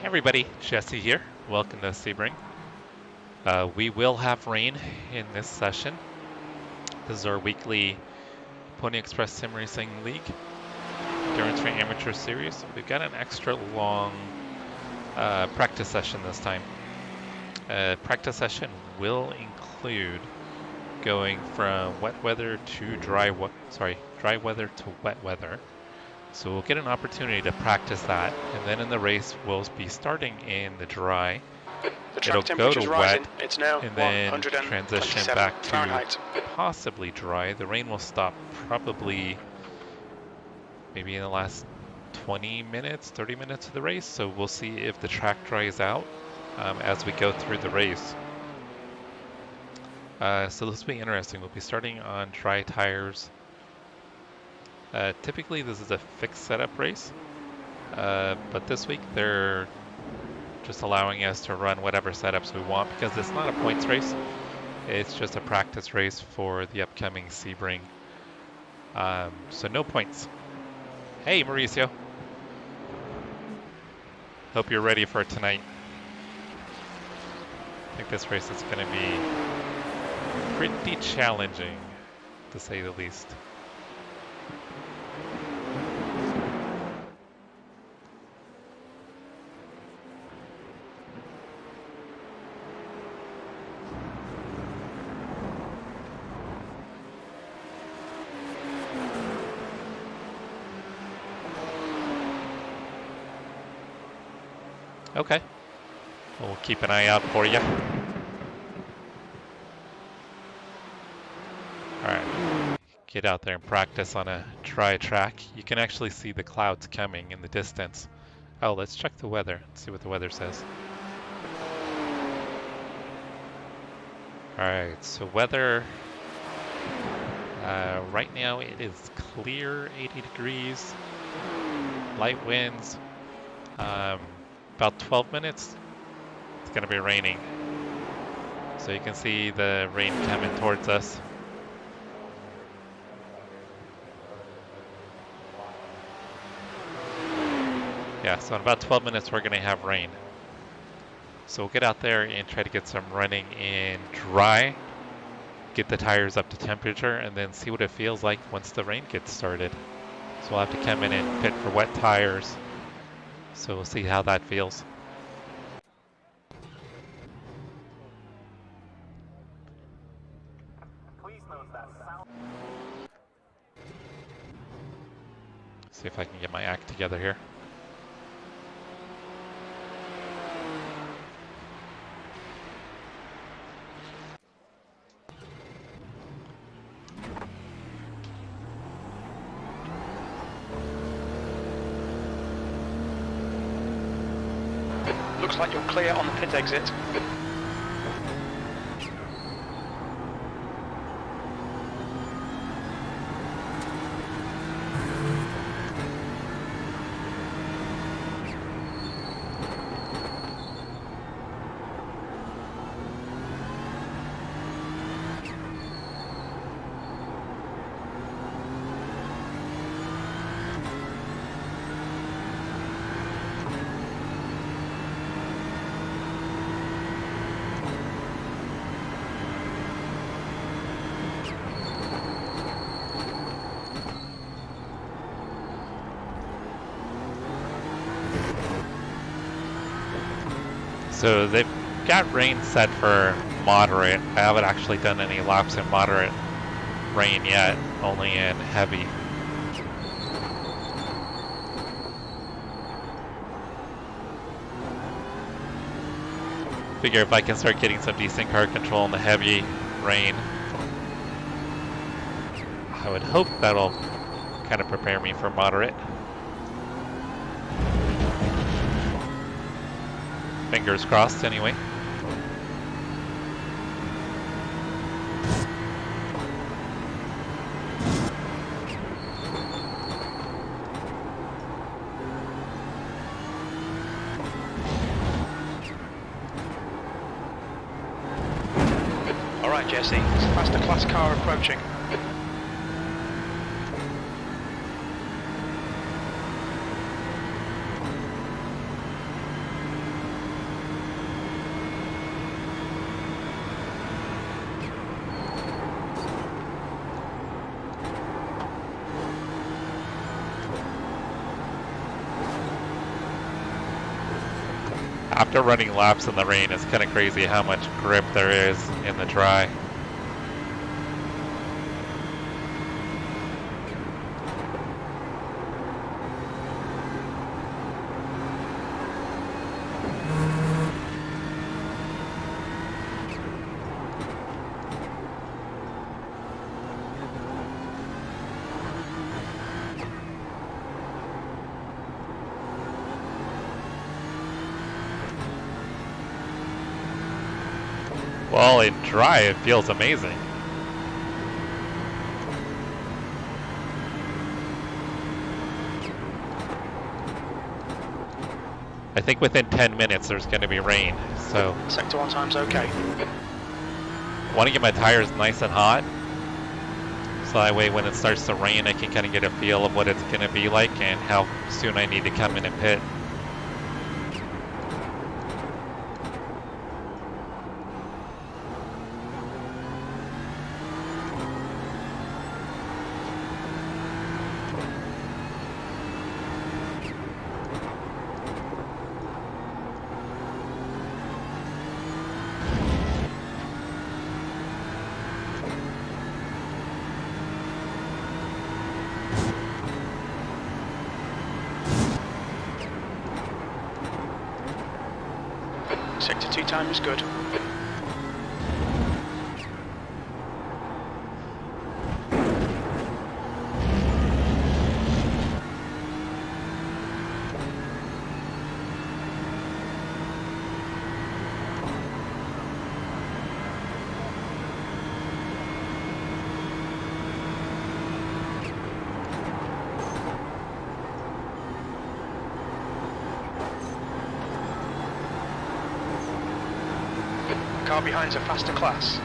Hey everybody, Jesse here. Welcome to Sebring. We will have rain in this session. This is our weekly Pony Express Sim Racing League Endurance for Amateur Series. We've got an extra long practice session this time. Practice session will include going from wet weather to dry weather to wet weather. So we'll get an opportunity to practice that, and then in the race we'll be starting in the dry. It'll go to wet, it's now and then transition back to Fahrenheit. possibly dry. The rain will stop probably maybe in the last 20 minutes, 30 minutes of the race, so we'll see if the track dries out as we go through the race. So this will be interesting. We'll be starting on dry tires. Typically this is a fixed setup race, but this week they're just allowing us to run whatever setups we want because it's not a points race. It's just a practice race for the upcoming Sebring. So no points. Hey Mauricio. Hope you're ready for tonight. I think this race is going to be pretty challenging, to say the least. Okay, we'll keep an eye out for you. Alright, get out there and practice on a dry track. You can actually see the clouds coming in the distance. Oh, let's check the weather, see what the weather says. Alright, so weather, right now it is clear, 80 degrees, light winds. About 12 minutes, it's going to be raining. So you can see the rain coming towards us. Yeah, so in about 12 minutes we're going to have rain. So we'll get out there and try to get some running in dry, get the tires up to temperature, and then see what it feels like once the rain gets started. So we'll have to come in and pit for wet tires. So we'll see how that feels. See if I can get my act together here. Looks like you're clear on the pit exit. So they've got rain set for moderate. I haven't actually done any laps in moderate rain yet, only in heavy. Figure if I can start getting some decent car control in the heavy rain, I would hope that'll kind of prepare me for moderate. Fingers crossed, anyway. All right, Jesse, it's a faster class car approaching. After running laps in the rain, it's kind of crazy how much grip there is in the dry. Well, in dry, it feels amazing. I think within 10 minutes there's going to be rain, so... Sector 1 time's okay. I want to get my tires nice and hot, so that way when it starts to rain I can kind of get a feel of what it's going to be like and how soon I need to come in and pit. Sector 2 time is good. Car behind's a faster class.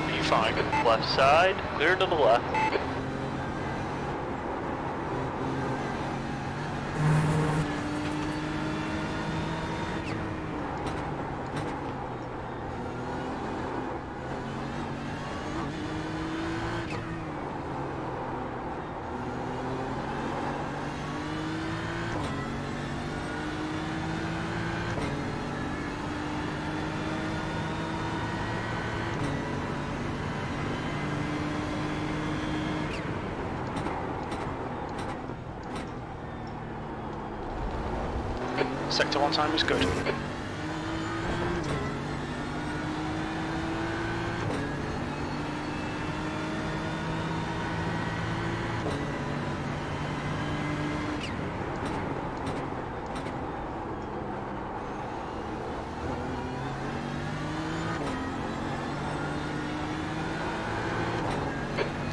P5. Left side, clear to the left. Sector 1 time is good.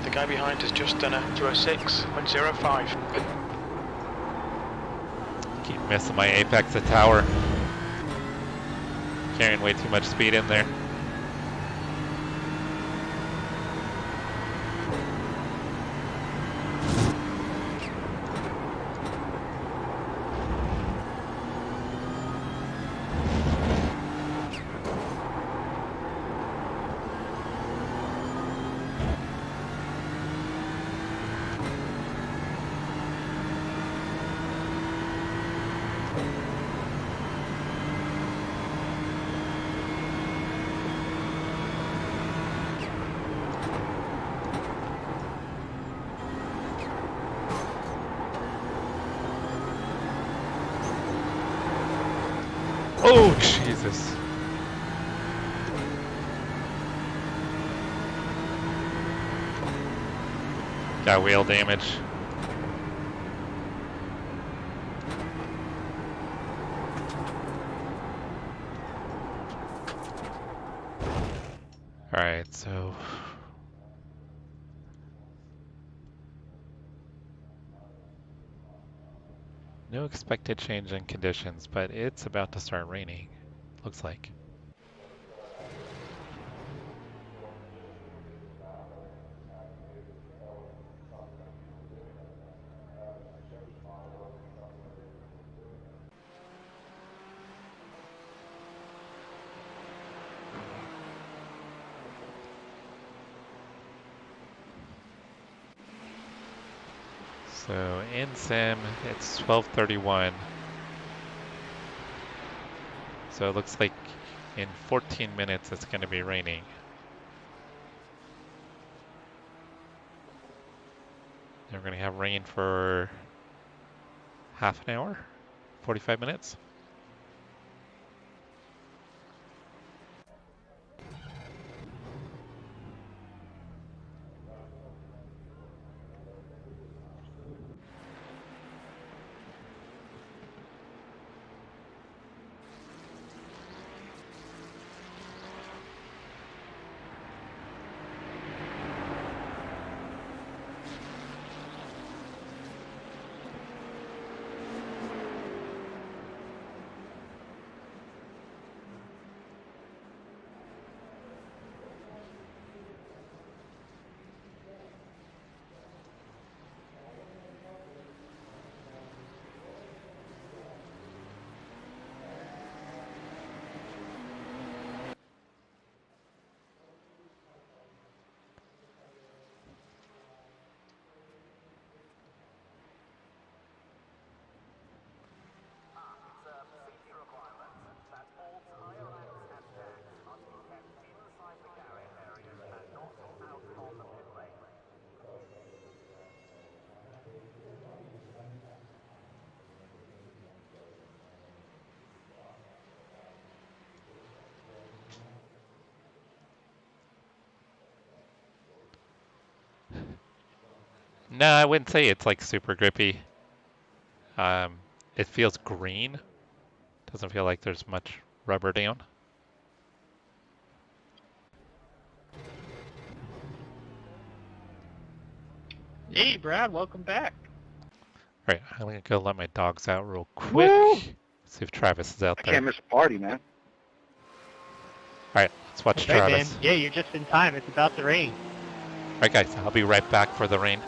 The guy behind has just done a 206.05. Keep missing my apex at tower. Carrying way too much speed in there. Oh, Jesus. Got wheel damage. Alright, so... no expected change in conditions, but it's about to start raining, looks like. So in sim, it's 12:31. So it looks like in 14 minutes it's going to be raining. And we're going to have rain for half an hour, 45 minutes. No, I wouldn't say it's like super grippy. It feels green. Doesn't feel like there's much rubber down. Hey, Brad, welcome back. All right, I'm gonna go let my dogs out real quick. Woo! See if Travis is out I there. can't miss a party, man. All right, let's watch Okay, Travis. man. Yeah, you're just in time. It's about to rain. All right, guys, I'll be right back for the rain.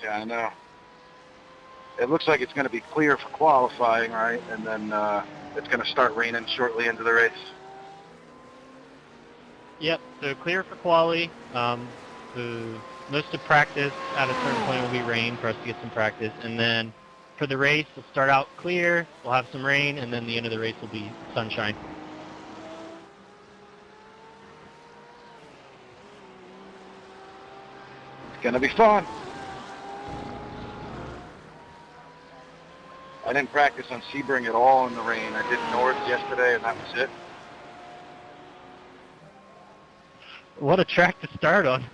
Yeah, I know. It looks like it's going to be clear for qualifying, right? And then it's going to start raining shortly into the race. Yep, so clear for quali. Most of practice at a certain point will be rain for us to get some practice. And then for the race, we'll start out clear, we'll have some rain, and then the end of the race will be sunshine. It's going to be fun. I didn't practice on Sebring at all in the rain. I did north yesterday, and that was it. What a track to start on.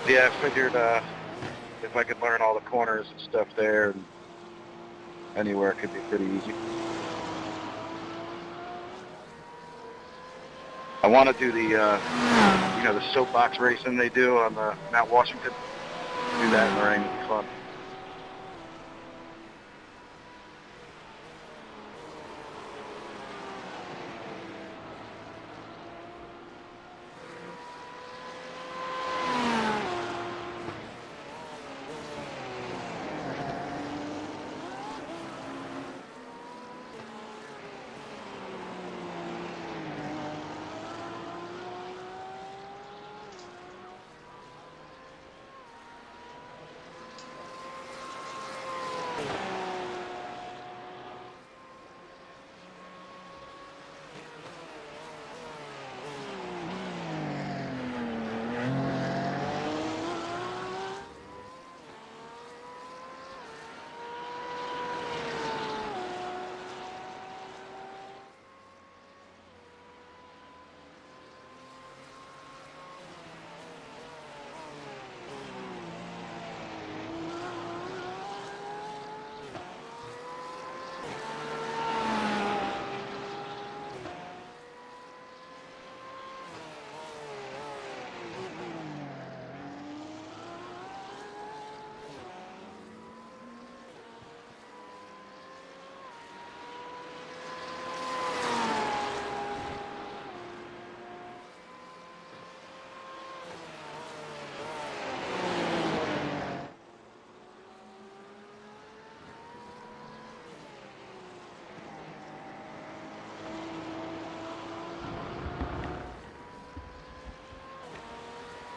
Yeah, I figured if I could learn all the corners and stuff there, and anywhere, it could be pretty easy. I want to do the, the soapbox racing they do on the Mount Washington. Do that in the rain would be fun.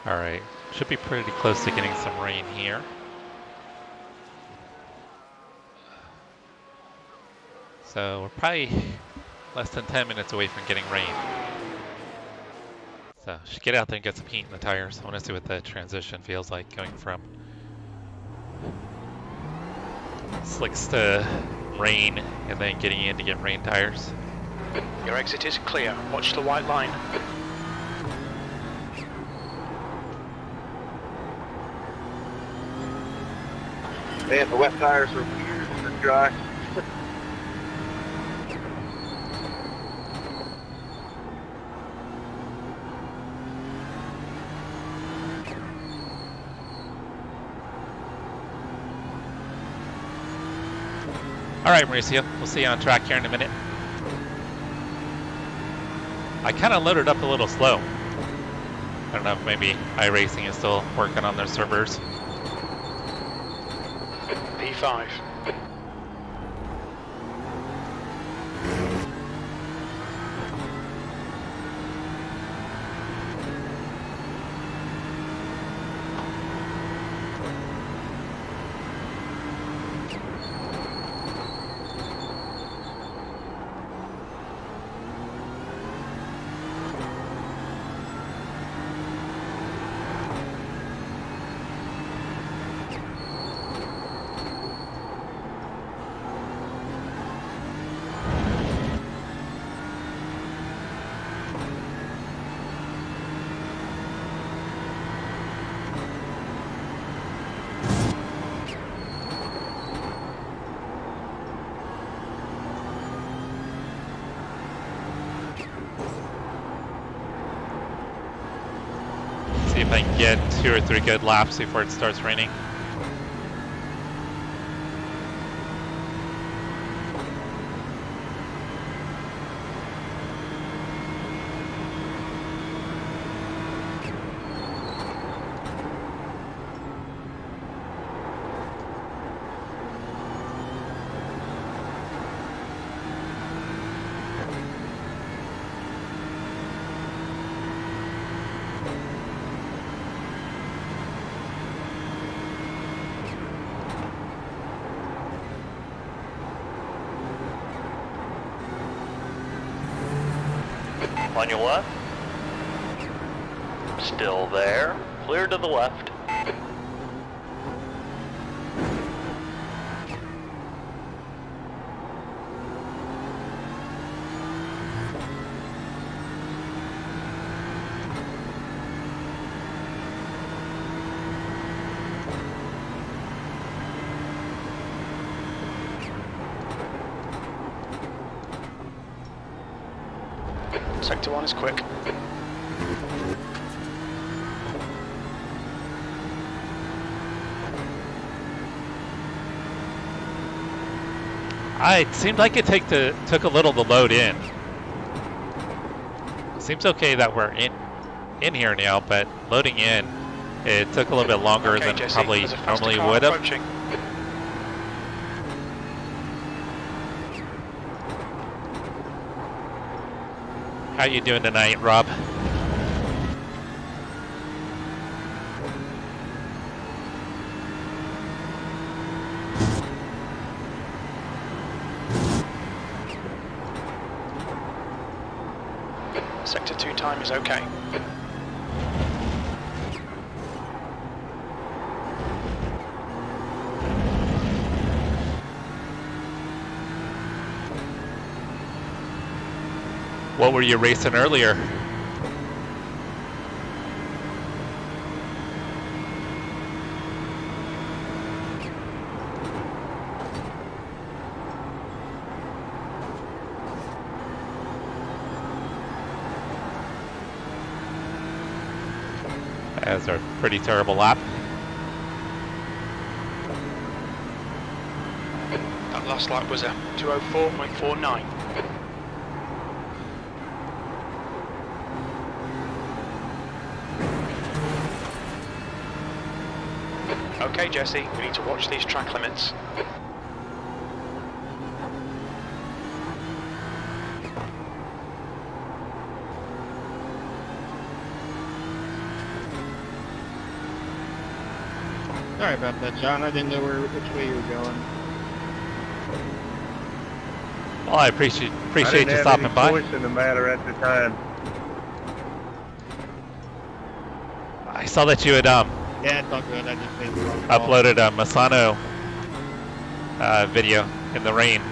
All right, should be pretty close to getting some rain here. So we're probably less than 10 minutes away from getting rain. So should get out there and get some heat in the tires. I want to see what the transition feels like going from slicks to rain and then getting in to get rain tires. Your exit is clear. Watch the white line. Man, the wet tires are weird and dry. All right, Mauricio, we'll see you on track here in a minute. I kind of loaded up a little slow. I don't know if maybe iRacing is still working on their servers. P5. See if I can get 2 or 3 good laps before it starts raining. On your left. Still there. Clear to the left. Sector 1 is quick. It seemed like it took a little to load in. Seems okay that we're in here now, but loading in, it took a little bit longer Okay, than Jesse, probably there's a faster normally car would have. approaching. How you doing tonight, Rob? Sector 2 time is okay. What were you racing earlier? That's a pretty terrible lap. That last lap was a 2:04.49. Okay, Jesse, we need to watch these track limits. Sorry about that, John. I didn't know which way you were going. Well, I appreciate you stopping by. I didn't have any choice in the matter at the time. I saw that you had Yeah, it's all good. I just made the wrong call. uploaded a Masano video in the rain.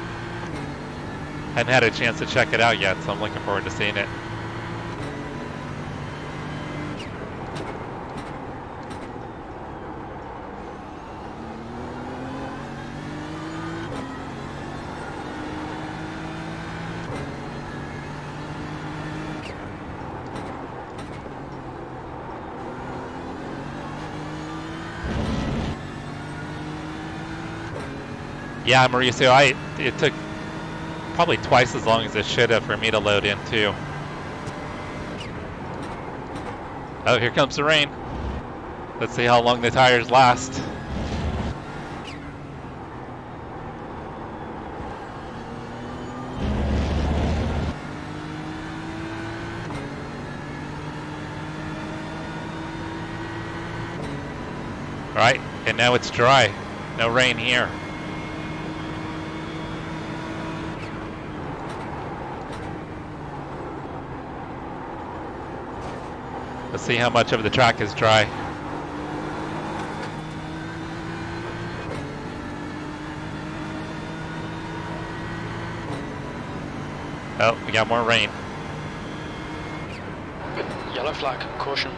Hadn't had a chance to check it out yet, so I'm looking forward to seeing it. Yeah, Mauricio, it took probably twice as long as it should have for me to load in too. Oh, here comes the rain. Let's see how long the tires last. All right, and now it's dry. No rain here. Let's see how much of the track is dry. Oh, we got more rain. Yellow flag, caution.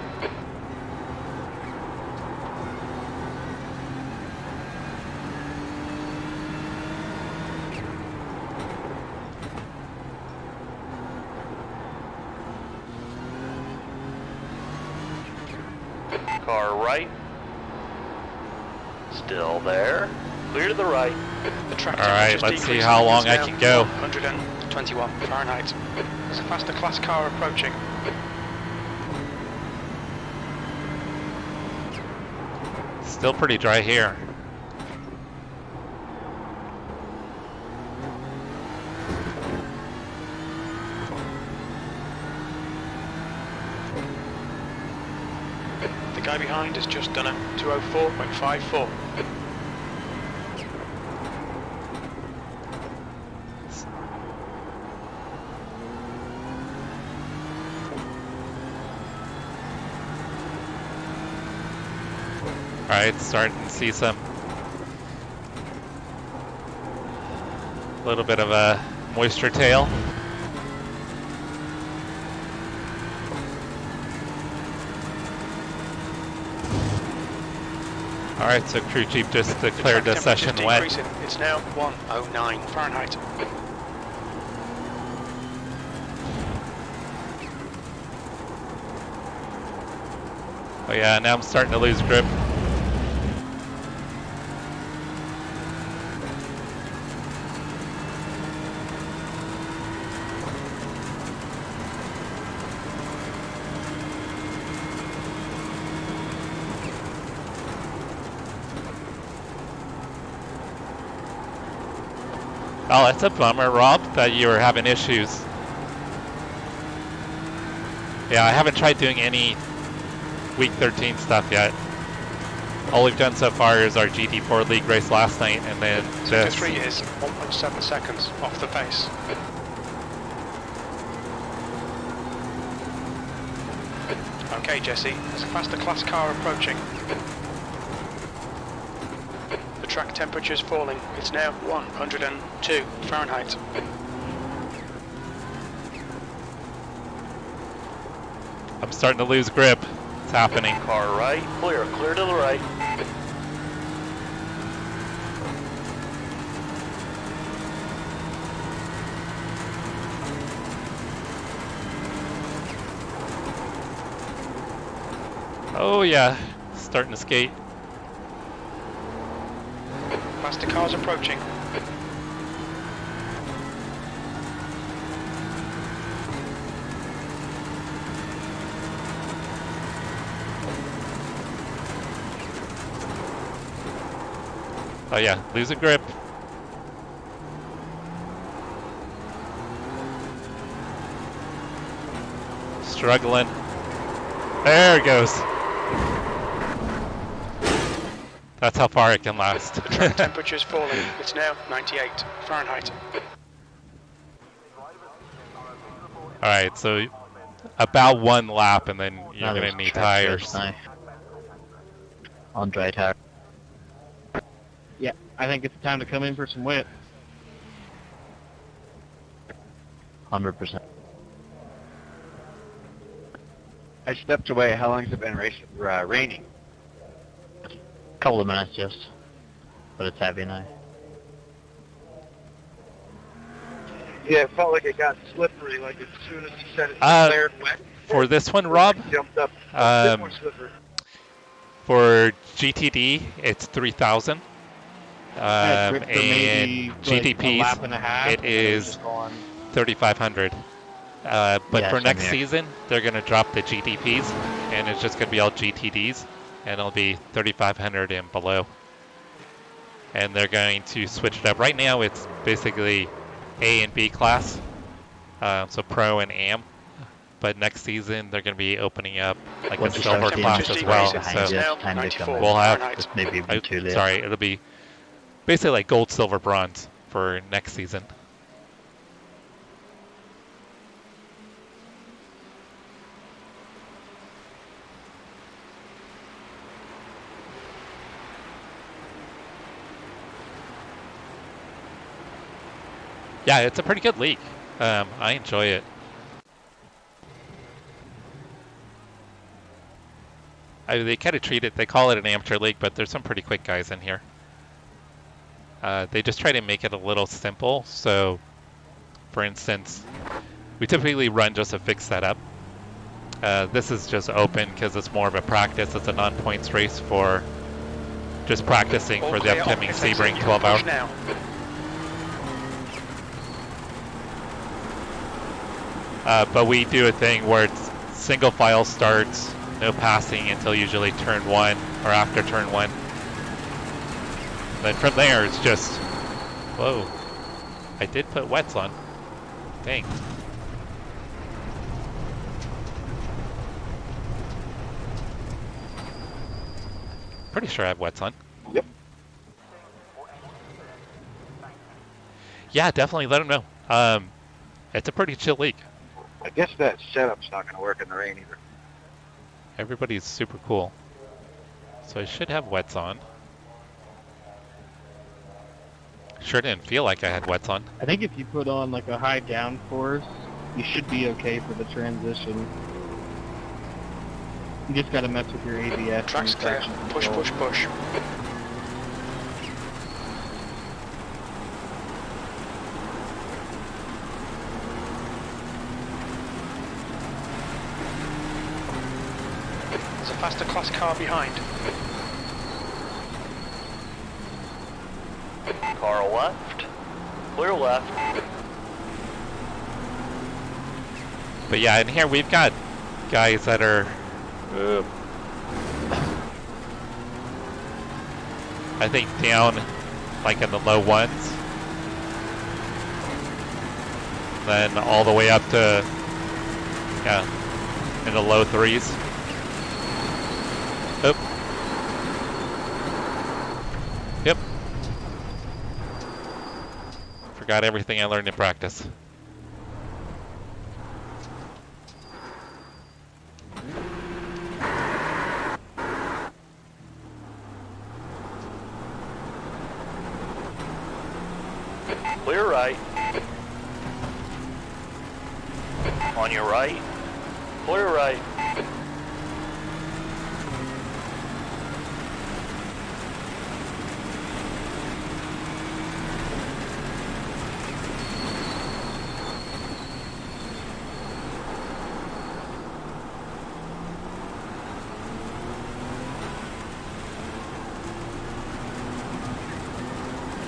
Car right. Still there. Clear to the right. The track All right, temperature's let's see decreasing. how long It's I now can go. 121 Fahrenheit. There's a faster class car approaching. Still pretty dry here. The guy behind has just done a 204.54. All right, starting to see some little bit of a moisture tail. All right, so crew chief just declared the session wet. Decreasing. It's now 109 Fahrenheit. Oh yeah, now I'm starting to lose grip. Oh, that's a bummer, Rob, that you were having issues. Yeah, I haven't tried doing any week 13 stuff yet. All we've done so far is our GT4 league race last night, and then this. GT3 is 1.7 seconds off the pace. Okay, Jesse, there's a faster class car approaching. The track temperature is falling. It's now 102 Fahrenheit. I'm starting to lose grip. It's happening. Car right. Clear. Clear to the right. Oh yeah, starting to skate. Faster cars approaching. Oh yeah, losing grip. Struggling. There it goes. That's how far it can last. Track temperature's falling. It's now 98 Fahrenheit. Alright, so about one lap and then you're Now going there's to need track tires. first now. On dry tire. Yeah, I think it's time to come in for some whip. 100%. I stepped away. How long has it been raining? Couple of minutes just, but it's heavy now. Yeah, it felt like it got slippery, like as soon as he said it Uh, declared wet. For this one, Rob, It jumped up a bit more slippery. for GTD, it's 3,000. For maybe, And like, a lap and a half, it and then it was is just going- 3,500. But Yeah, for same next here. season, they're going to drop the GTPs, and it's just going to be all GTDs, and it'll be 3,500 and below. And they're going to switch it up. Right now, it's basically A and B class, so Pro and AM. But next season, they're going to be opening up like Once a you start silver seeing class just as well. behind So you, Now it's time to 94 come in. we'll have, Fahrenheit. It's maybe even too late. sorry, it'll be basically like gold, silver, bronze for next season. Yeah, it's a pretty good league. I enjoy it. They kind of treat it, they call it an amateur league, but there's some pretty quick guys in here. They just try to make it a little simple. So, for instance, we typically run just a fixed setup. This is just open because it's more of a practice. It's a non-points race for just practicing All for the clear upcoming off exit, Sebring you can 12 hour. push now. But we do a thing where it's single file starts, no passing until usually turn 1 or after turn 1. Then from there it's just, whoa, I did put wets on. Dang. Pretty sure I have wets on. Yep. Yeah, definitely let them know. It's a pretty chill league. I guess that setup's not going to work in the rain either. Everybody's super cool. So I should have wets on. Sure didn't feel like I had wets on. I think if you put on like a high downforce, you should be okay for the transition. You just gotta mess with your ABS. Track's and clear. traction Push, control. push, push. There's a faster class car behind. Car left. Clear left. But yeah, in here we've got guys that are I think down like in the low ones. Then all the way up to in the low threes. Oop. Yep. Forgot everything I learned in practice. Clear right. On your right. Clear right.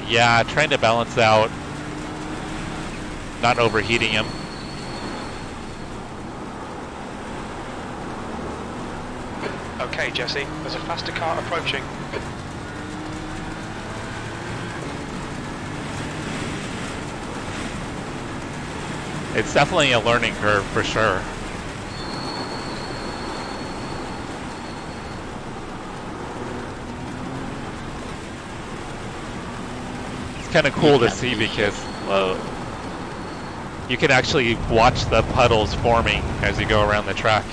Yeah, trying to balance out not overheating him. Okay, Jesse, there's a faster car approaching. It's definitely a learning curve for sure. kind of cool to see because you can actually watch the puddles forming as you go around the track.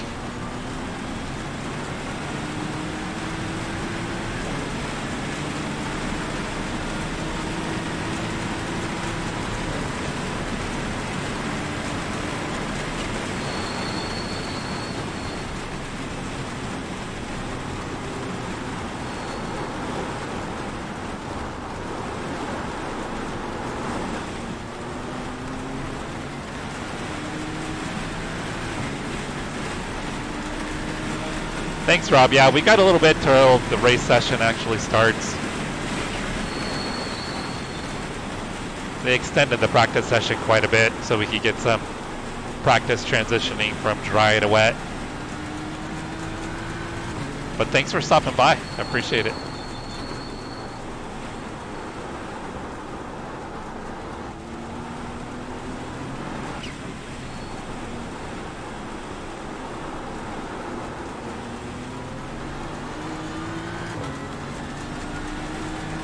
Thanks, Rob. Yeah, we got a little bit till the race session actually starts. They extended the practice session quite a bit so we could get some practice transitioning from dry to wet. But thanks for stopping by. I appreciate it.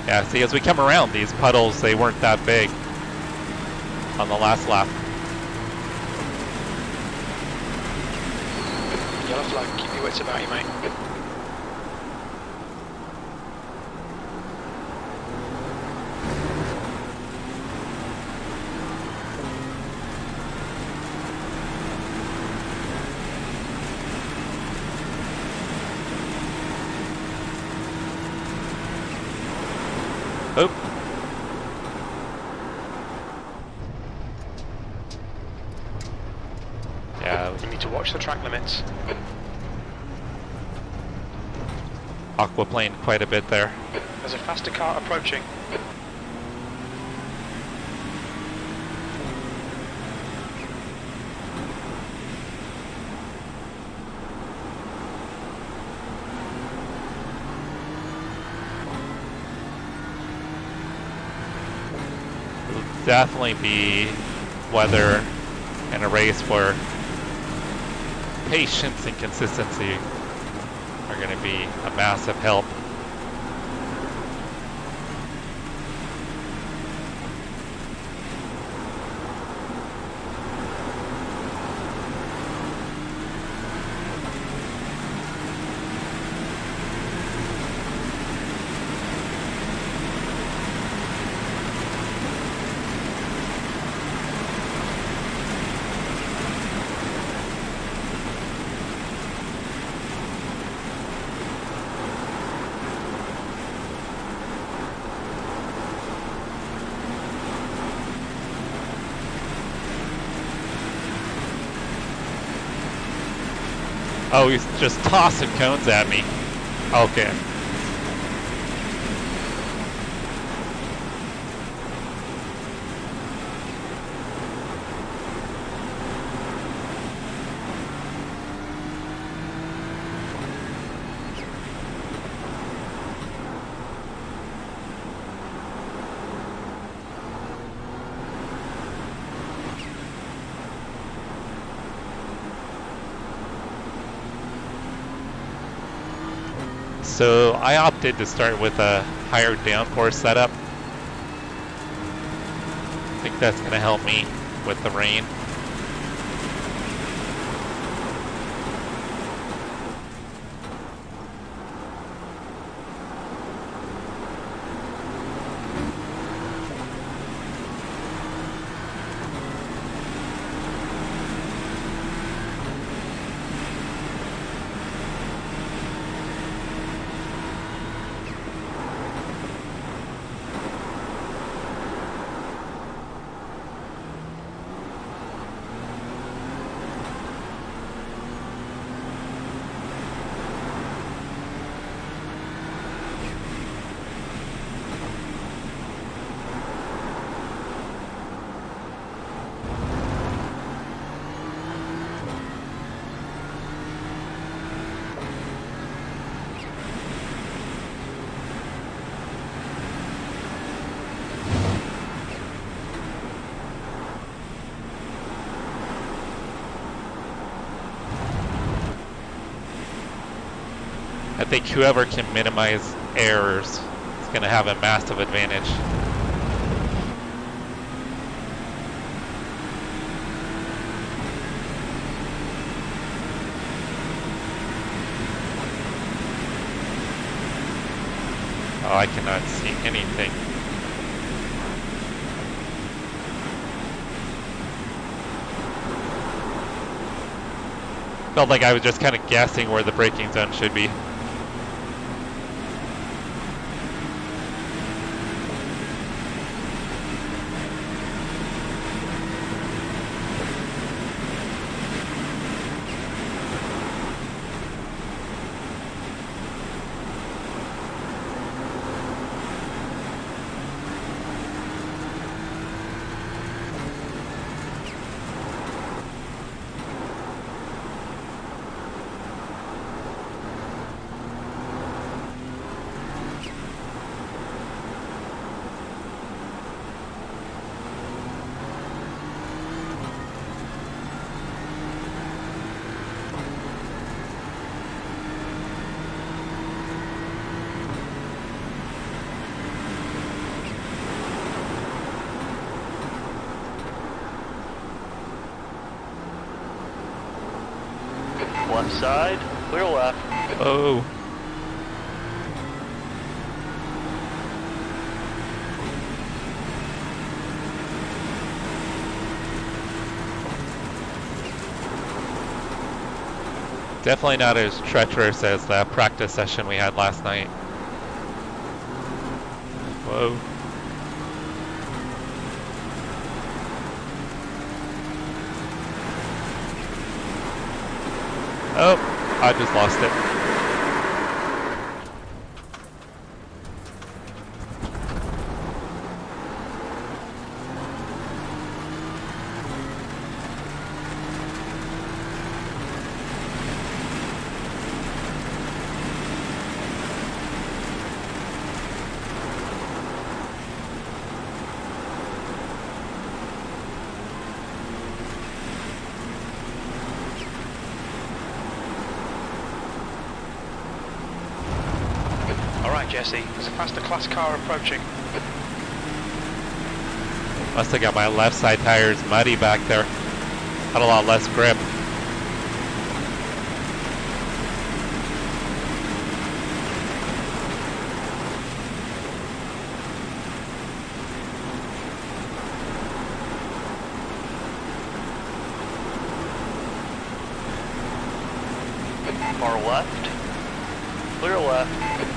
Yeah, see, as we come around, these puddles, they weren't that big on the last lap. Yellow flag, keep your wits about you, mate. Oop. Yeah, You need to watch the track limits. aquaplaned quite a bit there. There's a faster car approaching. It'll definitely be weather and a race where patience and consistency are going to be a massive help. Oh, he's just tossing cones at me. Okay. So I opted to start with a higher downforce setup. I think that's going to help me with the rain. I think whoever can minimize errors is going to have a massive advantage. Oh, I cannot see anything. Felt like I was just kind of guessing where the braking zone should be. Left side, clear left. Oh. Definitely not as treacherous as the practice session we had last night. Whoa. Oh, I just lost it. Jesse, there's a faster class car approaching. Must have got my left side tires muddy back there. Had a lot less grip. Far left, clear left.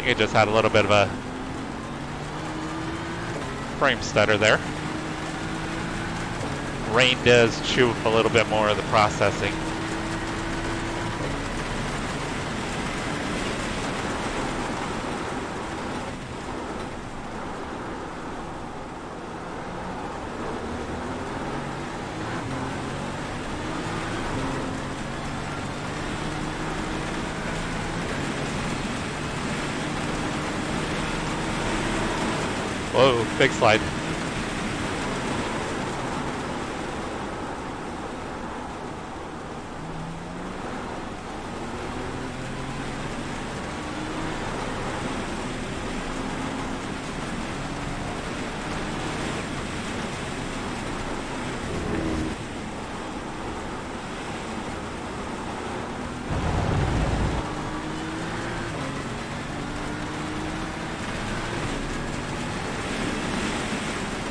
It just had a little bit of a frame stutter there. Rain does chew up a little bit more of the processing. Whoa, big slide.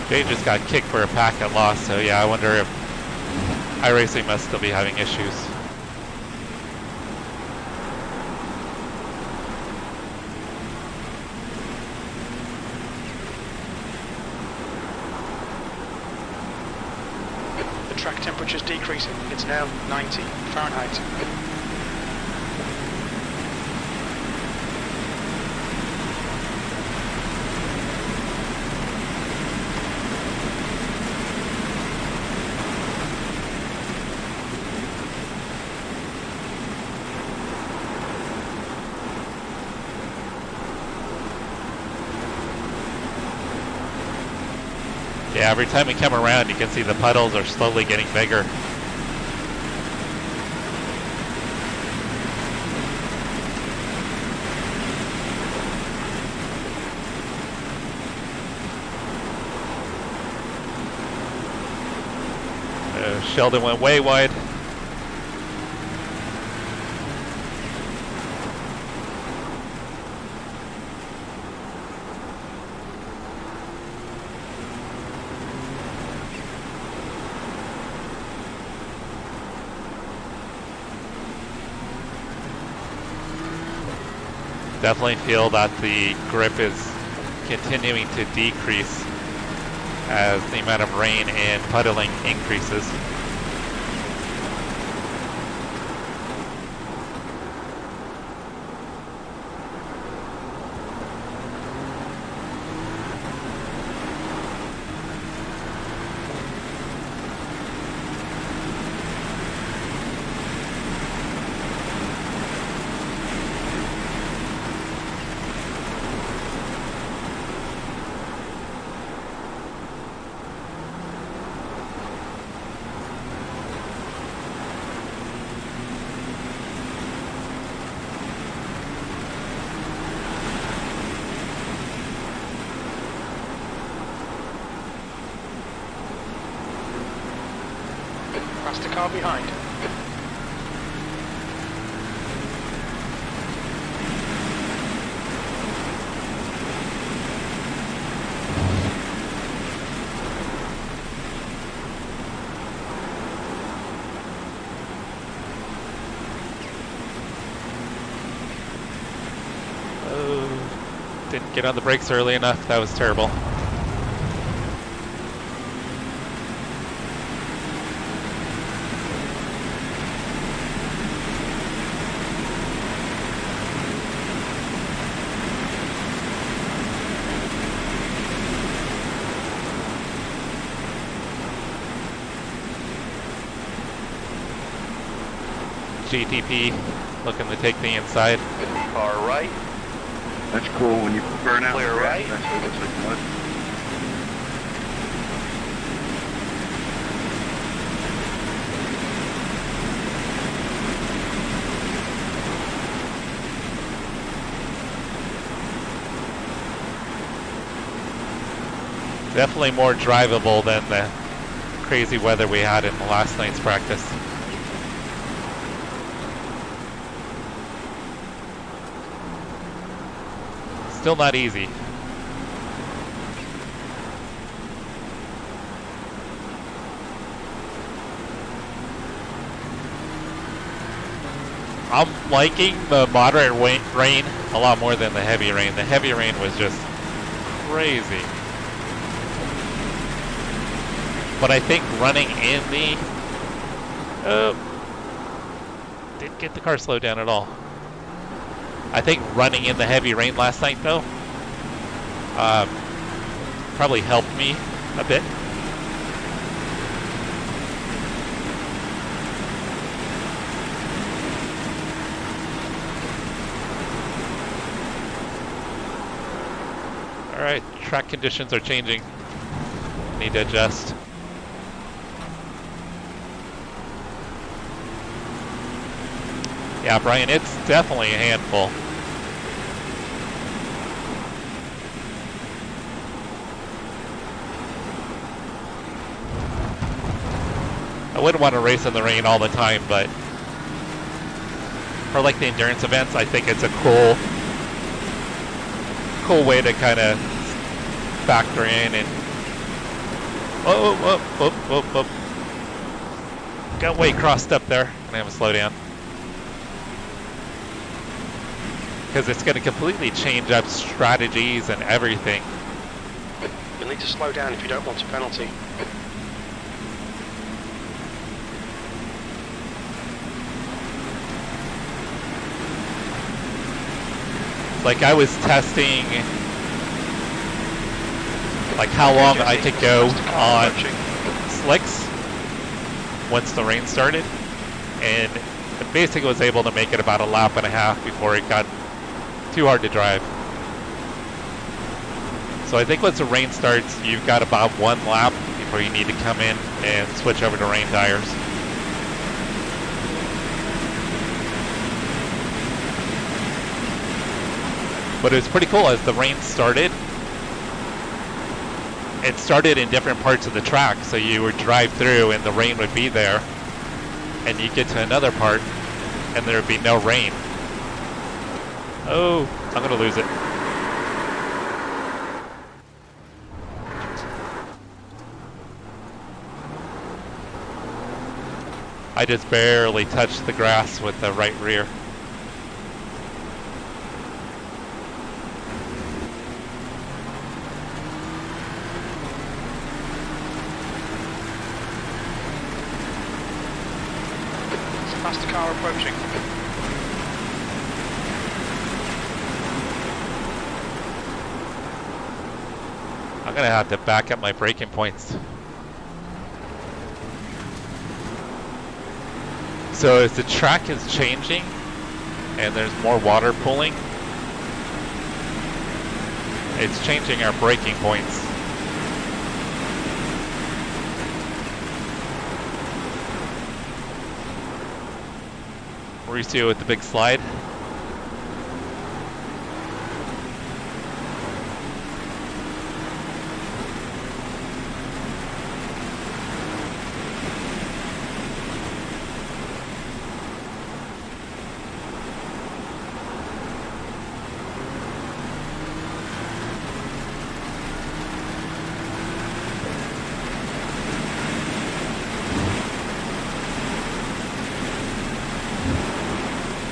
Jay just got kicked for a packet loss, so yeah, I wonder if iRacing must still be having issues. The track temperature's decreasing. It's now 90 Fahrenheit. Yeah, every time we come around, you can see the puddles are slowly getting bigger. Sheldon went way wide. Definitely feel that the grip is continuing to decrease as the amount of rain and puddling increases. Past the car behind. Oh, didn't get on the brakes early enough. That was terrible. GTP looking to take the inside. Car right. That's cool when you burn out. Clear right. That's what it looks like mud. Definitely more drivable than the crazy weather we had in the last night's practice. Still not easy. I'm liking the moderate rain a lot more than the heavy rain. The heavy rain was just crazy. But I think running in the... didn't get the car slowed down at all. I think running in the heavy rain last night, though, probably helped me a bit. All right, track conditions are changing. Need to adjust. Yeah, Brian, it's definitely a handful. I wouldn't want to race in the rain all the time, but for like the endurance events, I think it's a cool way to kind of factor in and got way crossed up there. Gonna have a slow down. Because it's going to completely change up strategies and everything. You'll need to slow down if you don't want a penalty. Like I was testing like how long I could go on slicks once the rain started, and basically was able to make it about a lap and a half before it got too hard to drive. So I think once the rain starts, you've got about 1 lap before you need to come in and switch over to rain tires. But it was pretty cool as the rain started. It started in different parts of the track, so you would drive through and the rain would be there, and you get to another part and there would be no rain. Oh, I'm gonna lose it. I just barely touched the grass with the right rear. It's a faster car approaching. I'm gonna have to back up my braking points. So as the track is changing and there's more water pooling, it's changing our braking points. Mauricio with the big slide.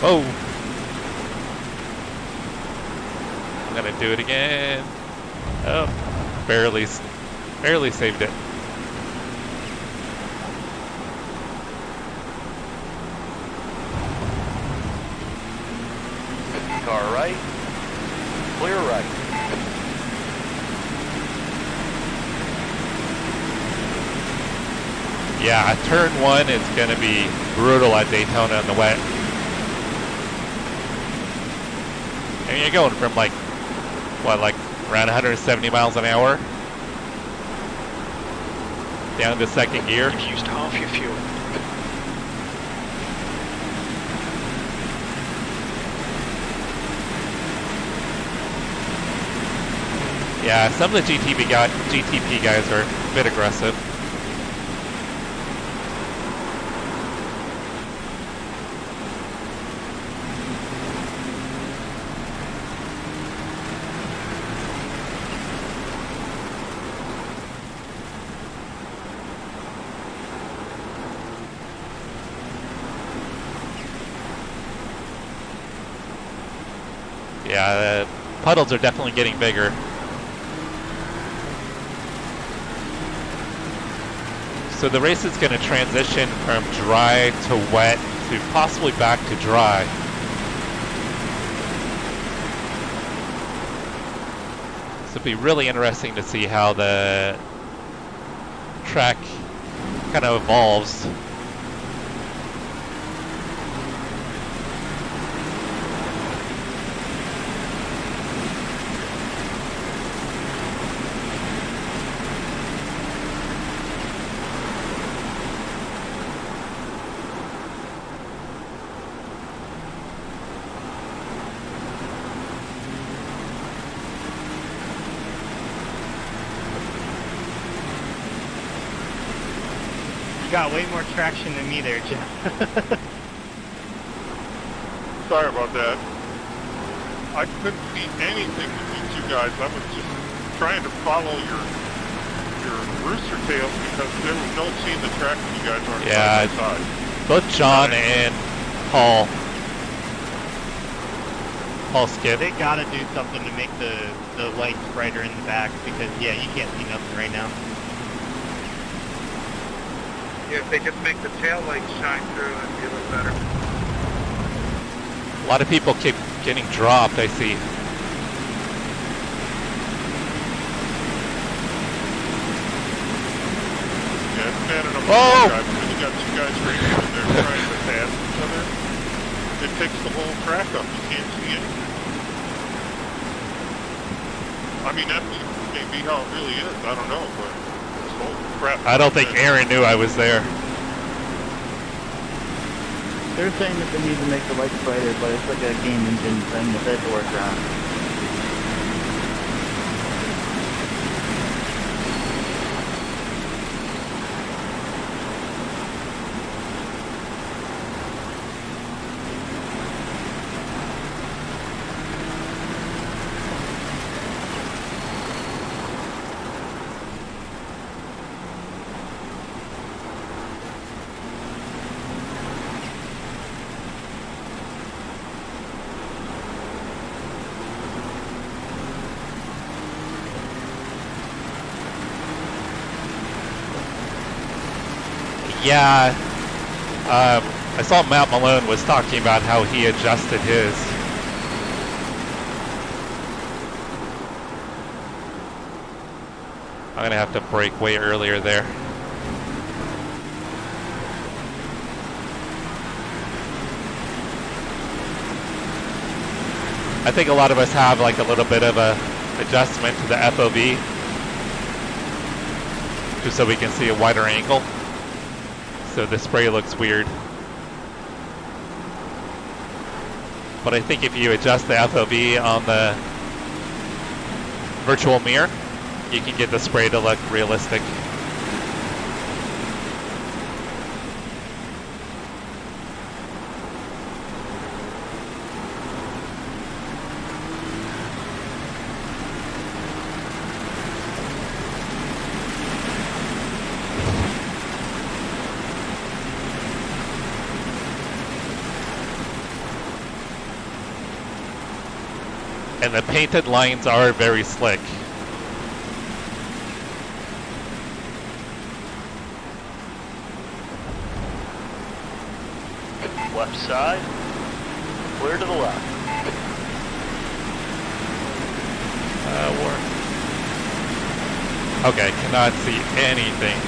Oh! I'm gonna do it again. Oh, barely saved it. Car right. Clear right. Yeah, turn 1 is gonna be brutal at Daytona in the wet. And you're going from like, what, like around 170 miles an hour down to second gear. You've used half your fuel. Yeah, some of the GTP guys are a bit aggressive. Yeah, the puddles are definitely getting bigger. So the race is going to transition from dry to wet to possibly back to dry. So it'll be really interesting to see how the track kind of evolves. Got way more traction than me there, Jeff. Sorry about that. I couldn't see anything between you guys. I was just trying to follow your rooster tails because there was no seeing the track when you guys weren't side by side. Both John and Paul skip. They gotta do something to make the lights brighter in the back because, yeah, you can't see nothing right now. Yeah, if they just make the tail lights shine through, it'd be a little better. A lot of people keep getting dropped, I see. Yeah, it's bad enough Oh! for when you got two guys racing and they're trying to pass each other. It takes the whole track up. You can't see anything. I mean, may be how it really is. I don't know, but holy crap. I don't think Aaron knew I was there. They're saying that they need to make the lights brighter, but it's like a game engine thing that they have to work around. Yeah, I saw Matt Malone was talking about how he adjusted his. I'm gonna have to brake way earlier there. I think a lot of us have like a little bit of a adjustment to the FOV, just so we can see a wider angle. So the spray looks weird. But I think if you adjust the FOV on the virtual mirror, you can get the spray to look realistic. And the painted lines are very slick. Left side. Clear to the left. Okay, cannot see anything.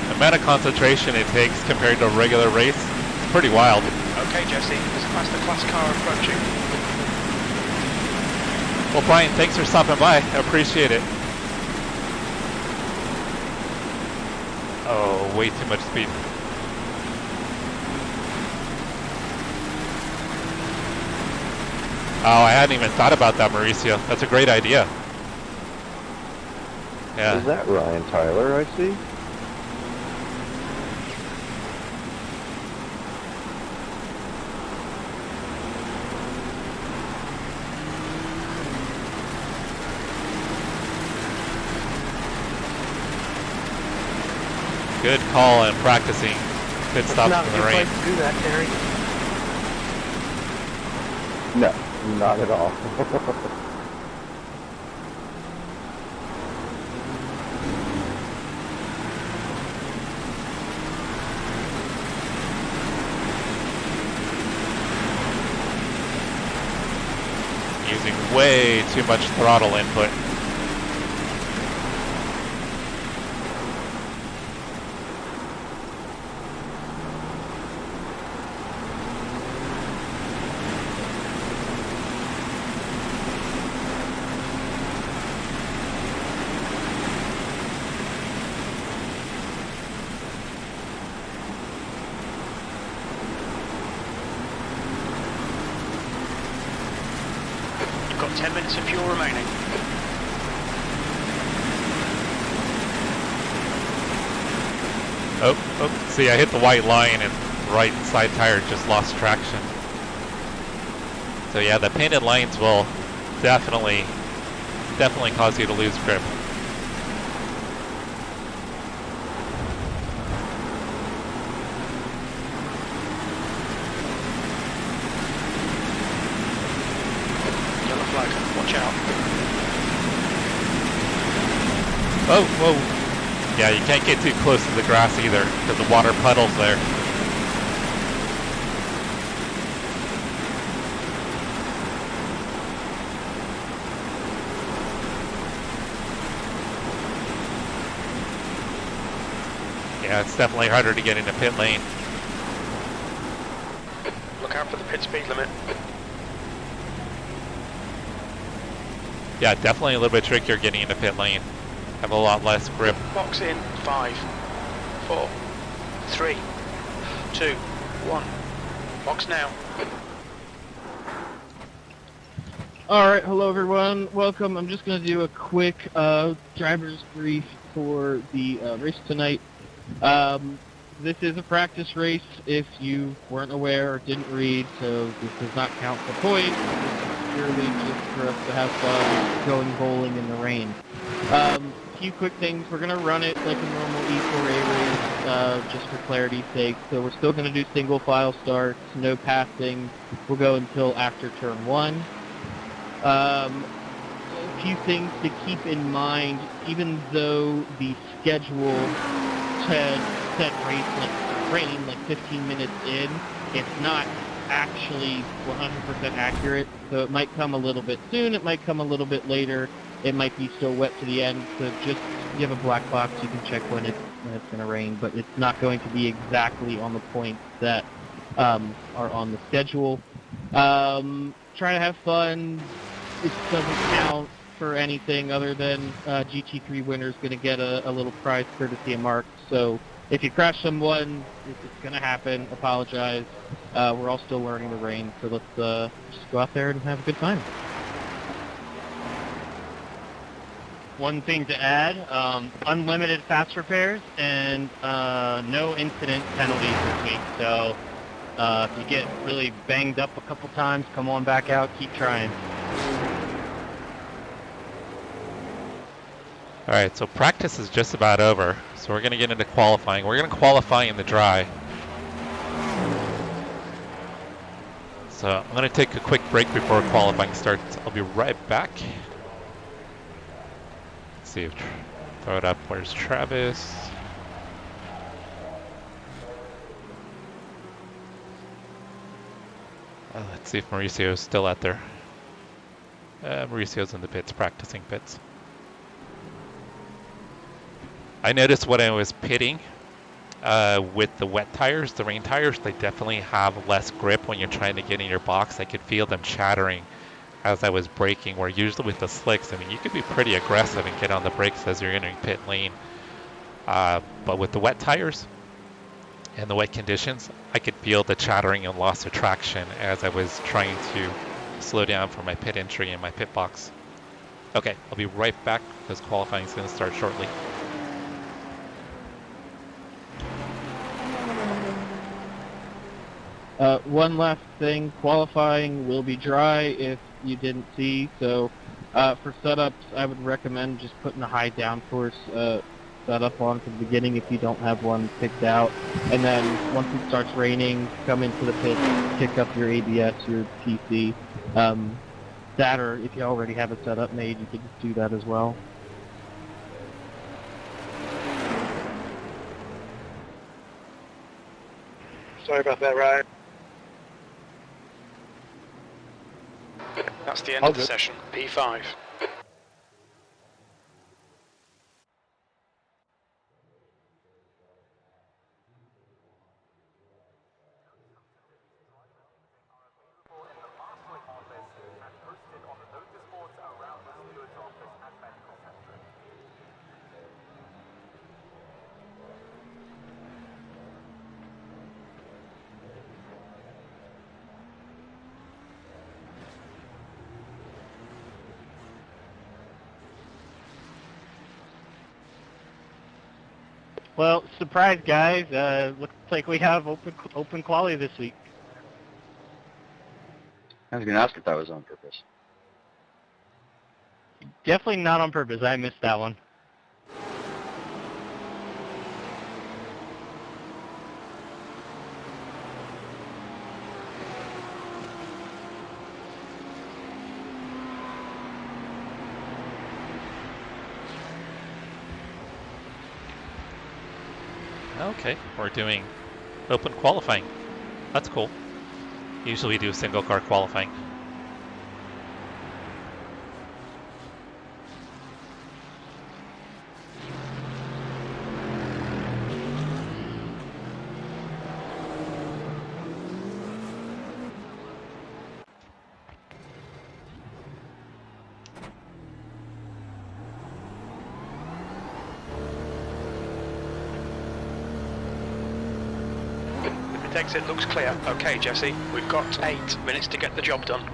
The amount of concentration it takes compared to a regular race, it's pretty wild. Okay, Jesse, there's a faster class car approaching. Well, Brian, thanks for stopping by. I appreciate it. Oh, way too much speed. Oh, I hadn't even thought about that, Mauricio. That's a great idea. Yeah. Is that Ryan Tyler I see? Good call and practicing. Good stops Not in a the good rain. place to do that, Terry. No, not at all. Using way too much throttle input. You've got 10 minutes of fuel remaining. Oh, see, I hit the white line and right side tire just lost traction. So yeah, the painted lines will definitely cause you to lose grip. Yellow flag, watch out. Oh, whoa. Yeah, you can't get too close to the grass either, because the water puddles there. Yeah, it's definitely harder to get into pit lane. Look out for the pit speed limit. Yeah, definitely a little bit trickier getting into pit lane. Have a lot less grip. Box in 5, 4, 3, 2, 1. Box now. Alright, hello everyone, welcome. I'm just going to do a quick driver's brief for the race tonight. This is a practice race if you weren't aware or didn't read, so this does not count for points. This is purely just for us to have fun going bowling in the rain. A few quick things. We're going to run it like a normal E4A race, just for clarity's sake. So we're still going to do single file starts, no passing. We'll go until after turn 1. A few things to keep in mind, even though the schedule said rain like 15 minutes in, it's not actually 100% accurate, so it might come a little bit soon, it might come a little bit later, it might be still wet to the end, so just, you have a black box, you can check when it's going to rain, but it's not going to be exactly on the points that are on the schedule. Try to have fun. It doesn't count for anything other than GT3 winner's going to get a little prize courtesy of Mark. So if you crash someone, it's going to happen. Apologize. We're all still learning the rain, so let's just go out there and have a good time. One thing to add, unlimited fast repairs and no incident penalties this week. So if you get really banged up a couple times, come on back out, keep trying. Alright, so practice is just about over, so we're going to get into qualifying. We're going to qualify in the dry. So I'm going to take a quick break before qualifying starts. I'll be right back. Let's see, throw it up. Where's Travis? Let's see if Mauricio's still out there. Mauricio's in the pits, practicing pits. I noticed when I was pitting with the wet tires, the rain tires, they definitely have less grip when you're trying to get in your box. I could feel them chattering as I was braking, where usually with the slicks, I mean, you could be pretty aggressive and get on the brakes as you're entering pit lane. But with the wet tires and the wet conditions, I could feel the chattering and loss of traction as I was trying to slow down for my pit entry in my pit box. Okay, I'll be right back because qualifying is going to start shortly. One last thing, qualifying will be dry if you didn't see, so for setups I would recommend just putting a high downforce setup on from the beginning if you don't have one picked out, and then once it starts raining, come into the pit, pick up your ABS, your PC, that, or if you already have a setup made, you could just do that as well. Sorry about that, Ryan. That's the end of the session. P5. Well, surprise, guys. Looks like we have open quali this week. I was going to ask if that was on purpose. Definitely not on purpose. I missed that one. Okay, we're doing open qualifying. That's cool. Usually we do single car qualifying. exit looks clear. Okay, Jesse, we've got 8 minutes to get the job done.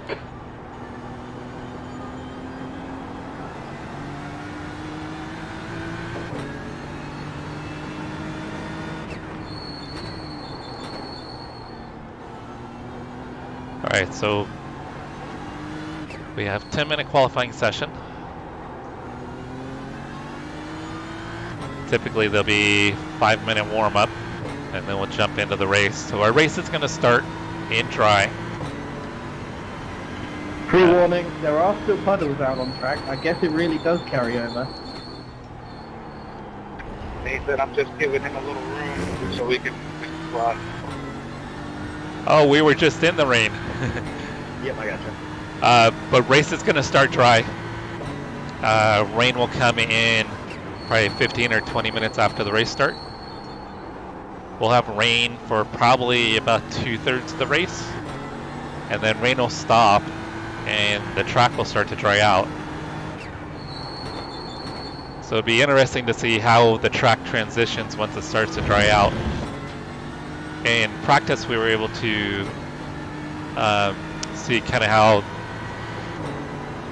Alright, so we have 10-minute qualifying session. Typically there'll be 5-minute warm-up, and then we'll jump into the race. So our race is going to start in dry. Pre-warning, there are still puddles out on track. I guess it really does carry over. Nathan, I'm just giving him a little room so we can fly. Oh, we were just in the rain. Yep, I gotcha. But race is going to start dry. Rain will come in probably 15 or 20 minutes after the race start. We'll have rain for probably about 2/3 of the race, and then rain will stop and the track will start to dry out. So it'll be interesting to see how the track transitions once it starts to dry out. In practice, we were able to see kind of how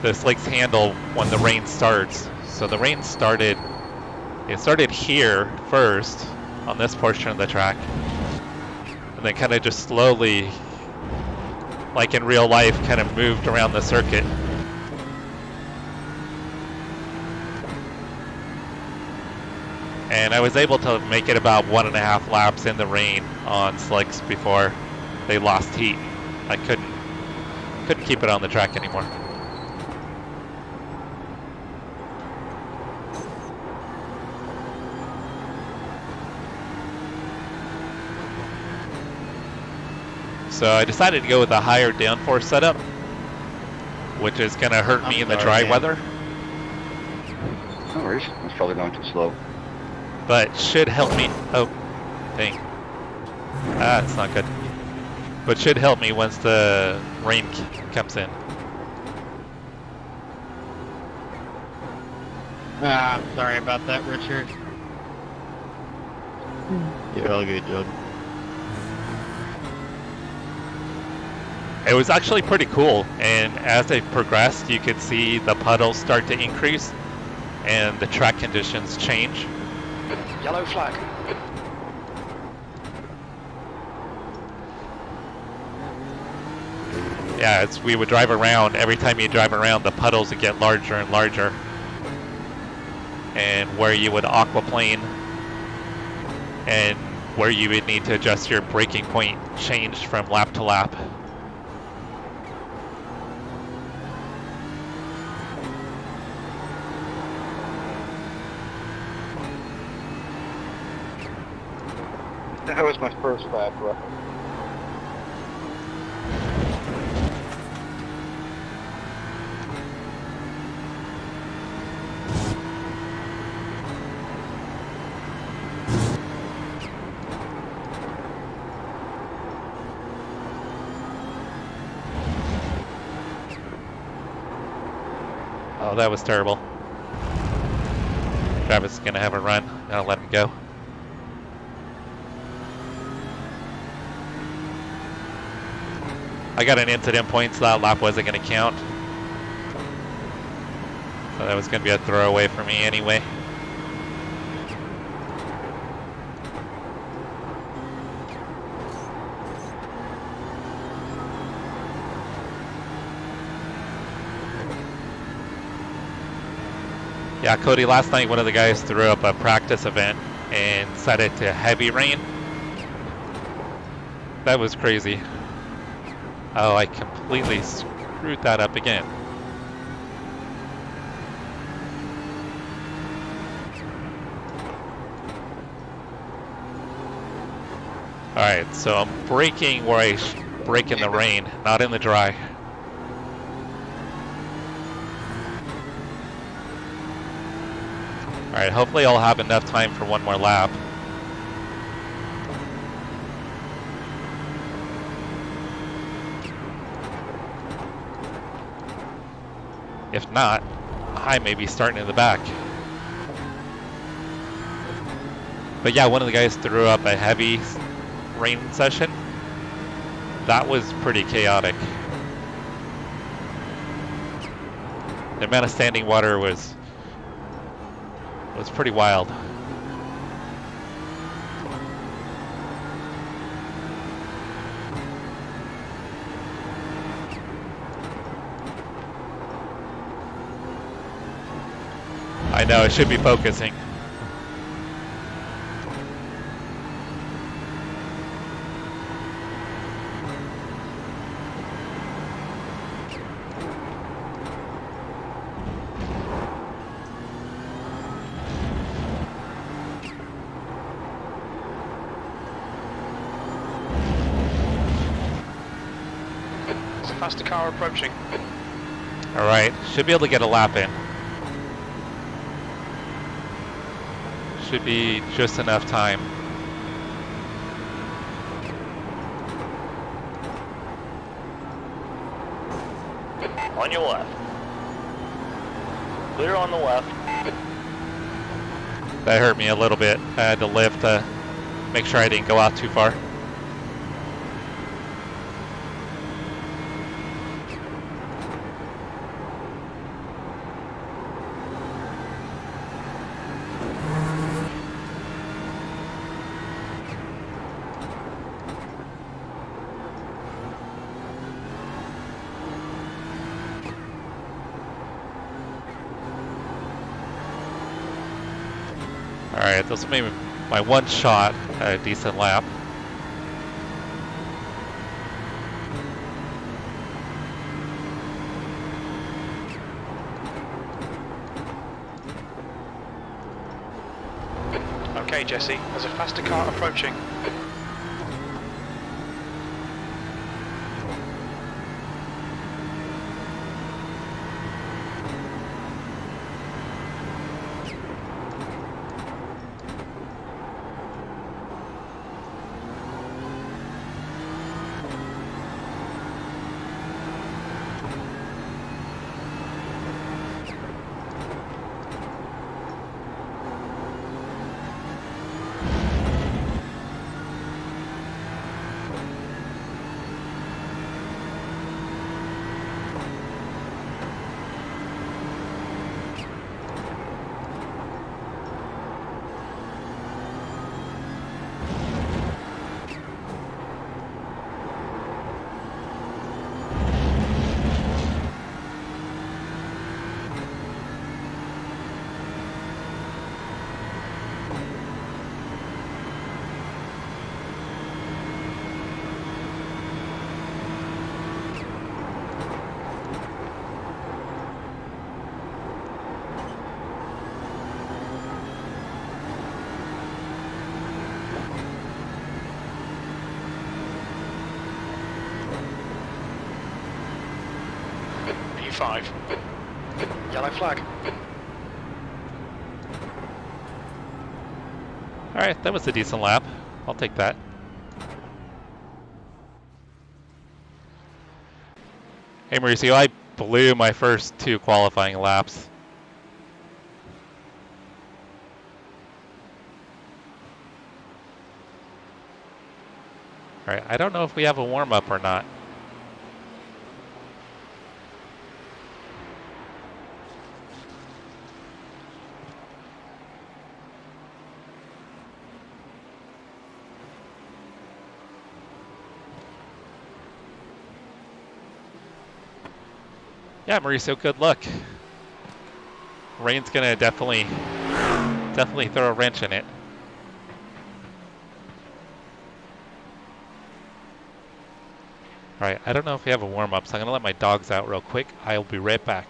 the slicks handle when the rain starts. So the rain started, it started here first on this portion of the track, and then kind of just slowly, like in real life, kind of moved around the circuit. And I was able to make it about 1.5 laps in the rain on slicks before they lost heat. I couldn't keep it on the track anymore. So I decided to go with a higher downforce setup, which is going to hurt me in the dry weather. No worries. It's probably going too slow. But should help me. Oh, dang. It's not good. But should help me once the rain comes in. I'm sorry about that, Richard. You're all good, Jordan. It was actually pretty cool, and as it progressed, you could see the puddles start to increase and the track conditions change. Yellow flag. Yeah, we would drive around. Every time you drive around, the puddles would get larger and larger. And where you would aquaplane and where you would need to adjust your braking point changed from lap to lap. That was my first lap, bro. Oh, that was terrible. Travis is going to have a run. I'll let him go. I got an incident point, so that lap wasn't going to count. So that was going to be a throwaway for me anyway. Yeah, Cody, last night one of the guys threw up a practice event and set it to heavy rain. That was crazy. Oh, I completely screwed that up again. Alright, so I'm braking where I brake in the rain, not in the dry. Alright, hopefully I'll have enough time for one more lap. If not, I may be starting in the back. But yeah, one of the guys threw up a heavy rain session That was pretty chaotic. The amount of standing water was pretty wild. I know, it should be focusing. There's a faster car approaching. All right, should be able to get a lap in. Should be just enough time. On your left. Clear on the left. That hurt me a little bit. I had to lift to make sure I didn't go out too far. Alright, this will be my one shot at a decent lap. Okay, Jesse, there's a faster car approaching. P5. Yellow flag. Alright, that was a decent lap. I'll take that. Hey Mauricio, I blew my first 2 qualifying laps. Alright, I don't know if we have a warm-up or not. Yeah, Mauricio, good luck. Rain's gonna definitely throw a wrench in it. Alright, I don't know if we have a warm-up, so I'm gonna let my dogs out real quick. I'll be right back.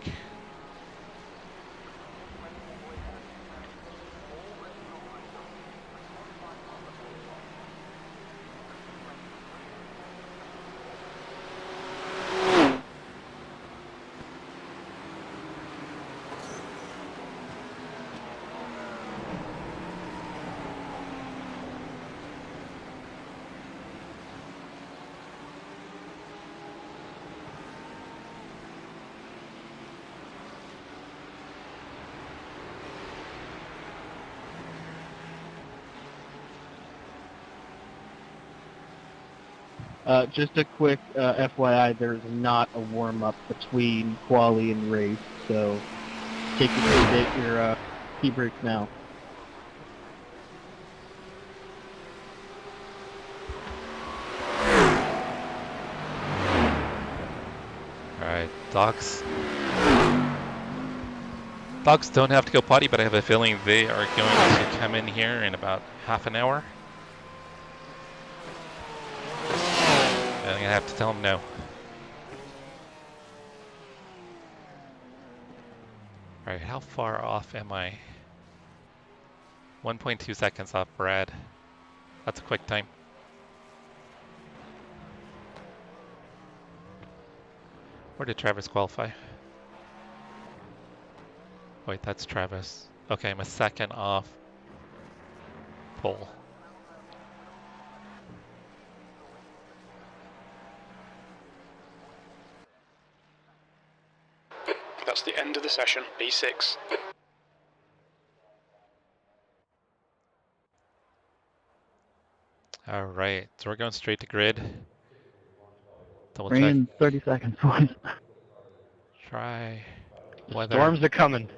Just a quick FYI, there is not a warm-up between quali and race, so take your key breaks now. Alright, dogs. Dogs don't have to go potty, but I have a feeling they are going to come in here in about half an hour. And I'm gonna have to tell them no. Alright, how far off am I? 1.2 seconds off Brad. That's a quick time. Where did Travis qualify? Wait, that's Travis. Okay, I'm a second off pole. That's the end of the session, B6. All right, so we're going straight to grid. Double Bring check. in 30 seconds. Try weather. Storms are coming.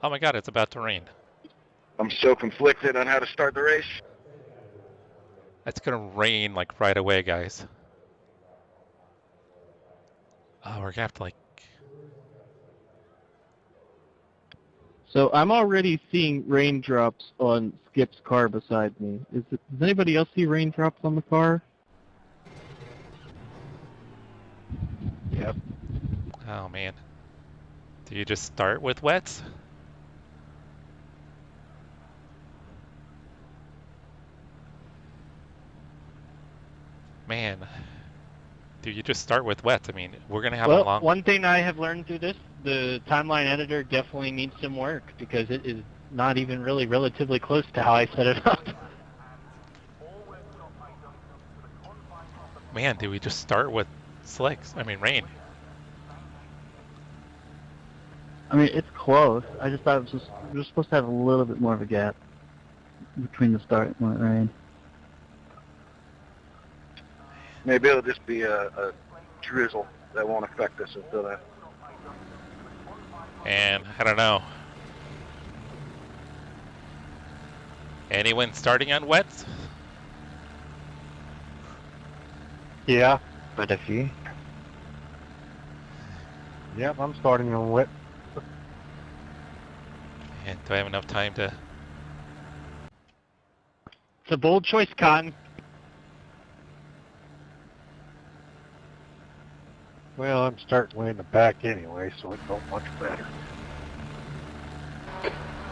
Oh my God, it's about to rain. I'm so conflicted on how to start the race. It's gonna rain like right away, guys. Oh, we're gonna have to like. So I'm already seeing raindrops on Skip's car beside me. Does anybody else see raindrops on the car? Yep. Oh man. Do you just start with wets? Man. Do you just start with wets? I mean, we're gonna have a Well, long. one thing I have learned through this, the timeline editor definitely needs some work because it is not even really relatively close to how I set it up. Man, do we just start with slicks? I mean, rain. I mean, it's close. I just thought it was we're supposed to have a little bit more of a gap between the start and when it rained. Maybe it'll just be a drizzle that won't affect us until then. And I don't know. Anyone starting on wets? Yeah, but if you... Yep, I'm starting on wet. And do I have enough time to? It's a bold choice, Cotton. Well, I'm starting way in the back anyway, so it don't much better.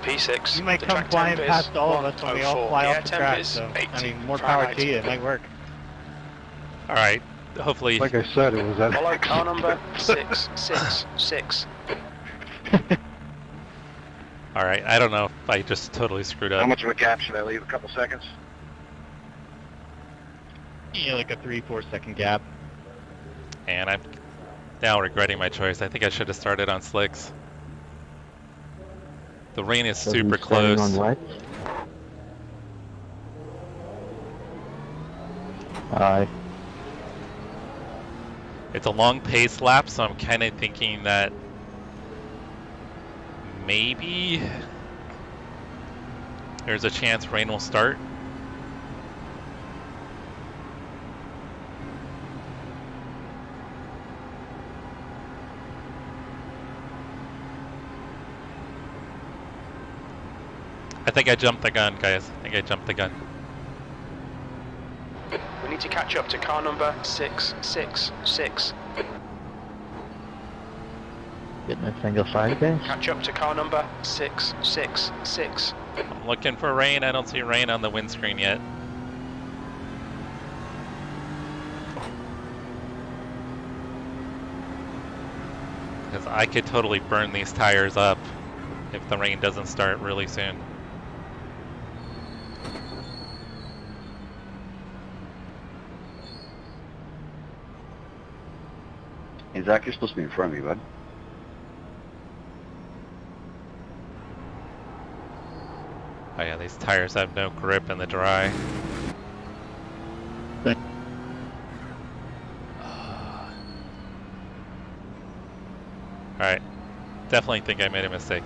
P6. You might the come track flying temp is past all of us when we all 104. fly Yeah, off the temp track, is so, 8 I mean, more power Fahrenheit. to you, it might work. All right. Hopefully. Like I said, it was that. Follow car number 666. All right. I don't know if I just totally screwed How up. much of a gap should I leave? A couple seconds? Yeah, like a 3-4 second gap. And I'm now regretting my choice. I think I should have started on slicks. The rain is super close. On what? Aye. It's a long pace lap, so I'm kind of thinking that maybe there's a chance rain will start. I think I jumped the gun, guys. I think I jumped the gun. We need to catch up to car number 666. Getting a single side base. Catch up to car number 666. I'm looking for rain. I don't see rain on the windscreen yet. Because I could totally burn these tires up if the rain doesn't start really soon. Hey, Zach, you're supposed to be in front of me, bud. Oh yeah, these tires have no grip in the dry. Alright. Definitely think I made a mistake.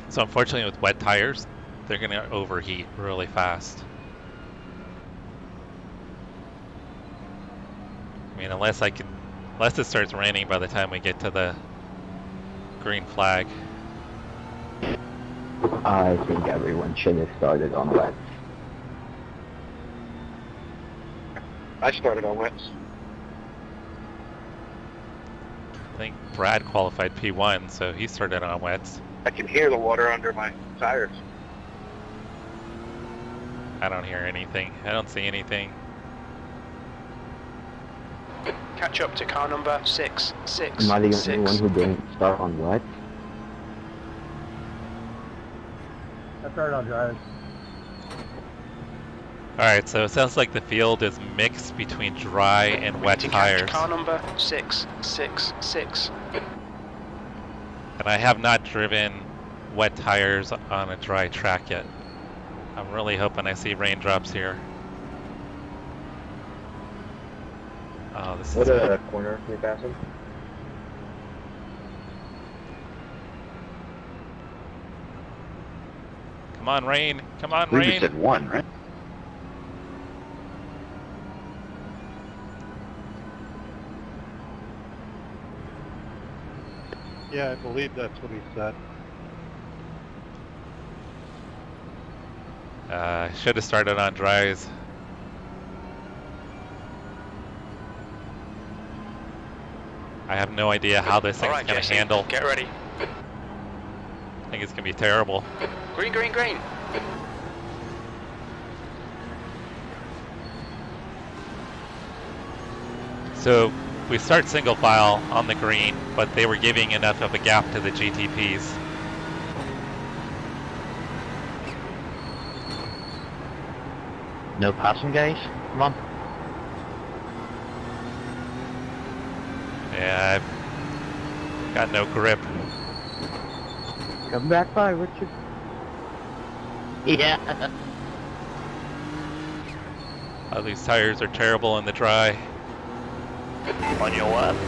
So unfortunately with wet tires, they're going to overheat really fast. I mean, unless it starts raining by the time we get to the green flag. I think everyone should have started on wet. I started on wets. I think Brad qualified P1, so he started on wets. I can hear the water under my tires. I don't hear anything. I don't see anything. Catch up to car number 666. Am I the only one who didn't start on wet? I started on dries. Alright, so it sounds like the field is mixed between dry and wet To tires. catch car number 666. And I have not driven wet tires on a dry track yet. I'm really hoping I see raindrops here. Oh, this What is a corner you're passing? Come on, rain! Come on, I believe you rain! said 1, right? Yeah, I believe that's what he said. Should have started on dries. I have no idea how this thing's Alright, gonna Jesse, handle. get ready. I think it's gonna be terrible. Green, green, green. So we start single file on the green, but they were giving enough of a gap to the GTPs. No passing, guys. Come on. Yeah, I've got no grip. Come back by, Richard. Yeah. Oh, these tires are terrible in the dry. On your left.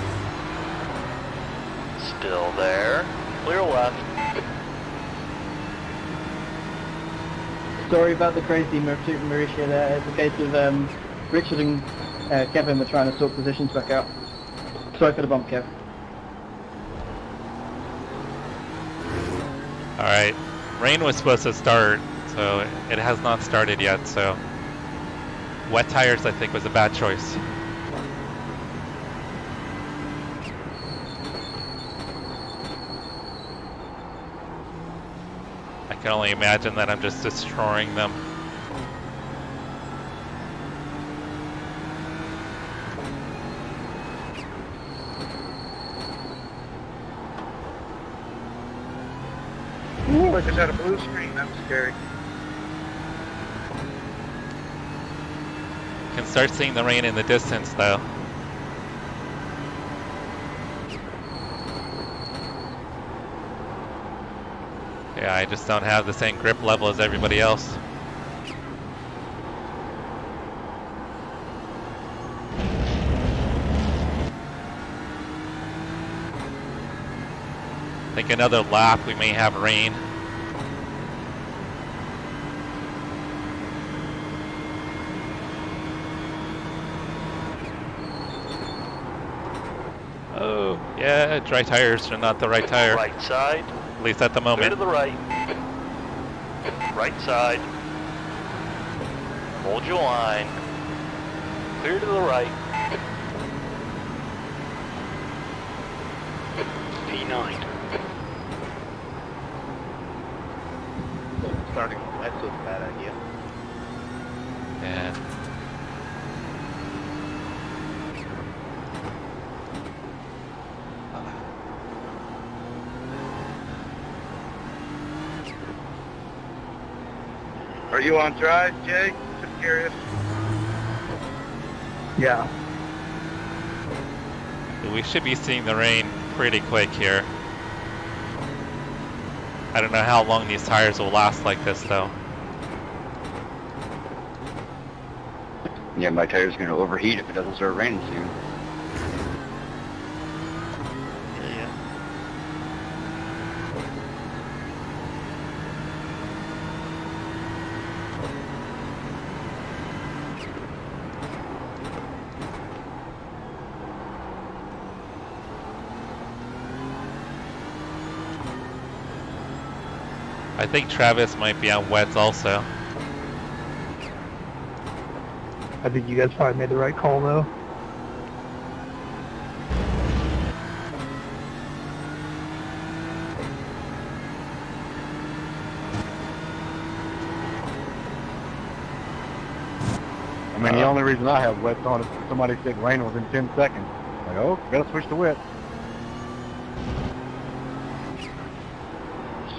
Still there. Clear left. Sorry about the crazy Mauritia there. It's a case of Richard and Kevin were trying to sort positions back out. Sorry for the bump, Kev. Alright, rain was supposed to start, so it has not started yet, so wet tires I think was a bad choice. I can only imagine that I'm just destroying them. Ooh, I just had a blue screen. That was scary. Can start seeing the rain in the distance though. Yeah, I just don't have the same grip level as everybody else. I think another lap we may have rain. Oh, yeah, dry tires are not the right tire. Right side. At least at the Clear moment. to the right. Right side. Hold your line. Clear to the right. P9. Starting on wets was a bad idea. Yeah. Are you on drive, Jay? Just curious. Yeah. We should be seeing the rain pretty quick here. I don't know how long these tires will last like this though. Yeah, my tire's going to overheat if it doesn't start raining soon. Yeah. I think Travis might be on wets also. I think you guys probably made the right call, though. I mean, the only reason I have wets on is somebody said rain was in 10 seconds. Like, oh, gotta switch to wet.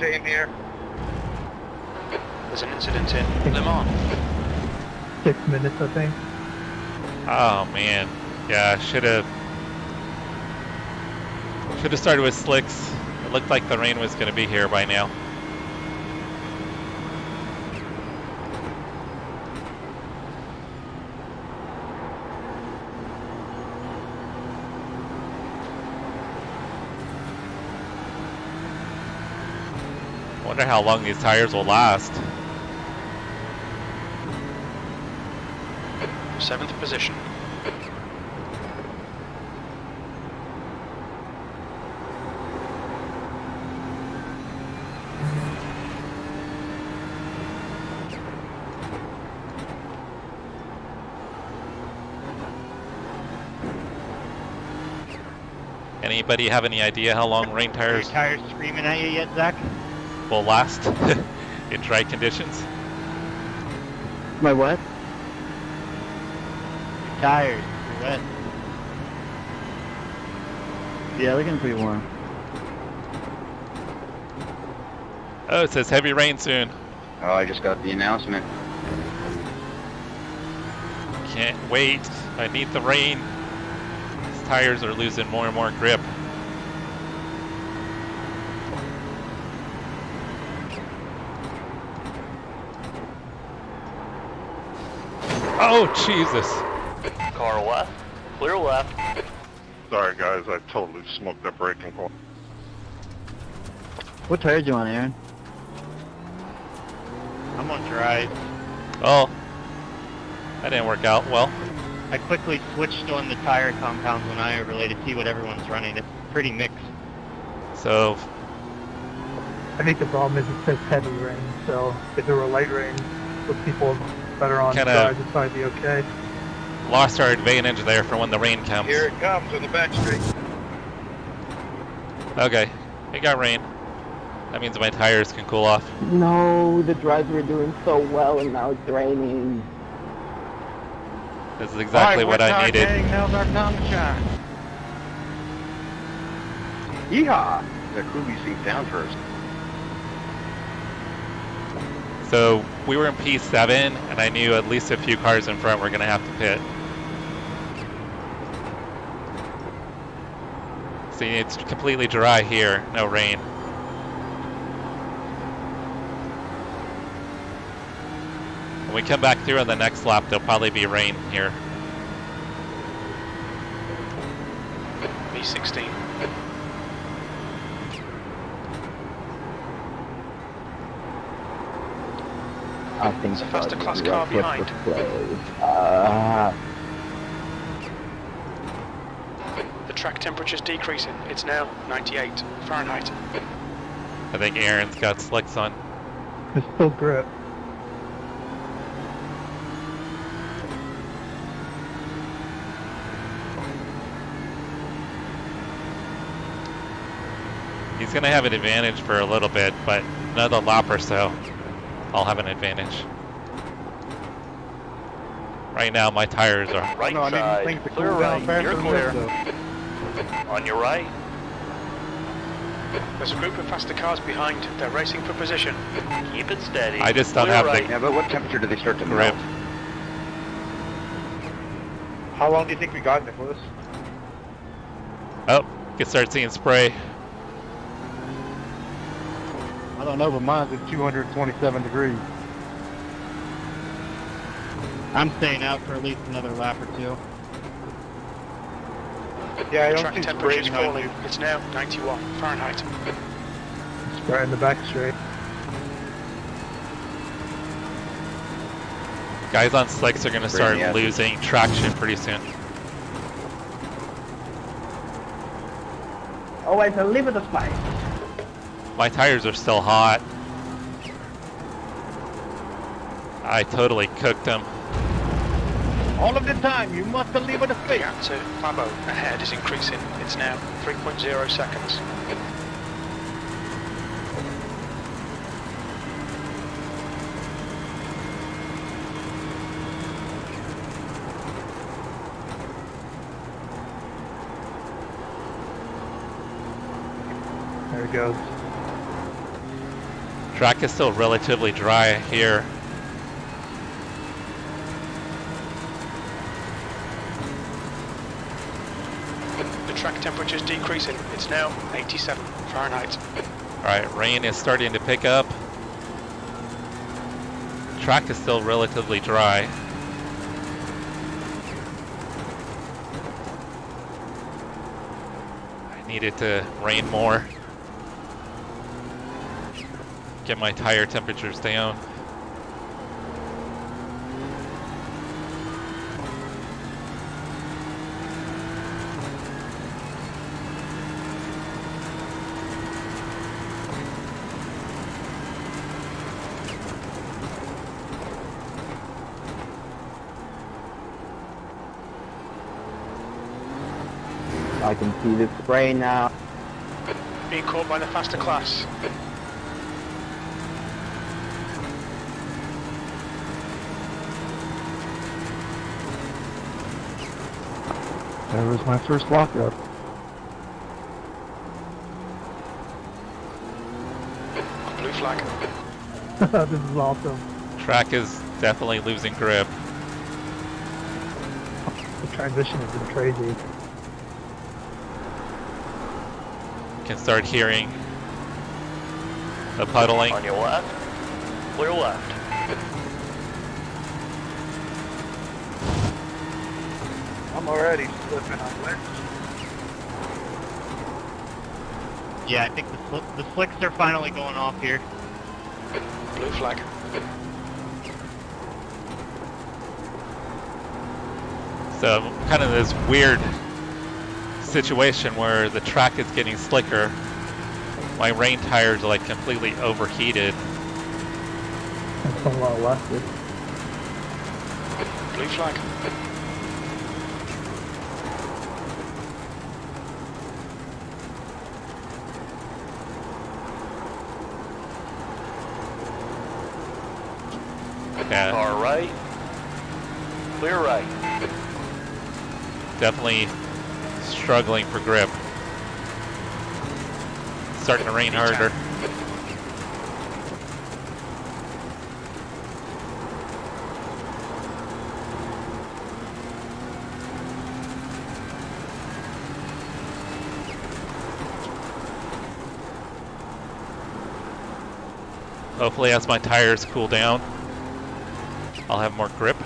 Same here. There's an incident in Le Mans. 6 minutes, I think. Oh man, yeah, should have started with slicks. It looked like the rain was going to be here by now. Wonder how long these tires will last. 7th position. Anybody have any idea how long rain Are your tires tires screaming at you yet, Zach? will last in dry conditions? My what? Your tires, you're wet. Yeah, they're getting pretty warm. Oh, it says heavy rain soon. Oh, I just got the announcement. Can't wait. I need the rain. These tires are losing more and more grip. Oh, Jesus. Car left. Clear left. Sorry guys, I totally smoked that braking corner. What tires do you want, Aaron? I'm on dry. Oh, that didn't work out well. I quickly switched on the tire compounds when I overlaid to see what everyone's running. It's pretty mixed. So, I think the problem is it says heavy rain, so if there were light rain with people better on Kinda- sides, it'd probably be okay. lost our advantage there for when the rain comes. Here it comes on the back straight. Okay, it got rain. That means my tires can cool off. No, the drives were doing so well and now it's raining. This is exactly what I needed. Now's our time to shine. Yeehaw! The crew be seat down first. So we were in P7, and I knew at least a few cars in front were going to have to pit. See, it's completely dry here, no rain. When we come back through on the next lap, there'll probably be rain here. V16. I think It's a faster Audi class will car put behind. the play. The track temperature's decreasing. It's now 98 Fahrenheit. I think Aaron's got slicks on. There's still grip. He's going to have an advantage for a little bit, but another lap or so, I'll have an advantage. Right now, my tires are... Right No, I need side. things to Clear cool down right. faster You're than clear. this, though. On your right. There's a group of faster cars behind. They're racing for position. Keep it steady. I just don't Clear have right. the Yeah, but what temperature do they start to grip. melt? How long do you think we got, Nicholas? Oh, you can start seeing spray. I don't know, but mine's at 227 degrees. I'm staying out for at least another lap or two. Yeah, I The don't track think temperature is Spraying on falling. you. It's now 91 Fahrenheit. It's right in the back straight. Guys on slicks are going to start Yeah. losing traction pretty soon. Always a little bit of spice. My tires are still hot. I totally cooked them. All of the time, you must leave with a The space. gap to Labo ahead is increasing. It's now 3.0 seconds. There it goes. Track is still relatively dry here. The track temperature is decreasing. It's now 87 Fahrenheit. Alright, rain is starting to pick up. Track is still relatively dry. I need it to rain more. Get my tire temperatures down. I can see the spray now. Being caught by the faster class. There was my first lockup. Blue flag. This is awesome. Track is definitely losing grip. The transition has been crazy. You can start hearing the puddling. On your left, clear left. I'm already slipping on wet. Yeah, I think the slicks are finally going off here. Blue flag. So kind of this weird situation where the track is getting slicker. My rain tires are like completely overheated. That's a lot elastic. Blue flag. Yeah, All right, clear right. definitely struggling for grip. Starting to rain harder. Hopefully as my tires cool down, I'll have more grip.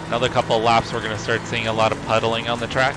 Another couple of laps, we're going to start seeing a lot of puddling on the track.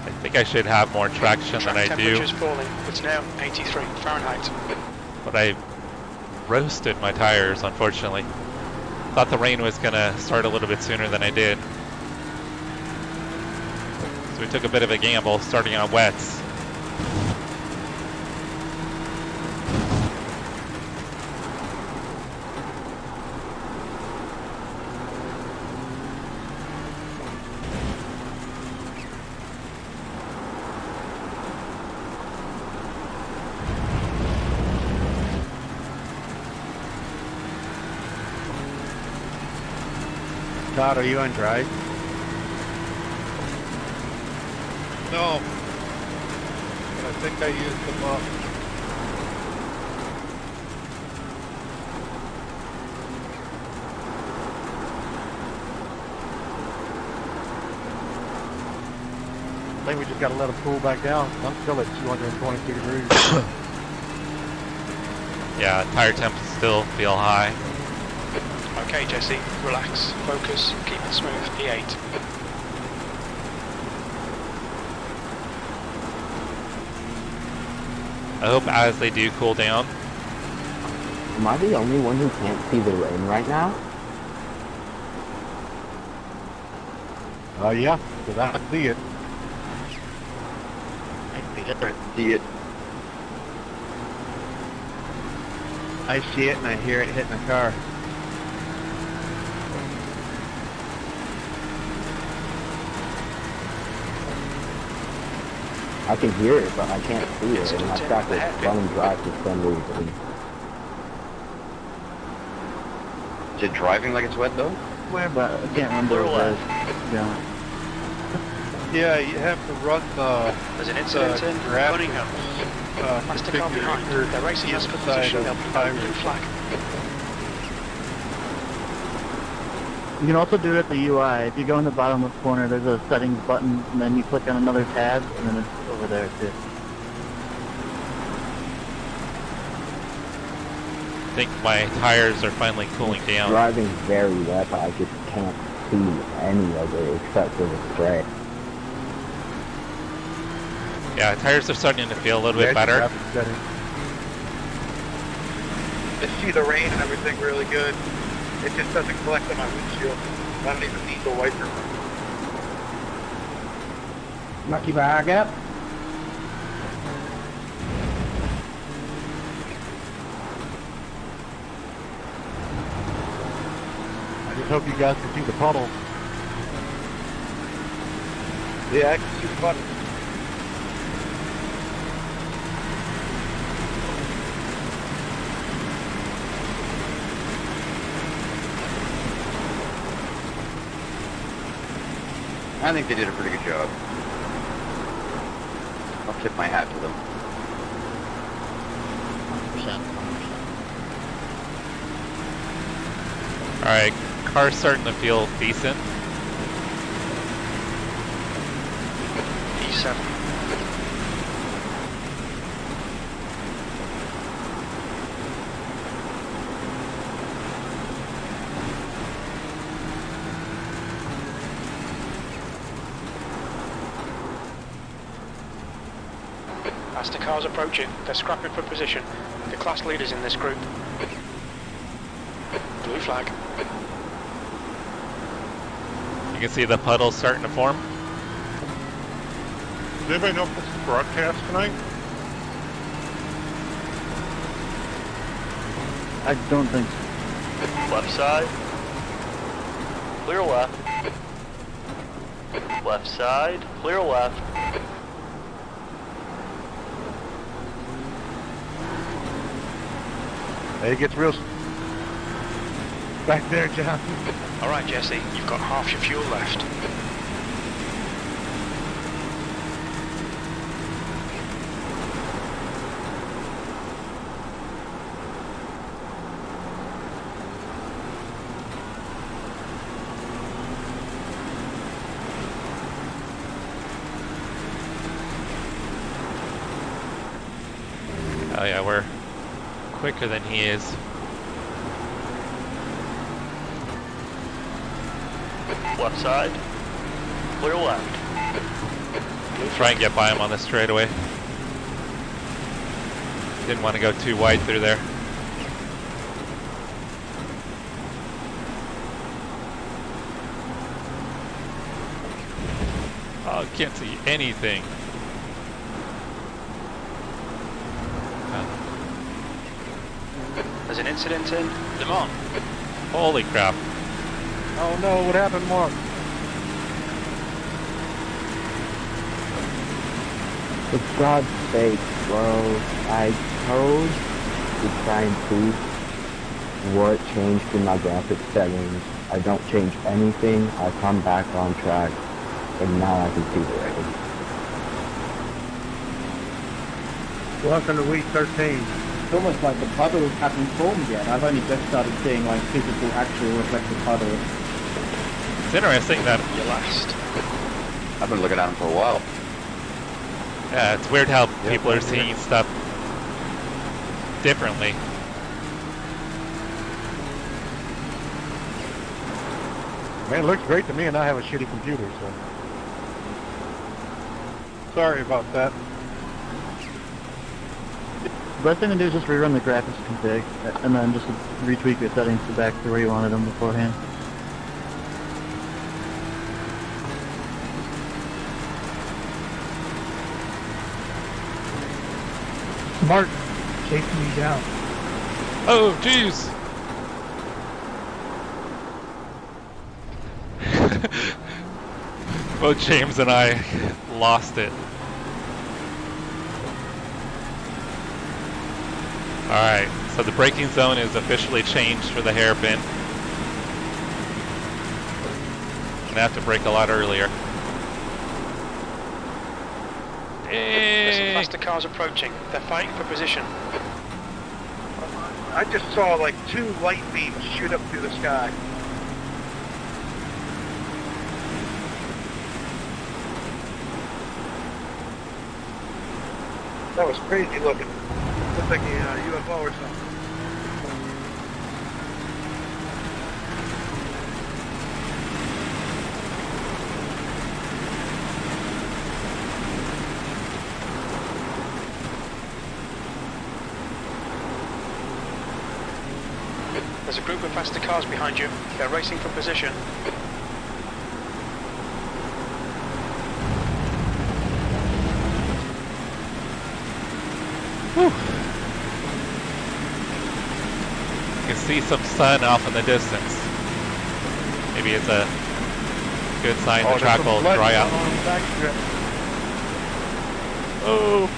I think I should have more traction than I Track do, temperature is falling. It's now 83 Fahrenheit. but I roasted my tires, unfortunately. Thought the rain was going to start a little bit sooner than I did. So we took a bit of a gamble starting on wets. Todd, are you on drive? No. But I think I used them up. I think we just got to let them cool back down. I'm still at 222 degrees. Yeah, tire temps still feel high. Okay, Jesse, relax, focus, keep it smooth, P8. I hope as they do cool down. Am I the only one who can't see the rain right now? Yeah, because I can see it. See it. I see it and I hear it hitting the car. I can hear it, but I can't see it, and I've got this running drive for some reason. Is it driving like it's wet though? Where, but I can't remember what it is. Yeah. Yeah, you have to run the There's an incident in Cunningham. Master car behind. They're racing us for position. They'll be blue flag. You can also do it at the UI. If you go in the bottom left corner, there's a settings button, and then you click on another tab, and then it's over there too. I think my tires are finally cooling down. Driving very wet, but I just can't see any of it except for the spray. Yeah, tires are starting to feel a little bit better. I see the rain and everything really good. It just doesn't collect on my windshield. I don't even need the wiper. Not keep an eye gap. I just hope you guys can see the puddle. Yeah, I can see the button. I think they did a pretty good job. I'll tip my hat to them. 100%. Alright, car's starting to feel decent. E7. As the car's approaching, they're scrapping for position. The class leaders in this group. Blue flag. You can see the puddles starting to form. Does anybody know if this is broadcast tonight? I don't think so. Left side. Clear left. Left side. Clear left. It gets real back there, John. Alright, Jesse, you've got half your fuel left. Oh yeah, we're quicker than he is. Left side. Clear left. Try and get by him on the straightaway. Didn't want to go too wide through there. Oh, can't see anything. There's an incident in Le Mans. Holy crap. Oh no, what happened, Mark? For God's sake, bro. I told to try and see. what changed in my graphics settings. I don't change anything. I come back on track, and now I can see the record. Welcome to week 13. It's almost like the puddles haven't formed yet. I've only just started seeing like physical, actual reflective puddles. It's interesting that You're last. I've been looking at them for a while. yeah, it's weird how people are seeing stuff differently. Man, it looks great to me, and I have a shitty computer, so. Sorry about that. The best thing to do is just rerun the graphics config, and then just retweak your settings to back to where you wanted them beforehand. Smart, chasing me down. Oh, jeez! Both James and I lost it. Alright, so the braking zone is officially changed for the hairpin. Gonna have to brake a lot earlier. There's some faster cars approaching. They're fighting for position. I just saw like 2 light beams shoot up through the sky. That was crazy looking. Looked like a UFO or something. There's a group of faster cars behind you. They're racing for position. Whew. You can see some sun off in the distance. Maybe it's a good sign the track will dry out. Oh!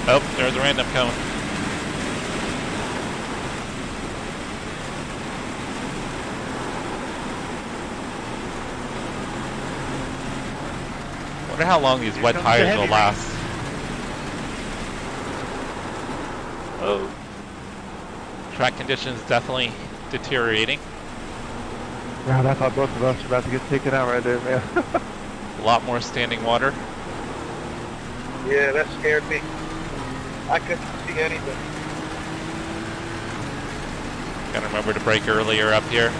Oh, there's a random cone. Wonder how long these wet tires will last. Oh. Track conditions definitely deteriorating. God, I thought both of us were about to get taken out right there, man. A lot more standing water. Yeah, that scared me. I couldn't see anything. Gotta remember to brake earlier up here.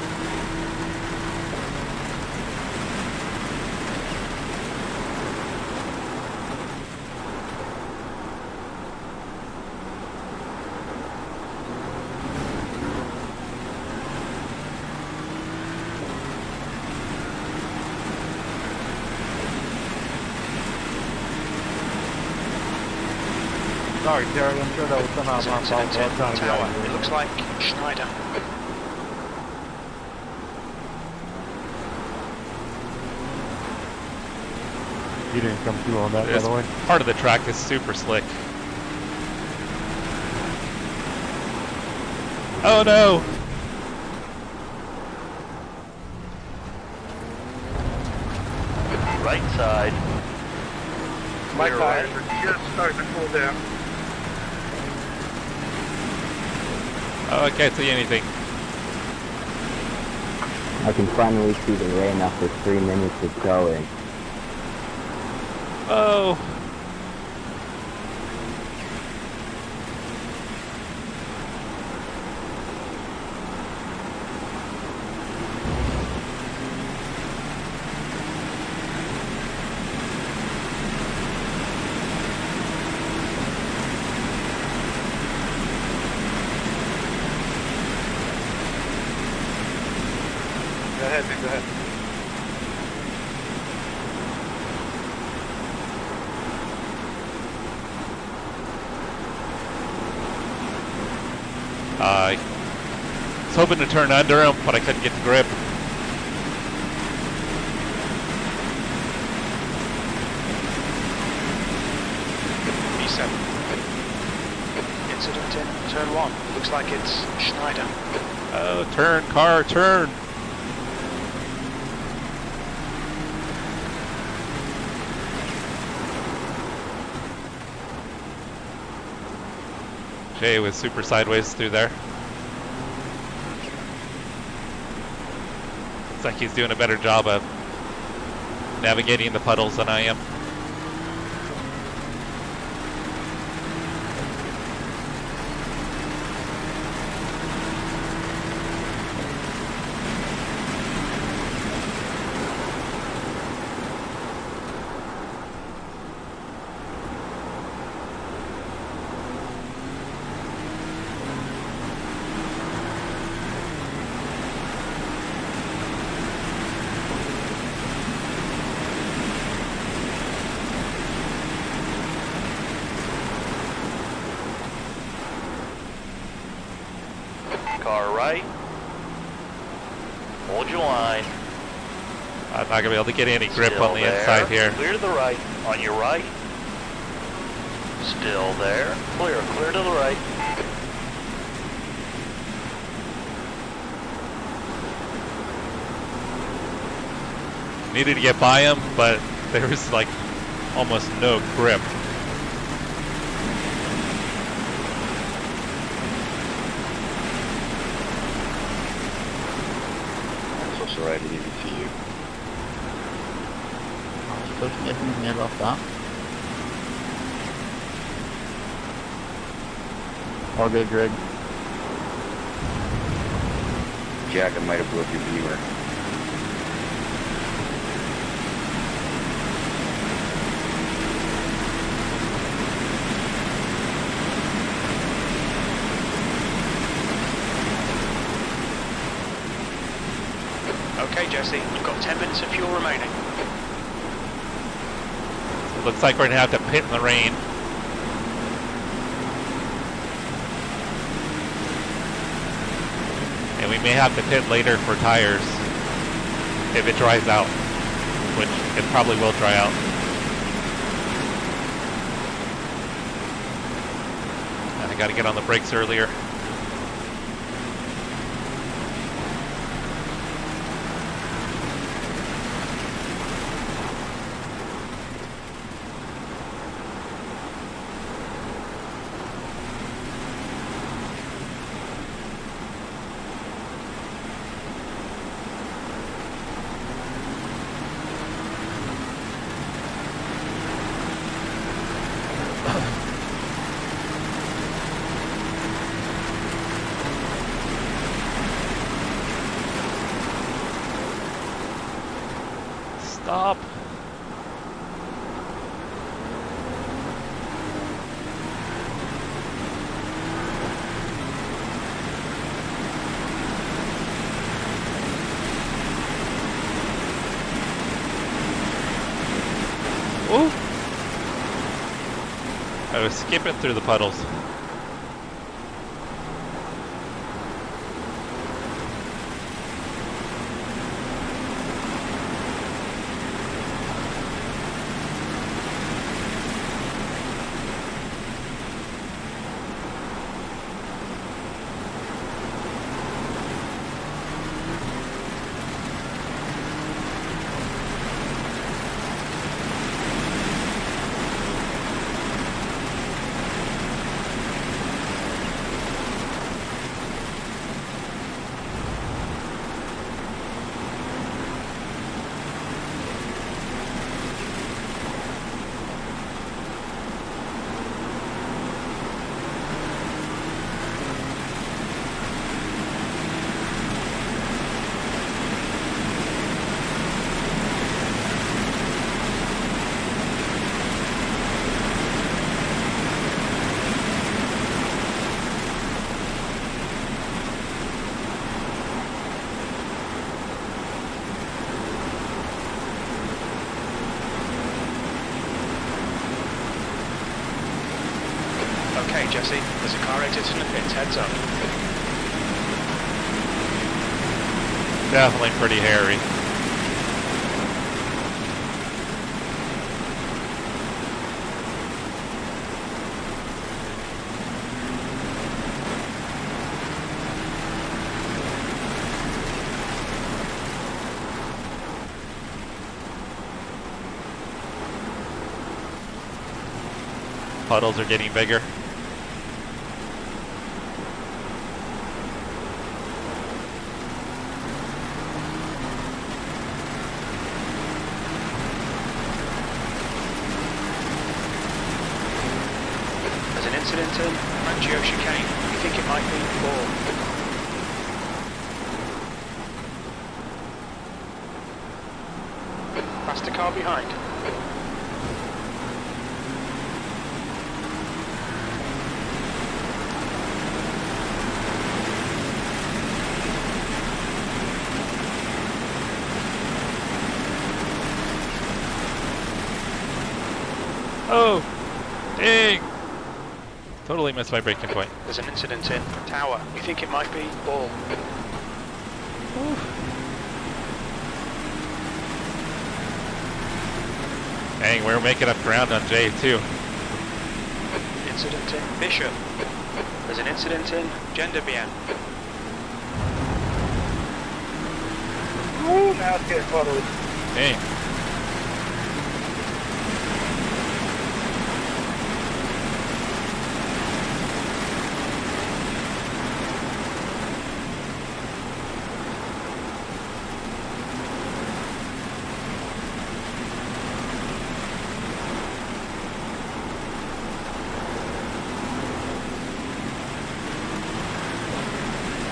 Sorry, Terry, I'm sure that was somehow my fault. I was trying to get out of It here. looks like Schneider. You didn't come through on that, by This the way. part of the track is super slick. Oh no! Right side. My Clear tires right. are just starting to cool down. Oh, I can't see anything. I can finally see the rain after 3 minutes of going. Oh! Go ahead, man, go ahead. hoping to turn under him, but I couldn't get the grip. B7. Incident in turn 1. Looks like it's Schneider. Oh, turn, car, turn. Jay was super sideways through there. Looks like he's doing a better job of navigating the puddles than I am. Car right. Hold your line. I'm not going to be able to get any grip Still on the there. inside here. Clear to the right. On your right. Still there. Clear. Clear to the right. Needed to get by him, but there was like almost no grip. So sorry I didn't even see you. Coach Nathan's near off that. All good, Greg. Jack, I might have broke your beamer. Okay, Jesse, you've got 10 minutes of fuel remaining. It looks like we're going to have to pit in the rain. And we may have to pit later for tires if it dries out, which it probably will dry out. I got to get on the brakes earlier. Stop. Ooh. I was skipping through the puddles. Okay, Jesse, there's a car exiting the pits, heads up. Definitely pretty hairy. Puddles are getting bigger. There's an incident in Mangio chicane. You think it might be 4. Past the car behind. Oh, dang! Totally missed my braking point. There's an incident in Tower. You think it might be Ball. Dang, we're making up ground on J too. Incident in Bishop. There's an incident in Genderbian. Ooh, now it's getting puddled. Dang.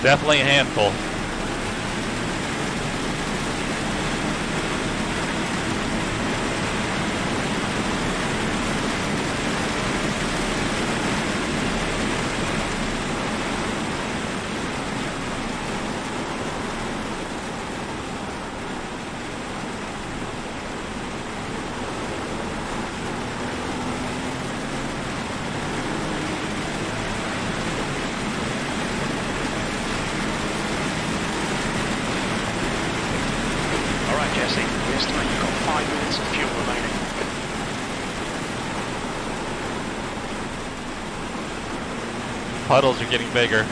Definitely a handful. Jesse, we estimate you've got 5 minutes of fuel remaining. Puddles are getting bigger.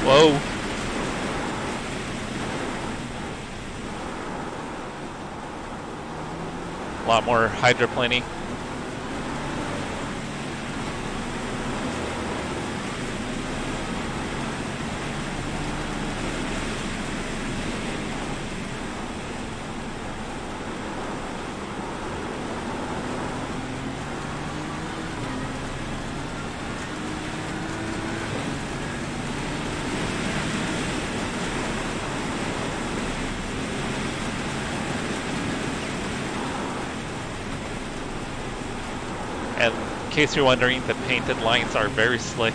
Whoa. A lot more hydroplaning. And in case you're wondering, the painted lines are very slick.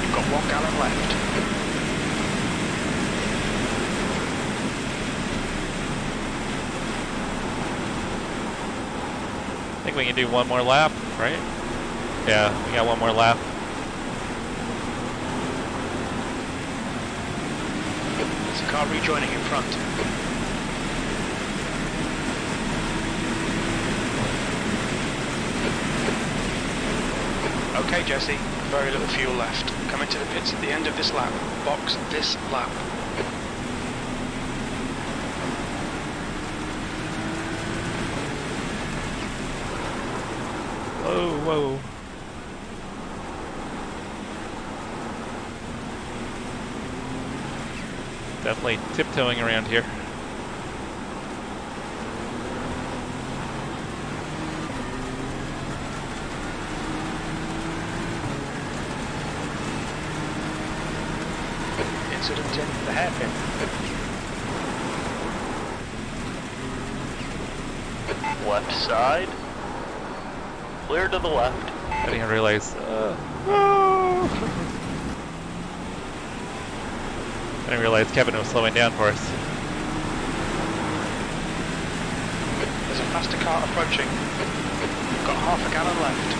You've got 1 gallon left. I think we can do one more lap, right? Yeah, we got one more lap. There's a car rejoining in front. Okay, Jesse, very little fuel left. Come into the pits at the end of this lap. Box this lap. Whoa, whoa. Definitely tiptoeing around here. Incident in the hairpin. Left side. Clear to the left. I didn't realize. I didn't realize Kevin was slowing down for us. There's a faster car approaching. We've got half a gallon left.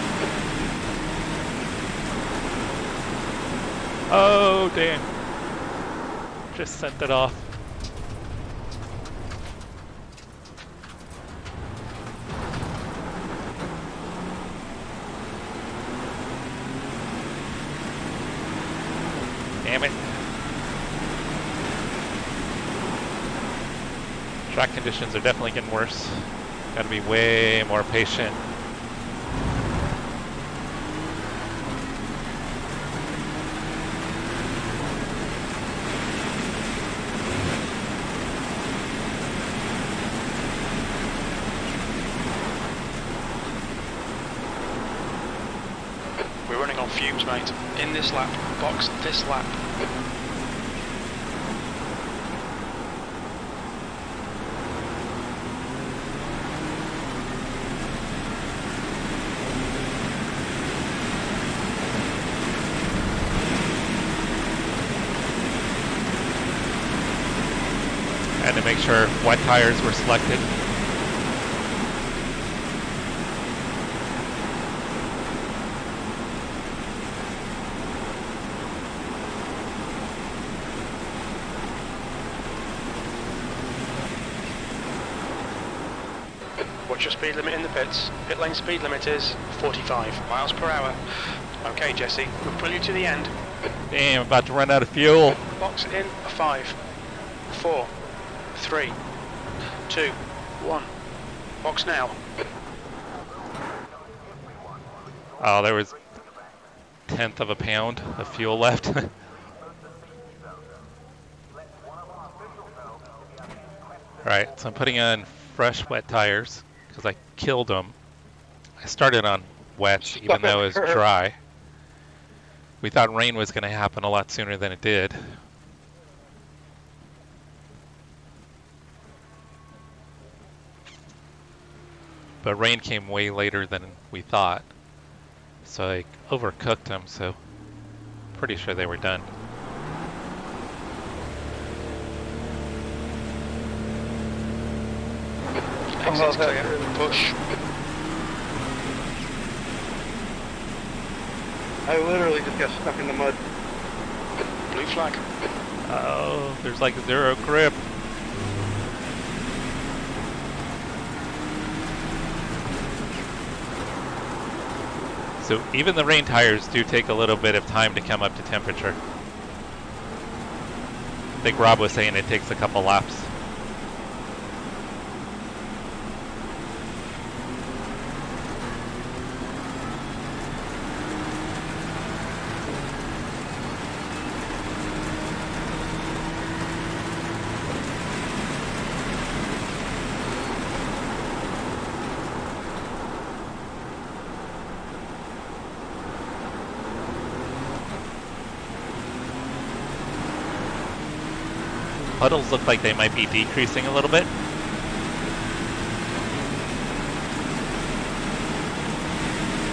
Oh, damn. Just sent it off. Damn it. Track conditions are definitely getting worse. Gotta be way more patient. We're running on fumes, mate. In this lap. Box this lap. And to make sure wet tires were selected. What's your speed limit in the pits? Pit lane speed limit is 45 miles per hour. Okay, Jesse, we'll pull you to the end. Damn, I'm about to run out of fuel. Box in 5, 4, 3, 2, 1. Box now. Oh, there was 1/10 of a pound of fuel left. Alright, so I'm putting on fresh wet tires because I killed them. I started on wet even though it was dry. We thought rain was going to happen a lot sooner than it did. But rain came way later than we thought. So I overcooked them, so pretty sure they were done. Exit's clear. Push. I literally just got stuck in the mud. Blue flag. Oh, there's like zero grip. So even the rain tires do take a little bit of time to come up to temperature. I think Rob was saying it takes a couple laps. Puddles look like they might be decreasing a little bit.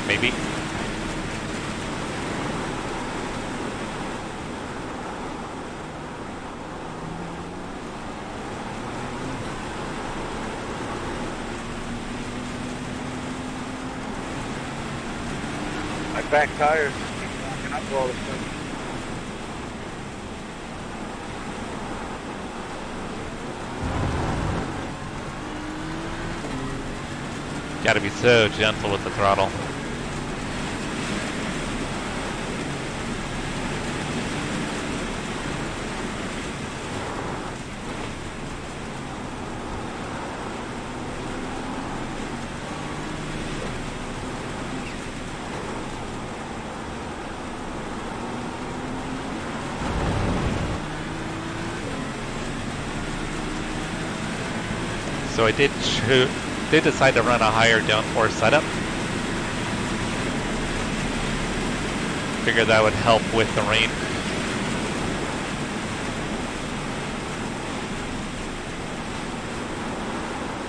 Maybe. My back tires keep knocking up all of a sudden. Gotta be so gentle with the throttle. So I did decide to run a higher downforce setup. Figured that would help with the rain.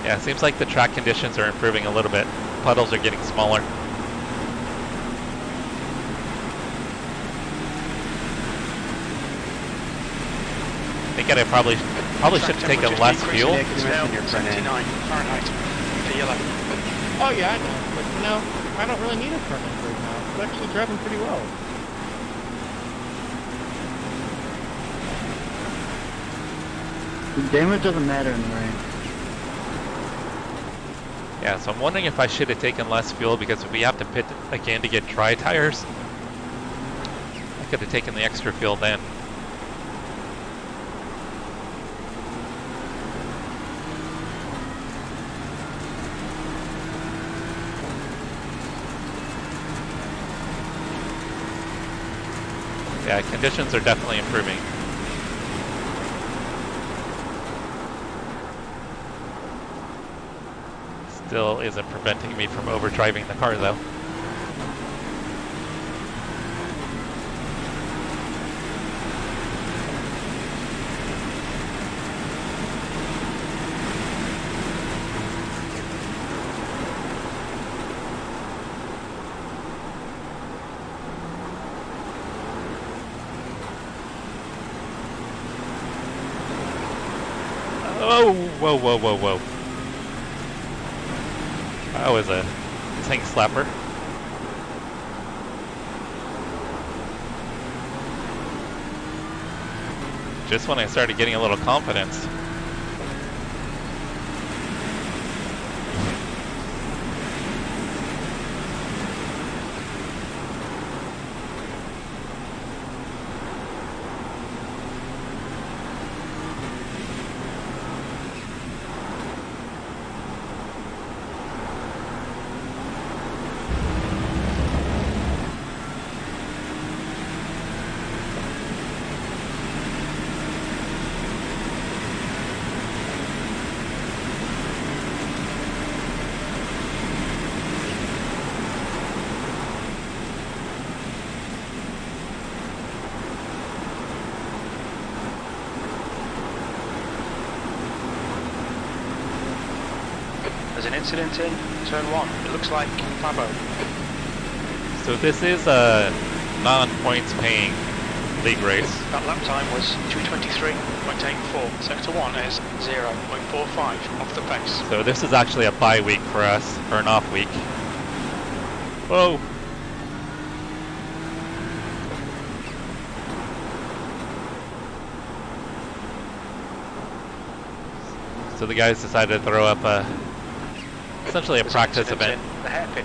Yeah, it seems like the track conditions are improving a little bit. Puddles are getting smaller. I think I probably should have taken less fuel. It's now 79 Fahrenheit for yellow. Oh yeah, I know. But you know, I don't really need a front end right now. It's actually driving pretty well. The damage doesn't matter in the rain. Yeah, so I'm wondering if I should have taken less fuel, because if we have to pit again to get dry tires, I could have taken the extra fuel then. Yeah, conditions are definitely improving. Still isn't preventing me from overdriving the car though. Oh, whoa, whoa, whoa, whoa. That was a tank slapper. Just when I started getting a little confidence. There's an incident in turn 1. It looks like Fabo. So this is a non-points paying league race. That lap time was 2:23.84. Sector 1 is 0.45 off the pace. So this is actually a bye week for us, or an off week. Whoa! So the guys decided to throw up essentially a practice event The hairpin.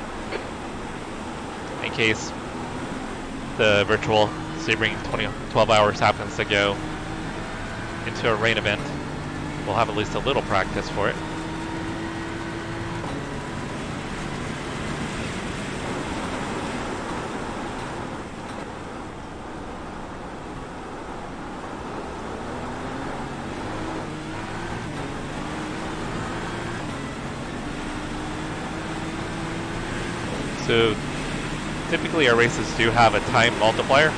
in case the virtual Sebring 12 hours happens to go into a rain event. We'll have at least a little practice for it. So typically our races do have a time multiplier.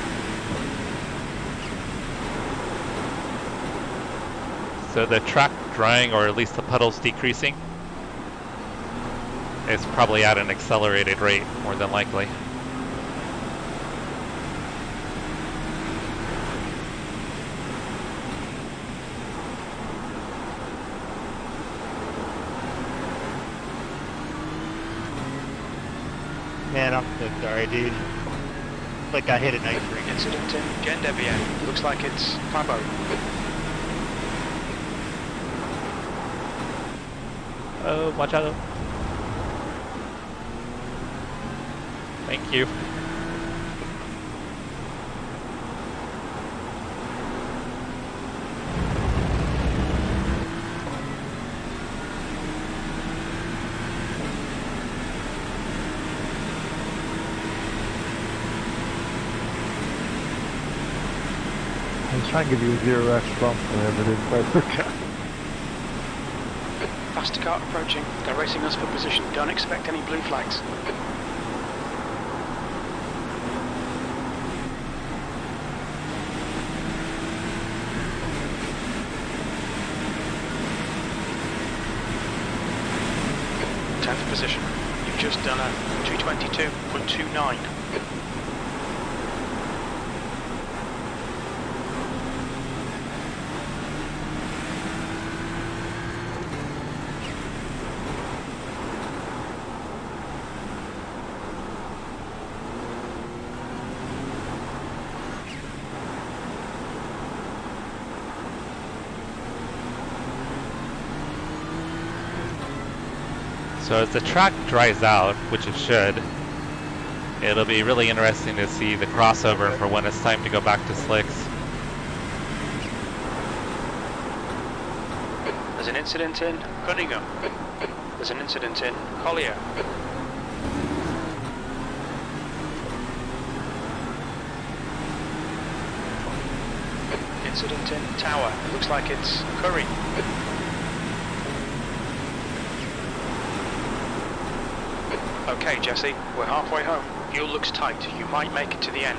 So the track drying, or at least the puddles decreasing, is probably at an accelerated rate, more than likely. Man, I'm so sorry, dude. It's like I hit an ice rink. Incident in Gendebien. Looks like it's Fabo. Oh, watch out. Thank you. I was trying to give you a 0x bump whenever it didn't quite work out. Faster car approaching. They're racing us for position. Don't expect any blue flags. Position. You've just done a 222.29. So as the track dries out, which it should, it'll be really interesting to see the crossover for when it's time to go back to slicks. There's an incident in Cunningham. There's an incident in Collier. Incident in Tower. It looks like it's Curry. Okay, Jesse, we're halfway home. Fuel looks tight. You might make it to the end.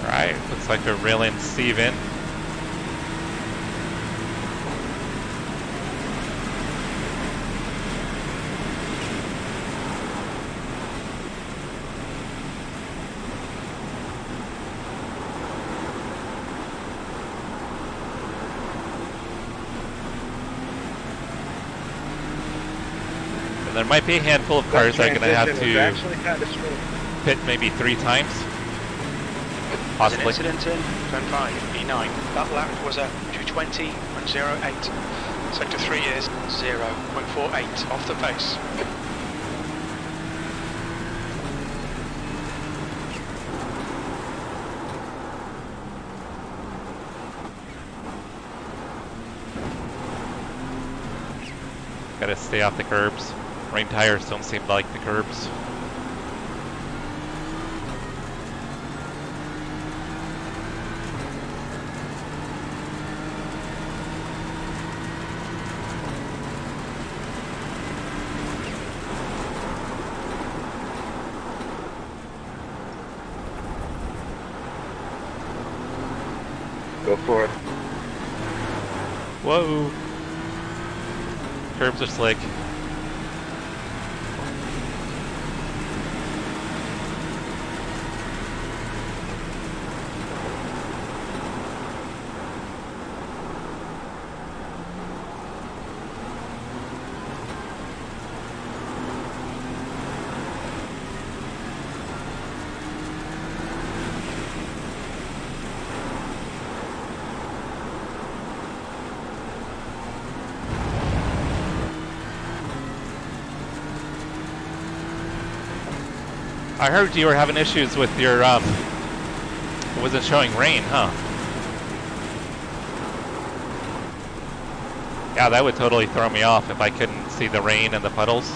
Alright, looks like we're reeling Steve in. And there might be a handful of cars that are going to have to pit maybe 3 times. Possibly. There's an incident in Turn 5, E9. That lap was a 220.08. Sector 3 is 0.48 off the pace. Gotta stay off the curbs. Rain tires don't seem to like the curbs. Go for it. Whoa. Curbs are slick. I heard you were having issues with your, it wasn't showing rain, huh? Yeah, that would totally throw me off if I couldn't see the rain and the puddles.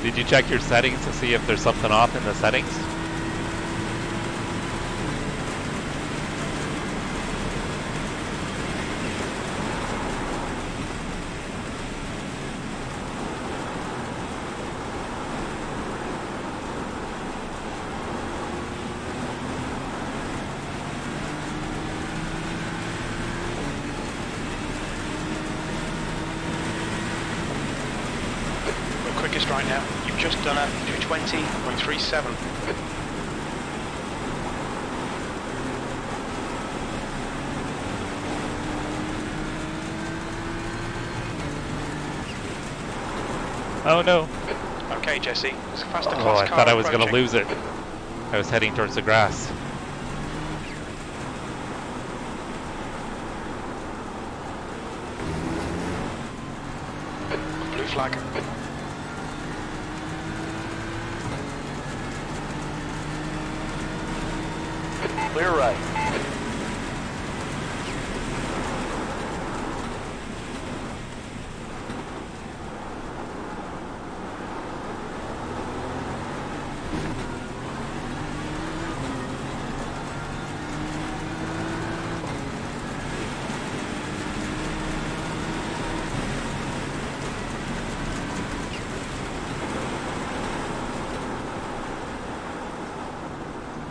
Did you check your settings to see if there's something off in the settings? Quickest right now. You've just done a 20.37. Oh no. Okay, Jesse. There's a faster Oh, class I car thought I was going to approaching. lose it. I was heading towards the grass. Blue flag. Clear right.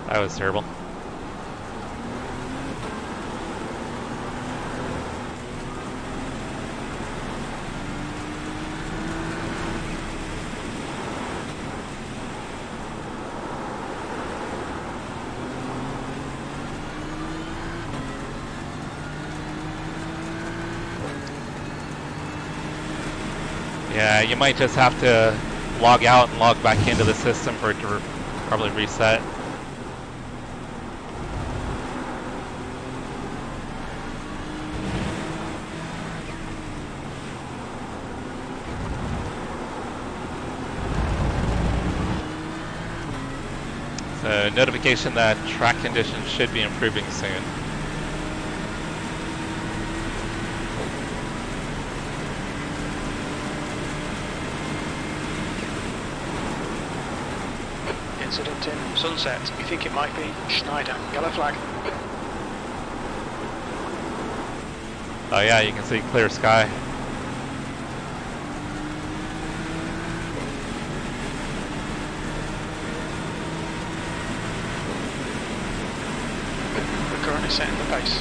That was terrible. Yeah, you might just have to log out and log back into the system for it to probably reset. So notification that track conditions should be improving soon. Incident in Sunset. We think it might be Schneider. Yellow flag. Oh yeah, you can see clear sky. We're currently setting the pace.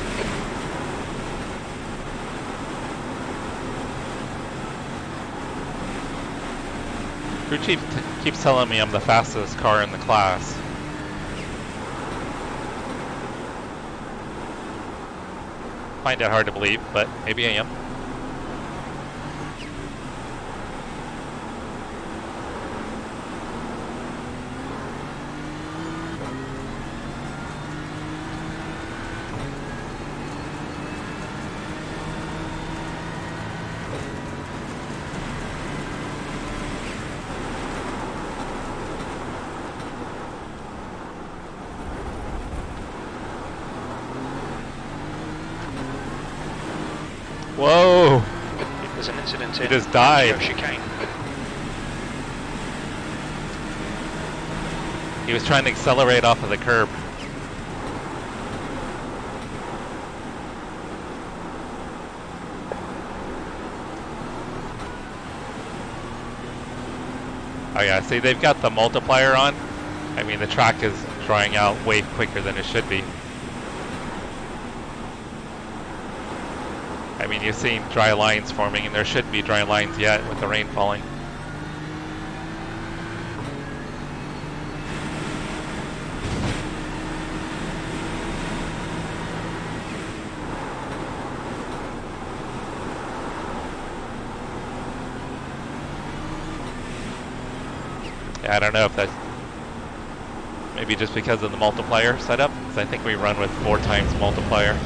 Crew chief keeps telling me I'm the fastest car in the class. Find it hard to believe, but maybe I am. Whoa! There's an incident He in just died. chicane. He was trying to accelerate off of the curb. Oh yeah, see they've got the multiplier on. I mean the track is drying out way quicker than it should be. I mean, you've seen dry lines forming, and there shouldn't be dry lines yet with the rain falling. Yeah, I don't know if that's maybe just because of the multiplier setup, because I think we run with 4 times multiplier.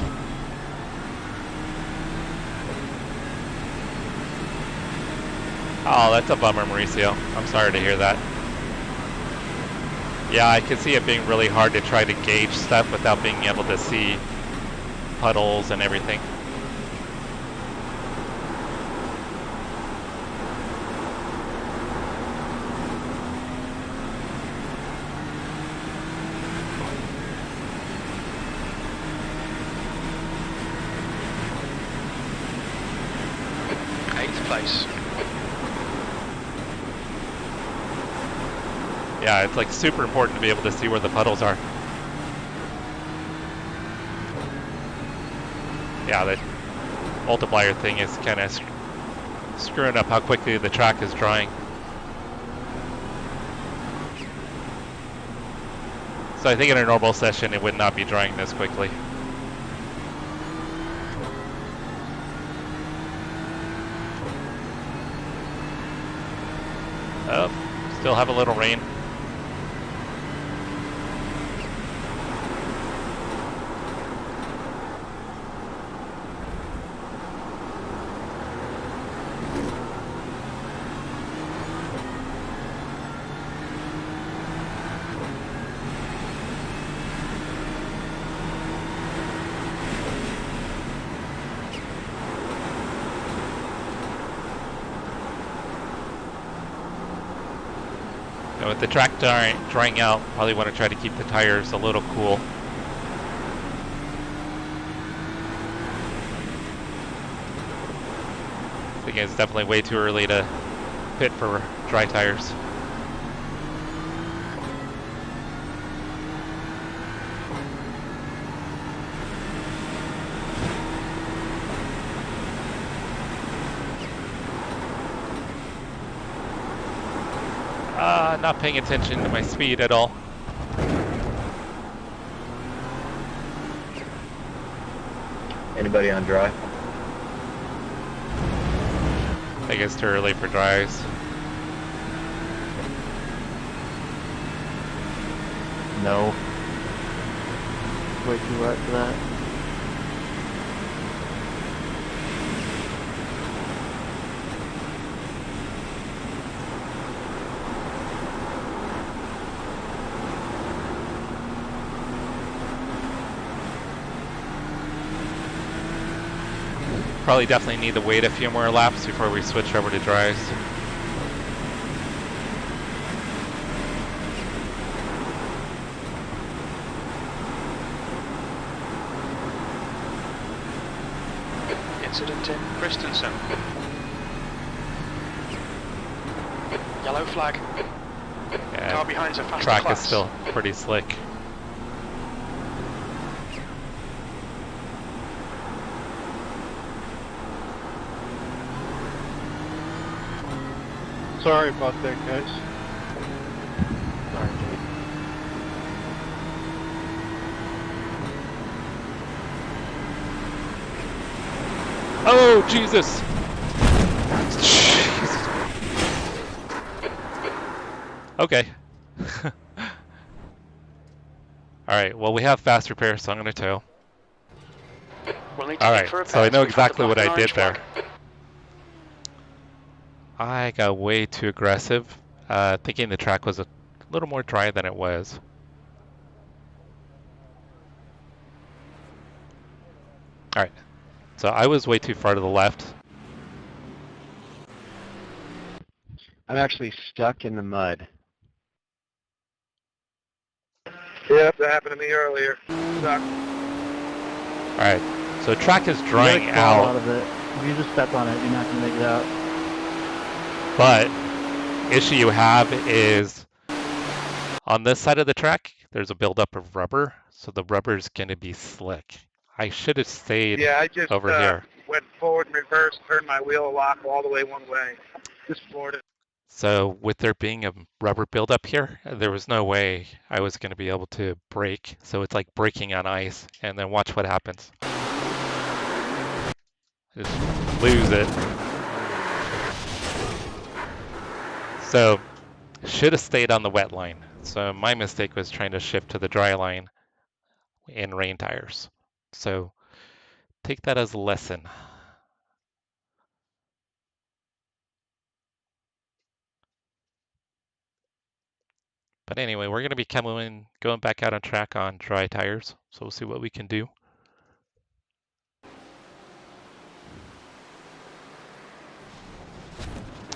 Oh, that's a bummer, Mauricio. I'm sorry to hear that. Yeah, I could see it being really hard to try to gauge stuff without being able to see puddles and everything. Place. Yeah, it's like super important to be able to see where the puddles are. Yeah, the multiplier thing is kind of screwing up how quickly the track is drying. So I think in a normal session it would not be drying this quickly. Oh, still have a little rain. And with the track drying out, probably want to try to keep the tires a little cool. I think it's definitely way too early to pit for dry tires. Not paying attention to my speed at all. Anybody on dry? I think it's too early for dries. No. Way too wet for that. Probably definitely need to wait a few more laps before we switch over to dries. Incident in Christensen. Yellow flag. Yeah, Car behind's a faster track class. is still pretty slick. Sorry about that, guys. Sorry, Jake. Oh, Jesus! Okay. Alright, well we have fast repair, so I'm going to tow. We'll need to Alright, for so I repairs. know We've had the exactly what black I and did orange there. flag. I got way too aggressive, thinking the track was a little more dry than it was. Alright, so I was way too far to the left. I'm actually stuck in the mud. Yep, that happened to me earlier. Sucked. Alright, so track is drying You gotta crawl out out, of it. If you just step on it, you're not gonna make it out. but issue you have is on this side of the track, there's a buildup of rubber, so the rubber is going to be slick. I should have stayed Yeah, I just over here. went forward and reverse, turned my wheel lock all the way one way. Just floored it. So with there being a rubber buildup here, there was no way I was going to be able to brake. So it's like braking on ice, and then watch what happens. Just lose it. So should have stayed on the wet line. So my mistake was trying to shift to the dry line in rain tires. So take that as a lesson. But anyway, we're going to be going back out on track on dry tires. So we'll see what we can do.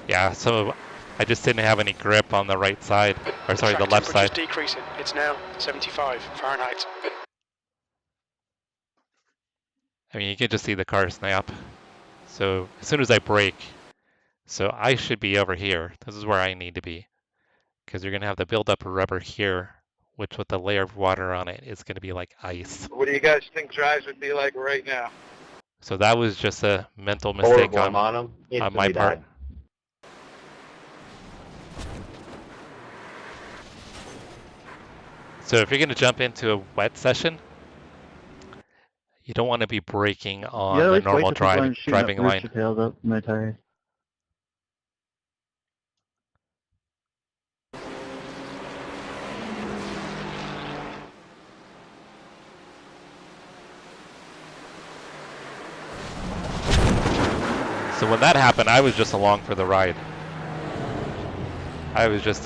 Yeah, so I just didn't have any grip on the right side, or sorry, the left side. Decreasing. It's now 75 Fahrenheit. I mean, you can just see the car snap. So as soon as I brake, so I should be over here. This is where I need to be, because you're going to have the buildup of rubber here, which with the layer of water on it is going to be like ice. What do you guys think drives would be like right now? So that was just a mental mistake on my part. So if you're going to jump into a wet session, you don't want to be braking on Yeah, at the least wait normal till people aren't shooting driving up line. rooster tails up my tires. So when that happened, I was just along for the ride. I was just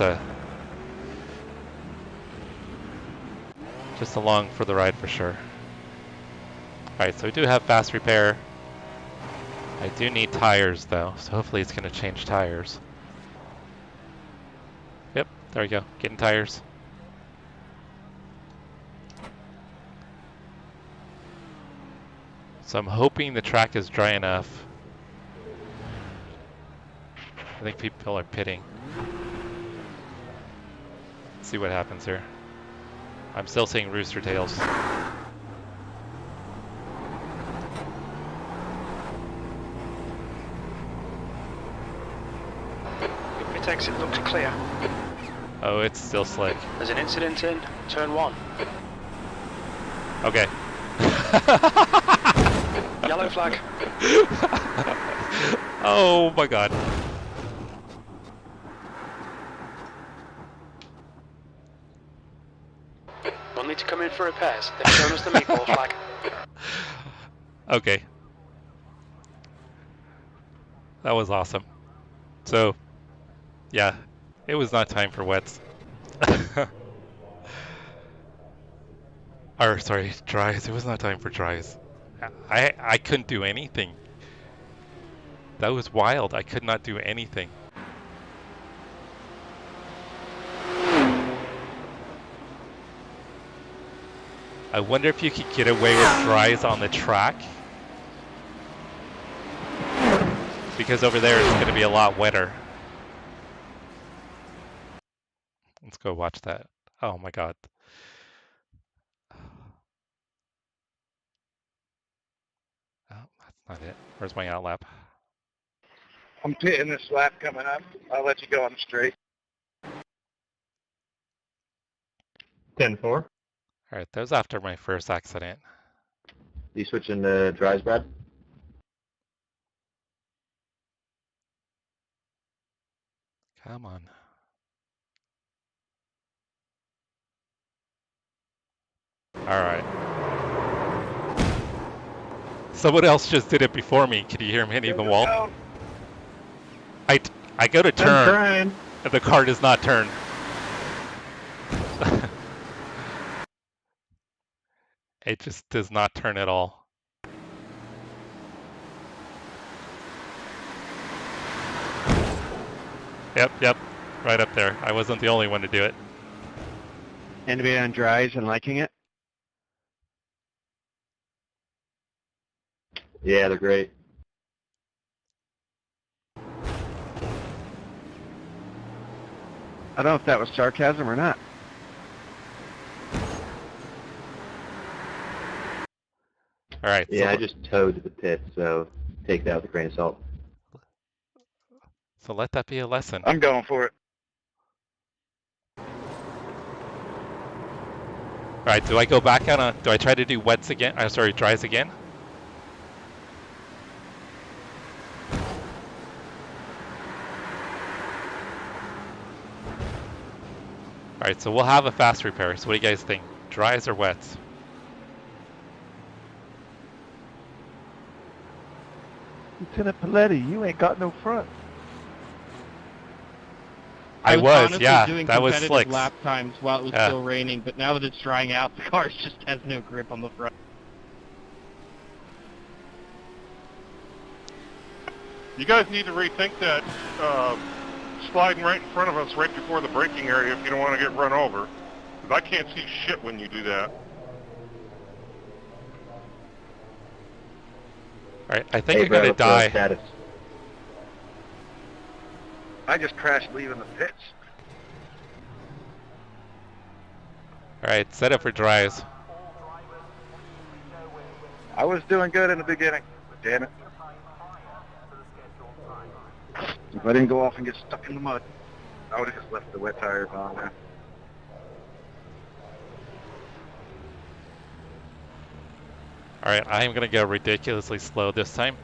along for the ride for sure. Alright, so we do have fast repair. I do need tires though, so hopefully it's going to change tires. Yep, there we go, getting tires. So I'm hoping the track is dry enough. I think people are pitting. Let's see what happens here. I'm still seeing rooster tails. Pit exit looks clear. Oh, it's still slick. There's an incident in turn 1. Okay. Yellow flag. Oh my god. We'll need to come in for repairs. They've shown us the meatball flag. Okay. That was awesome. So, yeah, it was not time for wets. Or, sorry, dries. It was not time for dries. I couldn't do anything. That was wild. I could not do anything. I wonder if you could get away with dries on the track. Because over there it's going to be a lot wetter. Let's go watch that. Oh my god. Oh, that's not it. Where's my outlap? I'm pitting this lap coming up. I'll let you go on the straight. 10-4. Alright, that was after my first accident. You switching to dries, Brad? Come on. Alright. Someone else just did it before me. Can you hear him hitting the wall? I go to turn, and the car does not turn. It just does not turn at all. Yep, right up there. I wasn't the only one to do it. Anybody on dries and liking it? Yeah, they're great. I don't know if that was sarcasm or not. Alright. Yeah, so I just towed the pit, so take that with a grain of salt. So let that be a lesson. I'm going for it. Alright, do I go back on do I try to do wets again? I'm sorry, dries again? Alright, so we'll have a fast repair. So what do you guys think? Dries or wets? Lieutenant Paletti, you ain't got no front. I was, honestly yeah. doing That was competitive slick. lap times while it was Yeah. still raining, but now that it's drying out, the car just has no grip on the front. You guys need to rethink that sliding right in front of us right before the braking area if you don't want to get run over. Because I can't see shit when you do that. Alright, I think Hey, I'm gonna Brad, what's the die. status? I just crashed leaving the pits. Alright, set up for dries. I was doing good in the beginning, but damn it. If I didn't go off and get stuck in the mud, I would have just left the wet tires on there. Alright, I am going to go ridiculously slow this time.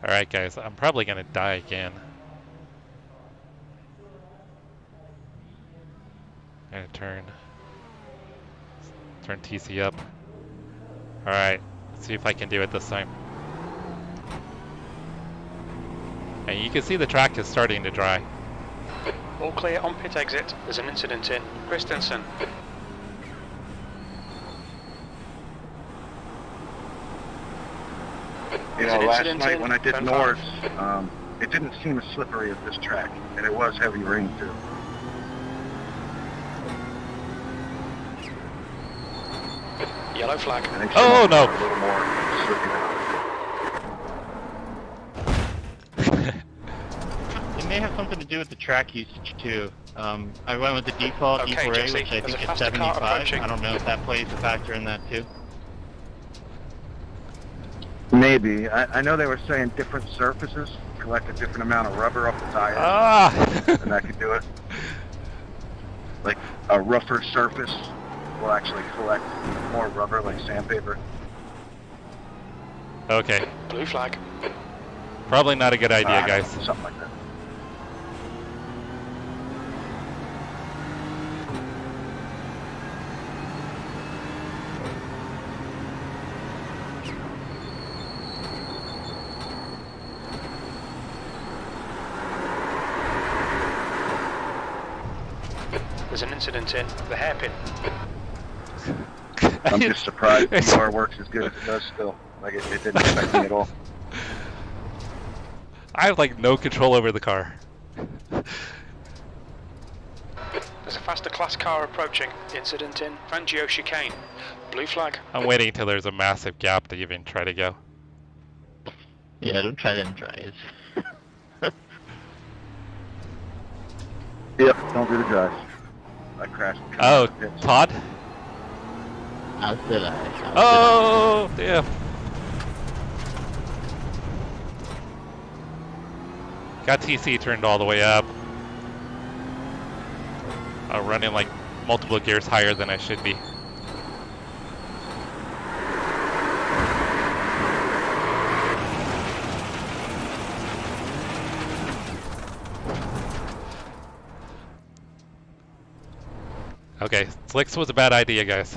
Alright guys, I'm probably going to die again. I'm going to turn TC up. Alright, let's see if I can do it this time. And you can see the track is starting to dry. All clear on pit exit. There's an incident in Christensen. You know, last night when I did North, it didn't seem as slippery as this track, and it was heavy rain too. Yellow flag. Oh no! A little more slippy. It may have something to do with the track usage too. I went with the default E4A, Jesse, which I think there's a is faster car 75. approaching. I don't know if that plays a factor in that too. Maybe. I know they were saying different surfaces collect a different amount of rubber off the tires. Ah! And that could do it. Like a rougher surface will actually collect more rubber, like sandpaper. Okay. Blue flag. Probably not a good idea, guys. Something like that. There's an incident in the hairpin. I'm just surprised the car works as good as it does still. Like it didn't affect me at all. I have like no control over the car. There's a faster class car approaching. Incident in Fangio chicane. Blue flag. I'm waiting until there's a massive gap to even try to go. Yeah, don't try them tries. Yep, don't do the drive. I crashed. Oh, Todd? How did I? Oh, damn. Got TC turned all the way up. Running like multiple gears higher than I should be. Okay, slicks was a bad idea, guys.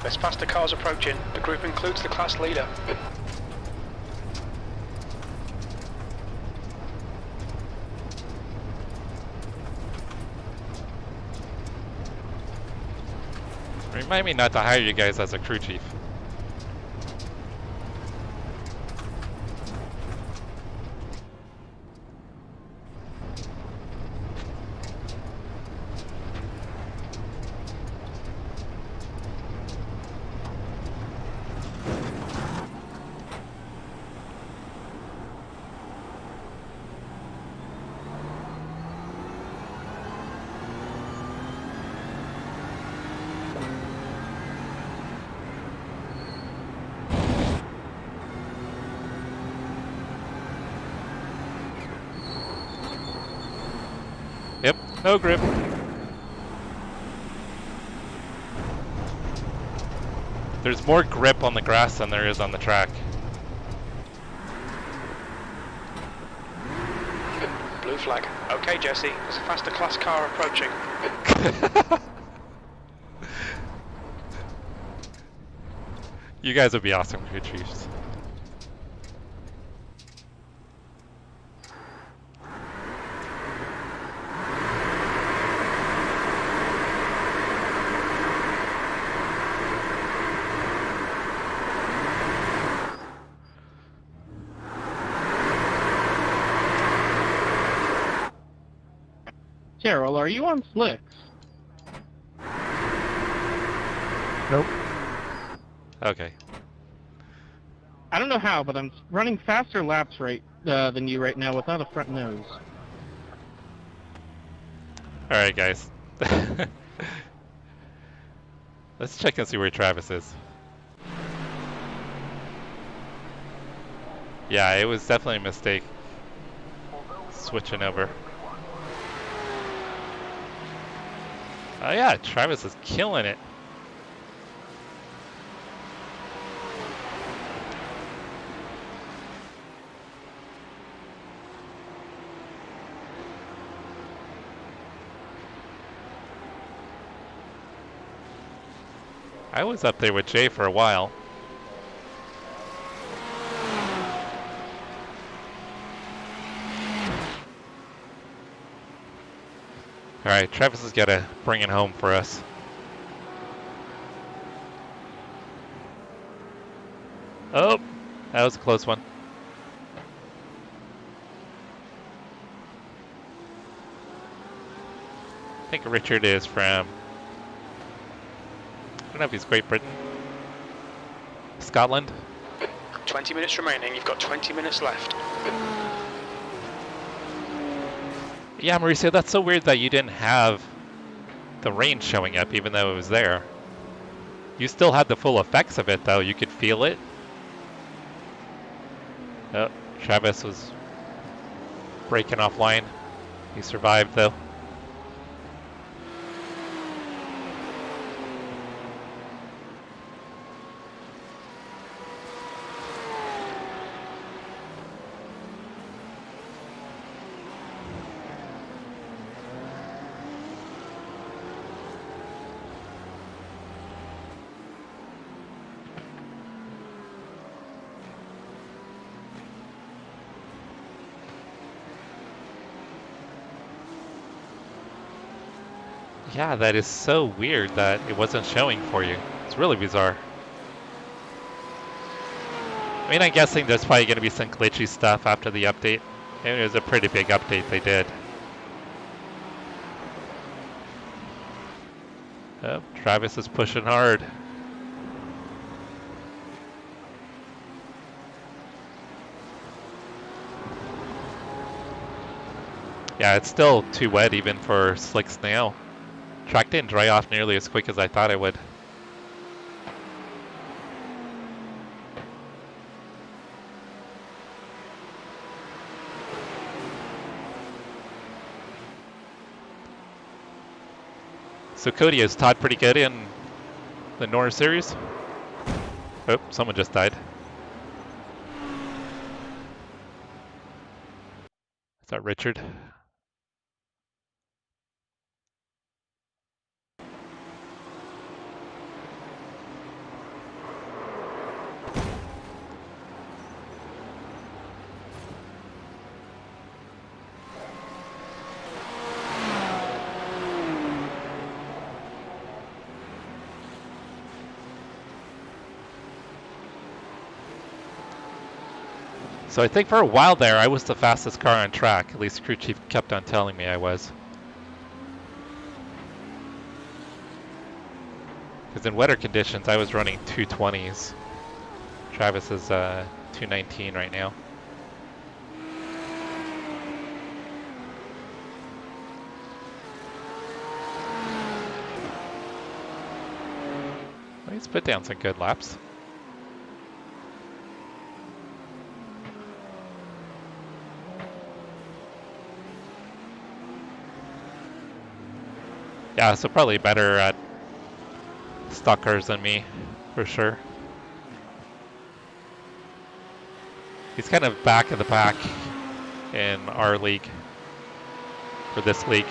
There's faster cars approaching. The group includes the class leader. Remind me not to hire you guys as a crew chief. Yep, no grip. There's more grip on the grass than there is on the track. Blue flag. Okay, Jesse. There's a faster class car approaching. You guys would be awesome crew chiefs. Carol, are you on slicks? Nope. Okay. I don't know how, but I'm running faster laps than you right now without a front nose. All right, guys. Let's check and see where Travis is. Yeah, it was definitely a mistake switching over. Oh yeah, Travis is killing it. I was up there with Jay for a while. Alright, Travis has got to bring it home for us. Oh, that was a close one. I think Richard is from, I don't know if he's Great Britain, Scotland. 20 minutes remaining, you've got 20 minutes left. Yeah, Mauricio, that's so weird that you didn't have the rain showing up even though it was there. You still had the full effects of it though, you could feel it. Oh, Travis was breaking offline. He survived though. Yeah, that is so weird that it wasn't showing for you. It's really bizarre. I mean, I'm guessing there's probably going to be some glitchy stuff after the update. It was a pretty big update they did. Oh, Travis is pushing hard. Yeah, it's still too wet even for slick snail. Track didn't dry off nearly as quick as I thought it would. So Cody, is Todd pretty good in the Norris series? Oh, someone just died. Is that Richard? So I think for a while there, I was the fastest car on track. At least crew chief kept on telling me I was. Because in wetter conditions, I was running 220s. Travis is 219 right now. Well, he's put down some good laps. Yeah, so probably better at stock cars than me, for sure. He's kind of back of the pack in our league, for this league.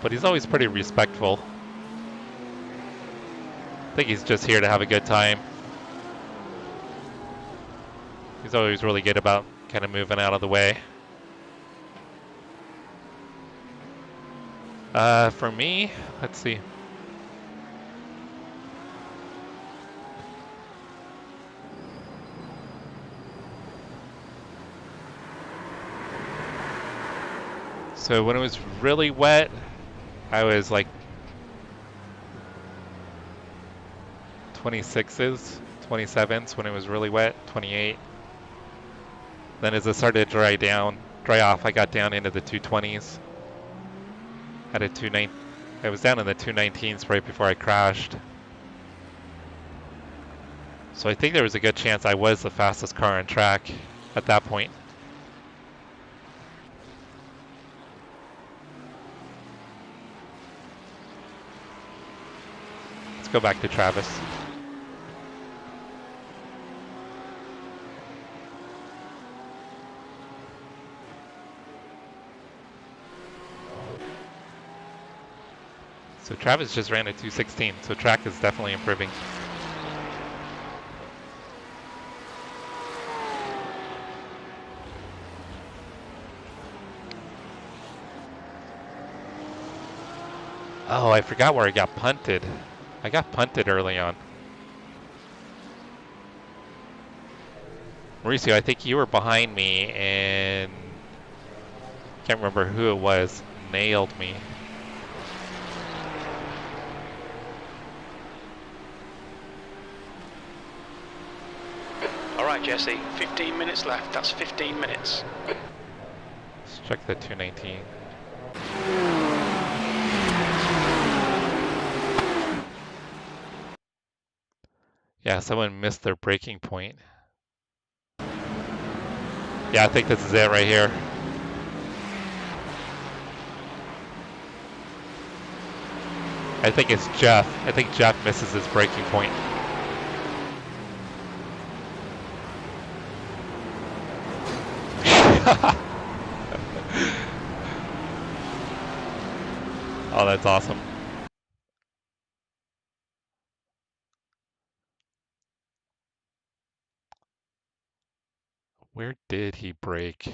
But he's always pretty respectful. I think he's just here to have a good time. He's always really good about kind of moving out of the way. For me, let's see. So when it was really wet, I was like 26s, 27s when it was really wet, 28. Then as it started to dry off, I got down into the 220s. Had a 219. I was down in the 219s right before I crashed. So I think there was a good chance I was the fastest car on track at that point. Let's go back to Travis. So Travis just ran a 216, so track is definitely improving. Oh, I forgot where I got punted. I got punted early on. Mauricio, I think you were behind me and can't remember who it was, nailed me. All right, Jesse, 15 minutes left. That's 15 minutes. Let's check the 219. Yeah, someone missed their braking point. Yeah, I think this is it right here. I think it's Jeff. I think Jeff misses his braking point. Oh, that's awesome. Where did he brake?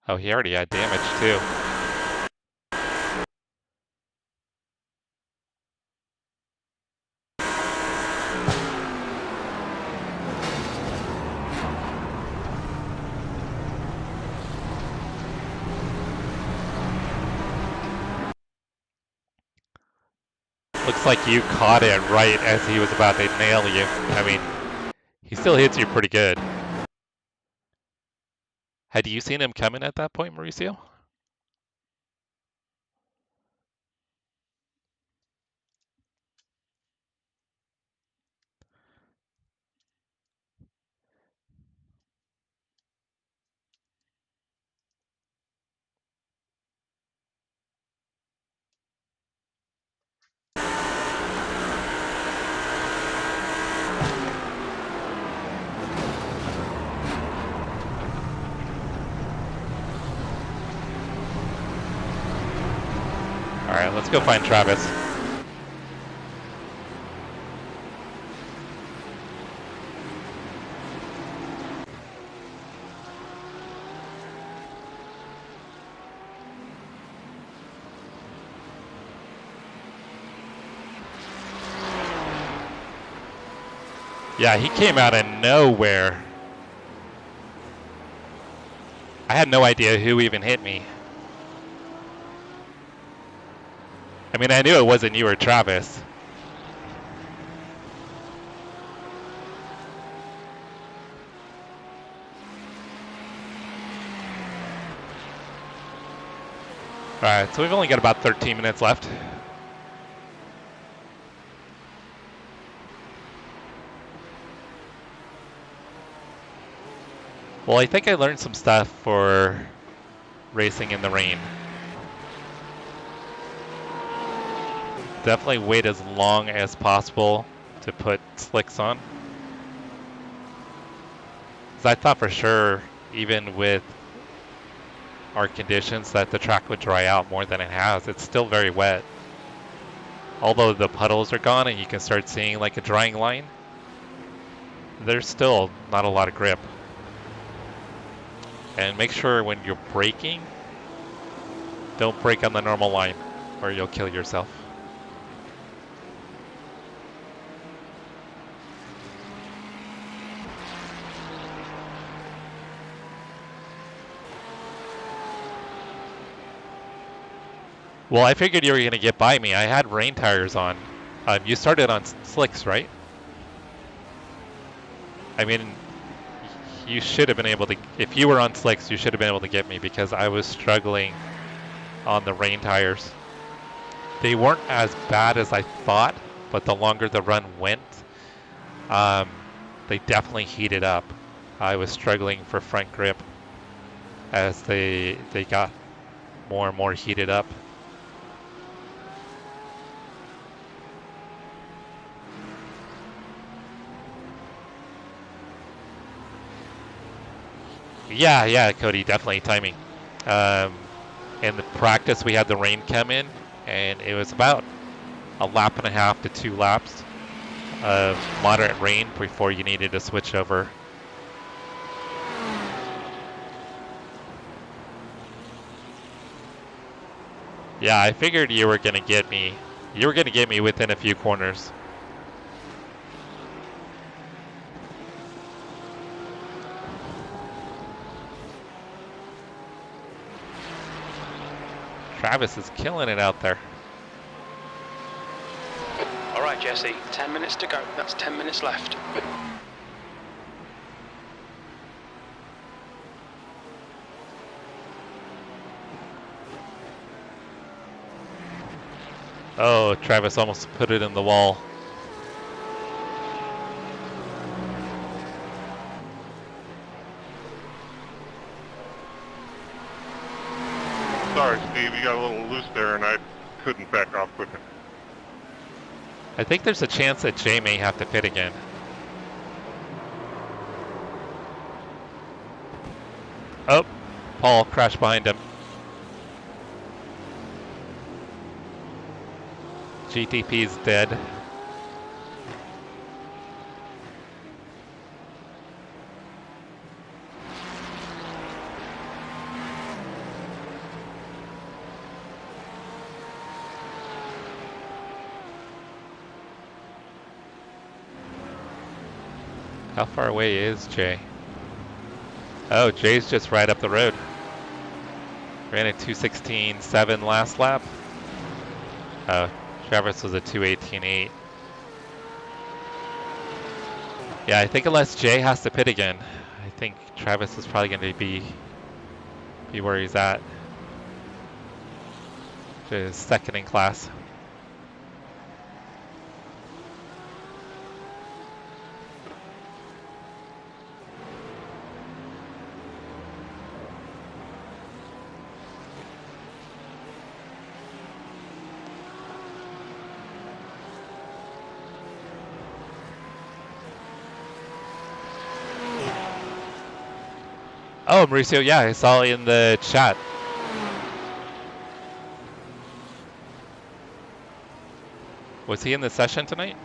Oh, he already had damage too. Looks like you caught it right as he was about to nail you. I mean, he still hits you pretty good. Had you seen him coming at that point, Mauricio? Alright, let's go find Travis. Yeah, he came out of nowhere. I had no idea who even hit me. I mean, I knew it wasn't you or Travis. Alright, so we've only got about 13 minutes left. Well, I think I learned some stuff for racing in the rain. Definitely wait as long as possible to put slicks on. Because I thought for sure, even with our conditions, that the track would dry out more than it has. It's still very wet. Although the puddles are gone and you can start seeing like a drying line, there's still not a lot of grip. And make sure when you're braking, don't brake on the normal line or you'll kill yourself. Well, I figured you were going to get by me. I had rain tires on. You started on slicks, right? I mean, you should have been able to, if you were on slicks, you should have been able to get me because I was struggling on the rain tires. They weren't as bad as I thought, but the longer the run went, they definitely heated up. I was struggling for front grip as they got more and more heated up. Yeah, Cody, definitely timing. In the practice, we had the rain come in, and it was about a lap and a half to 2 laps of moderate rain before you needed to switch over. Yeah, I figured you were going to get me. You were going to get me within a few corners. Travis is killing it out there. All right, Jesse, 10 minutes to go. That's 10 minutes left. Oh, Travis almost put it in the wall. Sorry, Steve, you got a little loose there, and I couldn't back off quick enough. I think there's a chance that Jay may have to pit again. Oh, Paul crashed behind him. GTP's dead. How far away is Jay? Oh, Jay's just right up the road. Ran a 2:16.7 last lap. Oh, Travis was a 2:18.8. Yeah, I think unless Jay has to pit again, I think Travis is probably going to be where he's at. Which is second in class. Oh, Mauricio, yeah, I saw in the chat. Was he in the session tonight?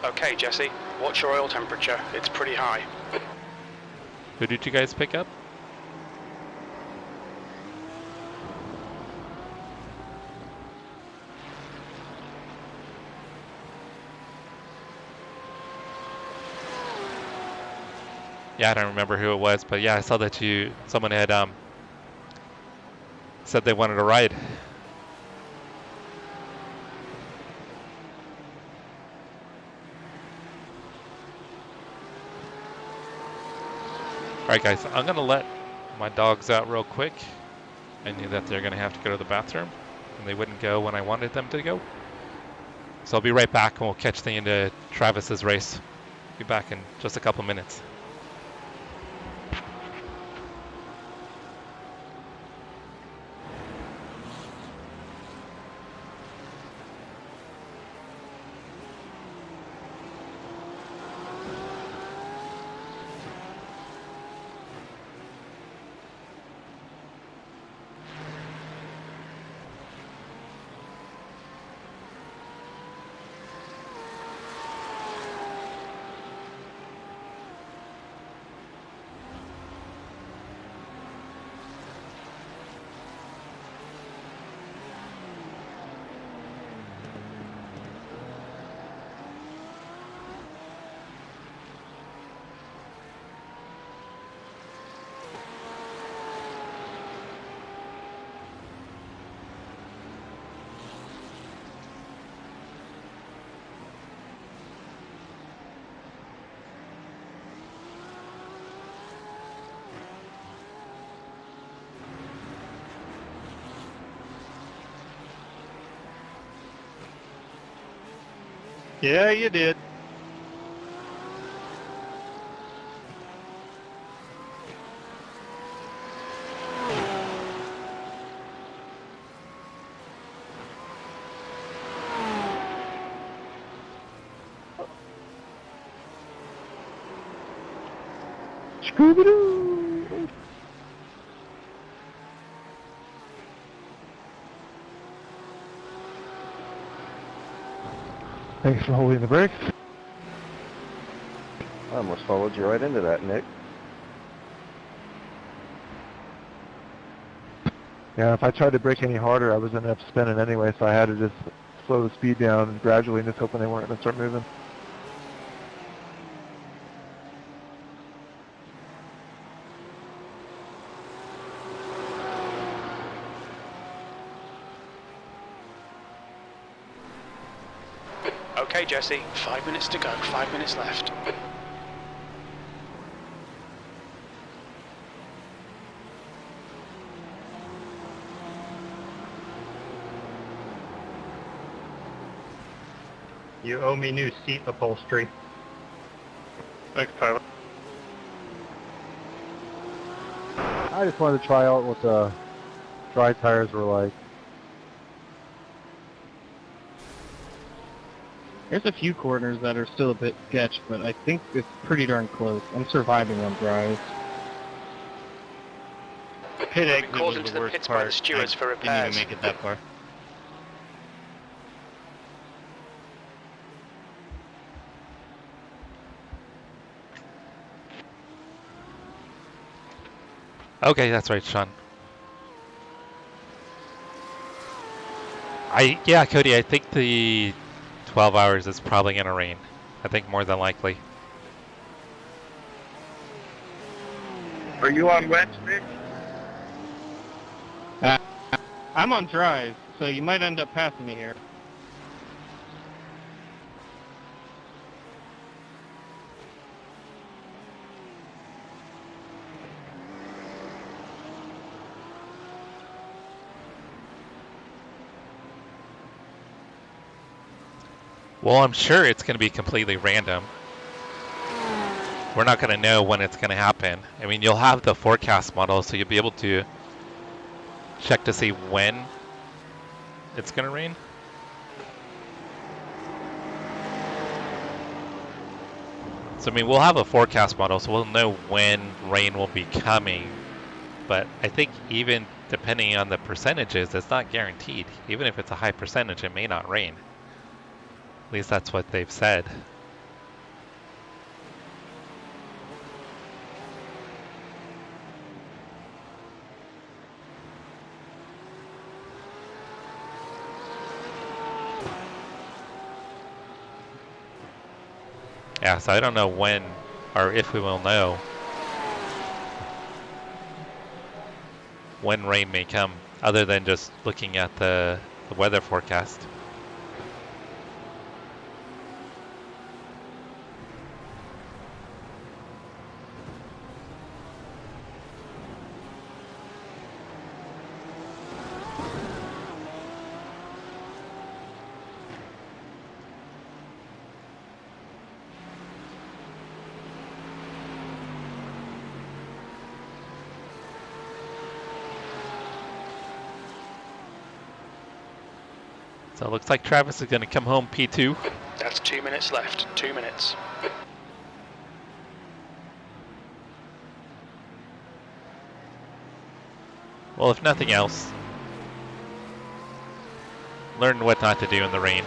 Okay, Jesse, watch your oil temperature. It's pretty high. Who did you guys pick up? Yeah, I don't remember who it was, but yeah, I saw that someone had said they wanted a ride. All right, guys, I'm gonna let my dogs out real quick. I knew that they're gonna have to go to the bathroom, and they wouldn't go when I wanted them to go. So I'll be right back, and we'll catch the end of Travis's race. Be back in just a couple minutes. Yeah, you did. Scooby-Doo! Thanks for holding the brakes. I almost followed you right into that, Nick. Yeah, if I tried to brake any harder, I was going to end up spinning anyway, so I had to just slow the speed down and gradually, and just hoping they weren't going to start moving. Okay, Jesse, 5 minutes to go, 5 minutes left. You owe me new seat upholstery. Thanks, Tyler. I just wanted to try out what the dry tires were like. There's a few corners that are still a bit sketch, but I think it's pretty darn close. I'm surviving on dries. Pit exit Called was into the the worst pits by part. the stewards for Didn't repairs. even make it that far. Okay, that's right, Sean. Yeah, Cody, I think the 12 hours is probably going to rain. I think more than likely. Are you on wets, Nick? I'm on dries, so you might end up passing me here. Well, I'm sure it's going to be completely random. We're not going to know when it's going to happen. I mean, you'll have the forecast model, so you'll be able to check to see when it's going to rain. So, I mean, we'll have a forecast model, so we'll know when rain will be coming. But I think even depending on the percentages, it's not guaranteed. Even if it's a high percentage, it may not rain. At least that's what they've said. Yeah, so I don't know when or if we will know when rain may come, other than just looking at the weather forecast. So it looks like Travis is going to come home P2. That's 2 minutes left, 2 minutes. Well, if nothing else, learn what not to do in the rain.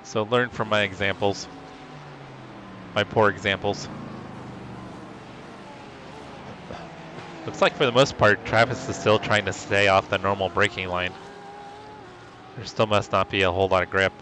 So learn from my examples, my poor examples. Looks like for the most part, Travis is still trying to stay off the normal braking line. There still must not be a whole lot of grip.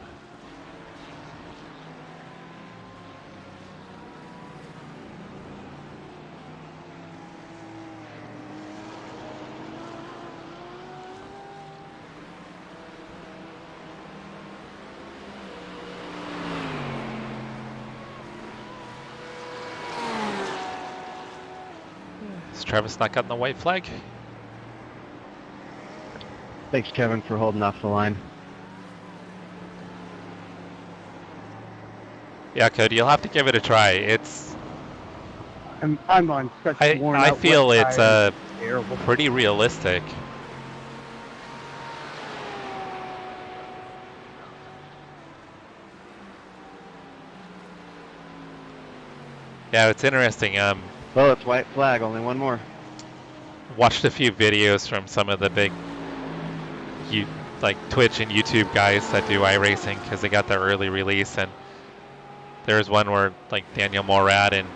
Has Travis not gotten the white flag? Thanks, Kevin, for holding off the line. Yeah, Cody, you'll have to give it a try. It's I'm on such worn I out feel wet it's tires. Terrible. pretty realistic. Yeah, it's interesting. Well, it's white flag. Only one more. Watched a few videos from some of the big, like Twitch and YouTube guys that do iRacing because they got their early release, and there was one where like Daniel Morad and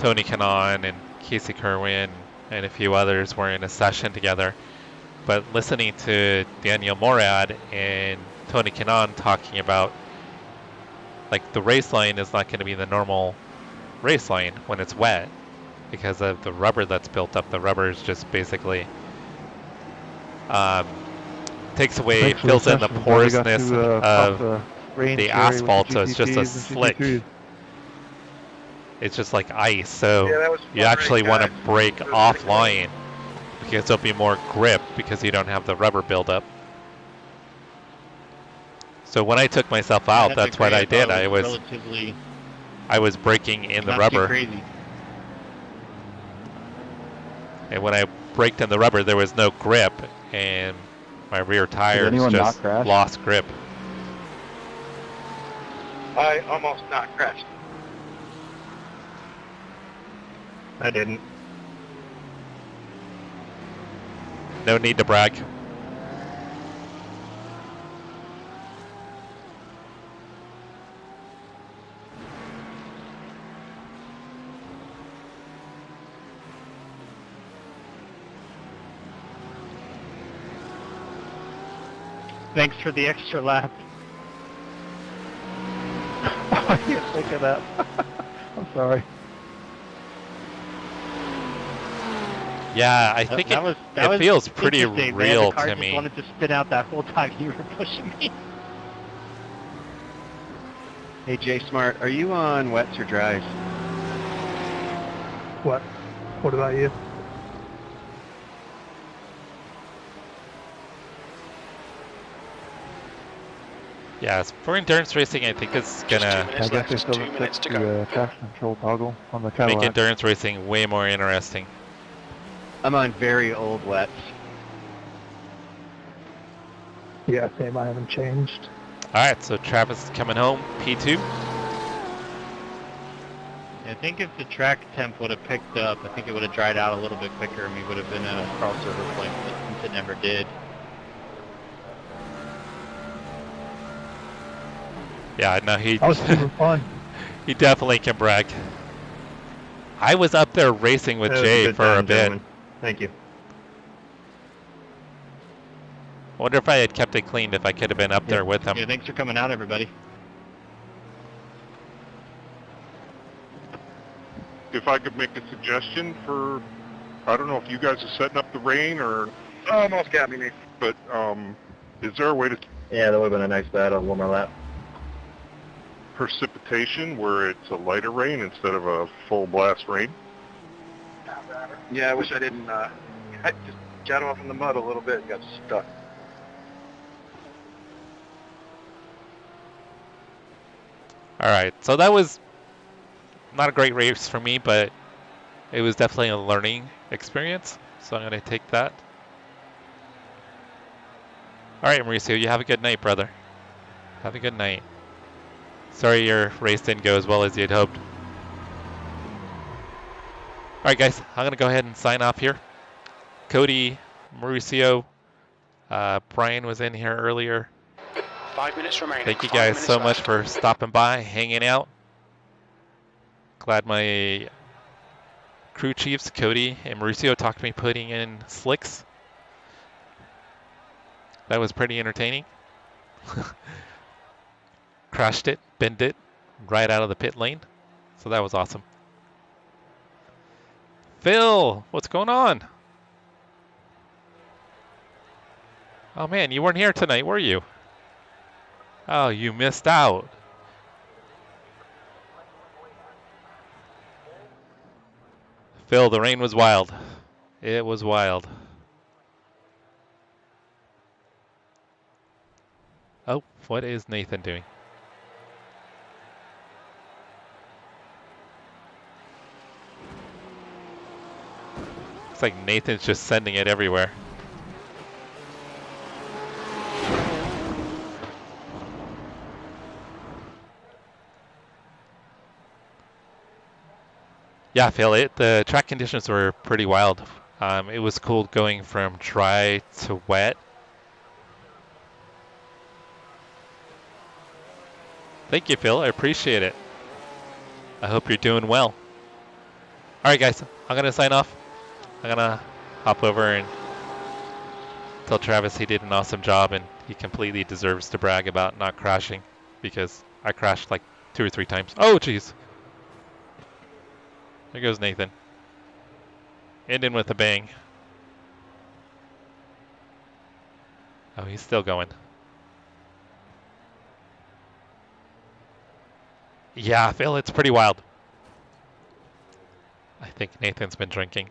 Tony Kanaan and Casey Kerwin and a few others were in a session together. But listening to Daniel Morad and Tony Kanaan talking about like the race line is not going to be the normal race line when it's wet because of the rubber that's built up. The rubber is just basically takes away, fills in the porousness of the asphalt, so it's just a slick. It's just like ice, so you actually want to brake offline because there'll be more grip because you don't have the rubber buildup. So when I took myself out, that's what I did. I was braking in the rubber. And when I braked in the rubber, there was no grip, and my rear tires just lost grip. I almost not crashed. I didn't. No need to brag. Thanks for the extra lap. I didn't think of that. I'm sorry. Yeah, I think it feels pretty real the car to just me. wanted to spin out that whole time you were pushing me. Hey, Jay Smart, are you on wets or dries? What? What about you? Yeah, for endurance racing, I think it's gonna I guess they still fix the traction control toggle on the Cadillac. make endurance racing way more interesting. I'm on very old wets. Yeah, same. I haven't changed. All right, so Travis is coming home, P2. I think if the track temp would have picked up, I think it would have dried out a little bit quicker and we would have been at a crossover point, but since it never did. Yeah, no, he That was super fun. he definitely can brag. I was up there racing with Jay for a bit. Gentlemen. Thank you. I wonder if I had kept it clean, if I could have been up there with him. Yeah, thanks for coming out, everybody. If I could make a suggestion for, I don't know if you guys are setting up the rain or, Almost got me, Nate. but is there a way to Yeah, that would have been a nice battle, one more lap. precipitation where it's a lighter rain instead of a full blast rain? Yeah, I wish I didn't. I just got off in the mud a little bit and got stuck. All right, so that was not a great race for me, but it was definitely a learning experience, so I'm going to take that. All right, Mauricio, you have a good night, brother. Have a good night. Sorry your race didn't go as well as you'd hoped. All right, guys, I'm going to go ahead and sign off here. Cody, Mauricio, Brian was in here earlier. 5 minutes remaining. Thank you guys so much for stopping by, hanging out. Glad my crew chiefs, Cody and Mauricio, talked me putting in slicks. That was pretty entertaining. Crashed it, bent it, right out of the pit lane. So that was awesome. Phil, what's going on? Oh man, you weren't here tonight, were you? Oh, you missed out. Phil, the rain was wild. It was wild. Oh, what is Nathan doing? Looks like Nathan's just sending it everywhere. Yeah, Phil, the track conditions were pretty wild. It was cool going from dry to wet. Thank you, Phil. I appreciate it. I hope you're doing well. All right, guys, I'm going to sign off. I'm going to hop over and tell Travis he did an awesome job and he completely deserves to brag about not crashing because I crashed like 2 or 3 times. Oh, jeez. There goes Nathan. Ending with a bang. Oh, he's still going. Yeah, Phil, it's pretty wild. I think Nathan's been drinking.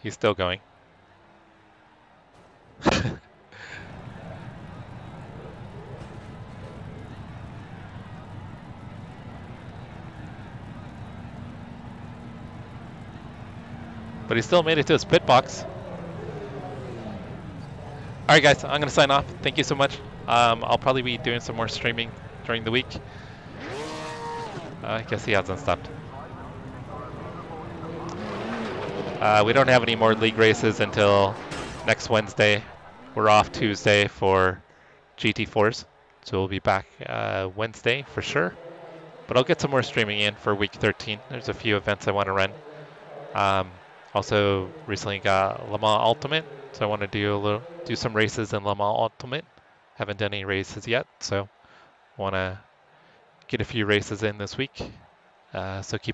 He's still going. But he still made it to his pit box. Alright guys, I'm going to sign off. Thank you so much. I'll probably be doing some more streaming during the week. I guess he hasn't stopped. We don't have any more league races until next Wednesday. We're off Tuesday for GT4s. So we'll be back Wednesday for sure. But I'll get some more streaming in for week 13. There's a few events I want to run. Also recently got Le Mans Ultimate, so I want to do some races in Le Mans Ultimate. Haven't done any races yet, so want to get a few races in this week. So keep an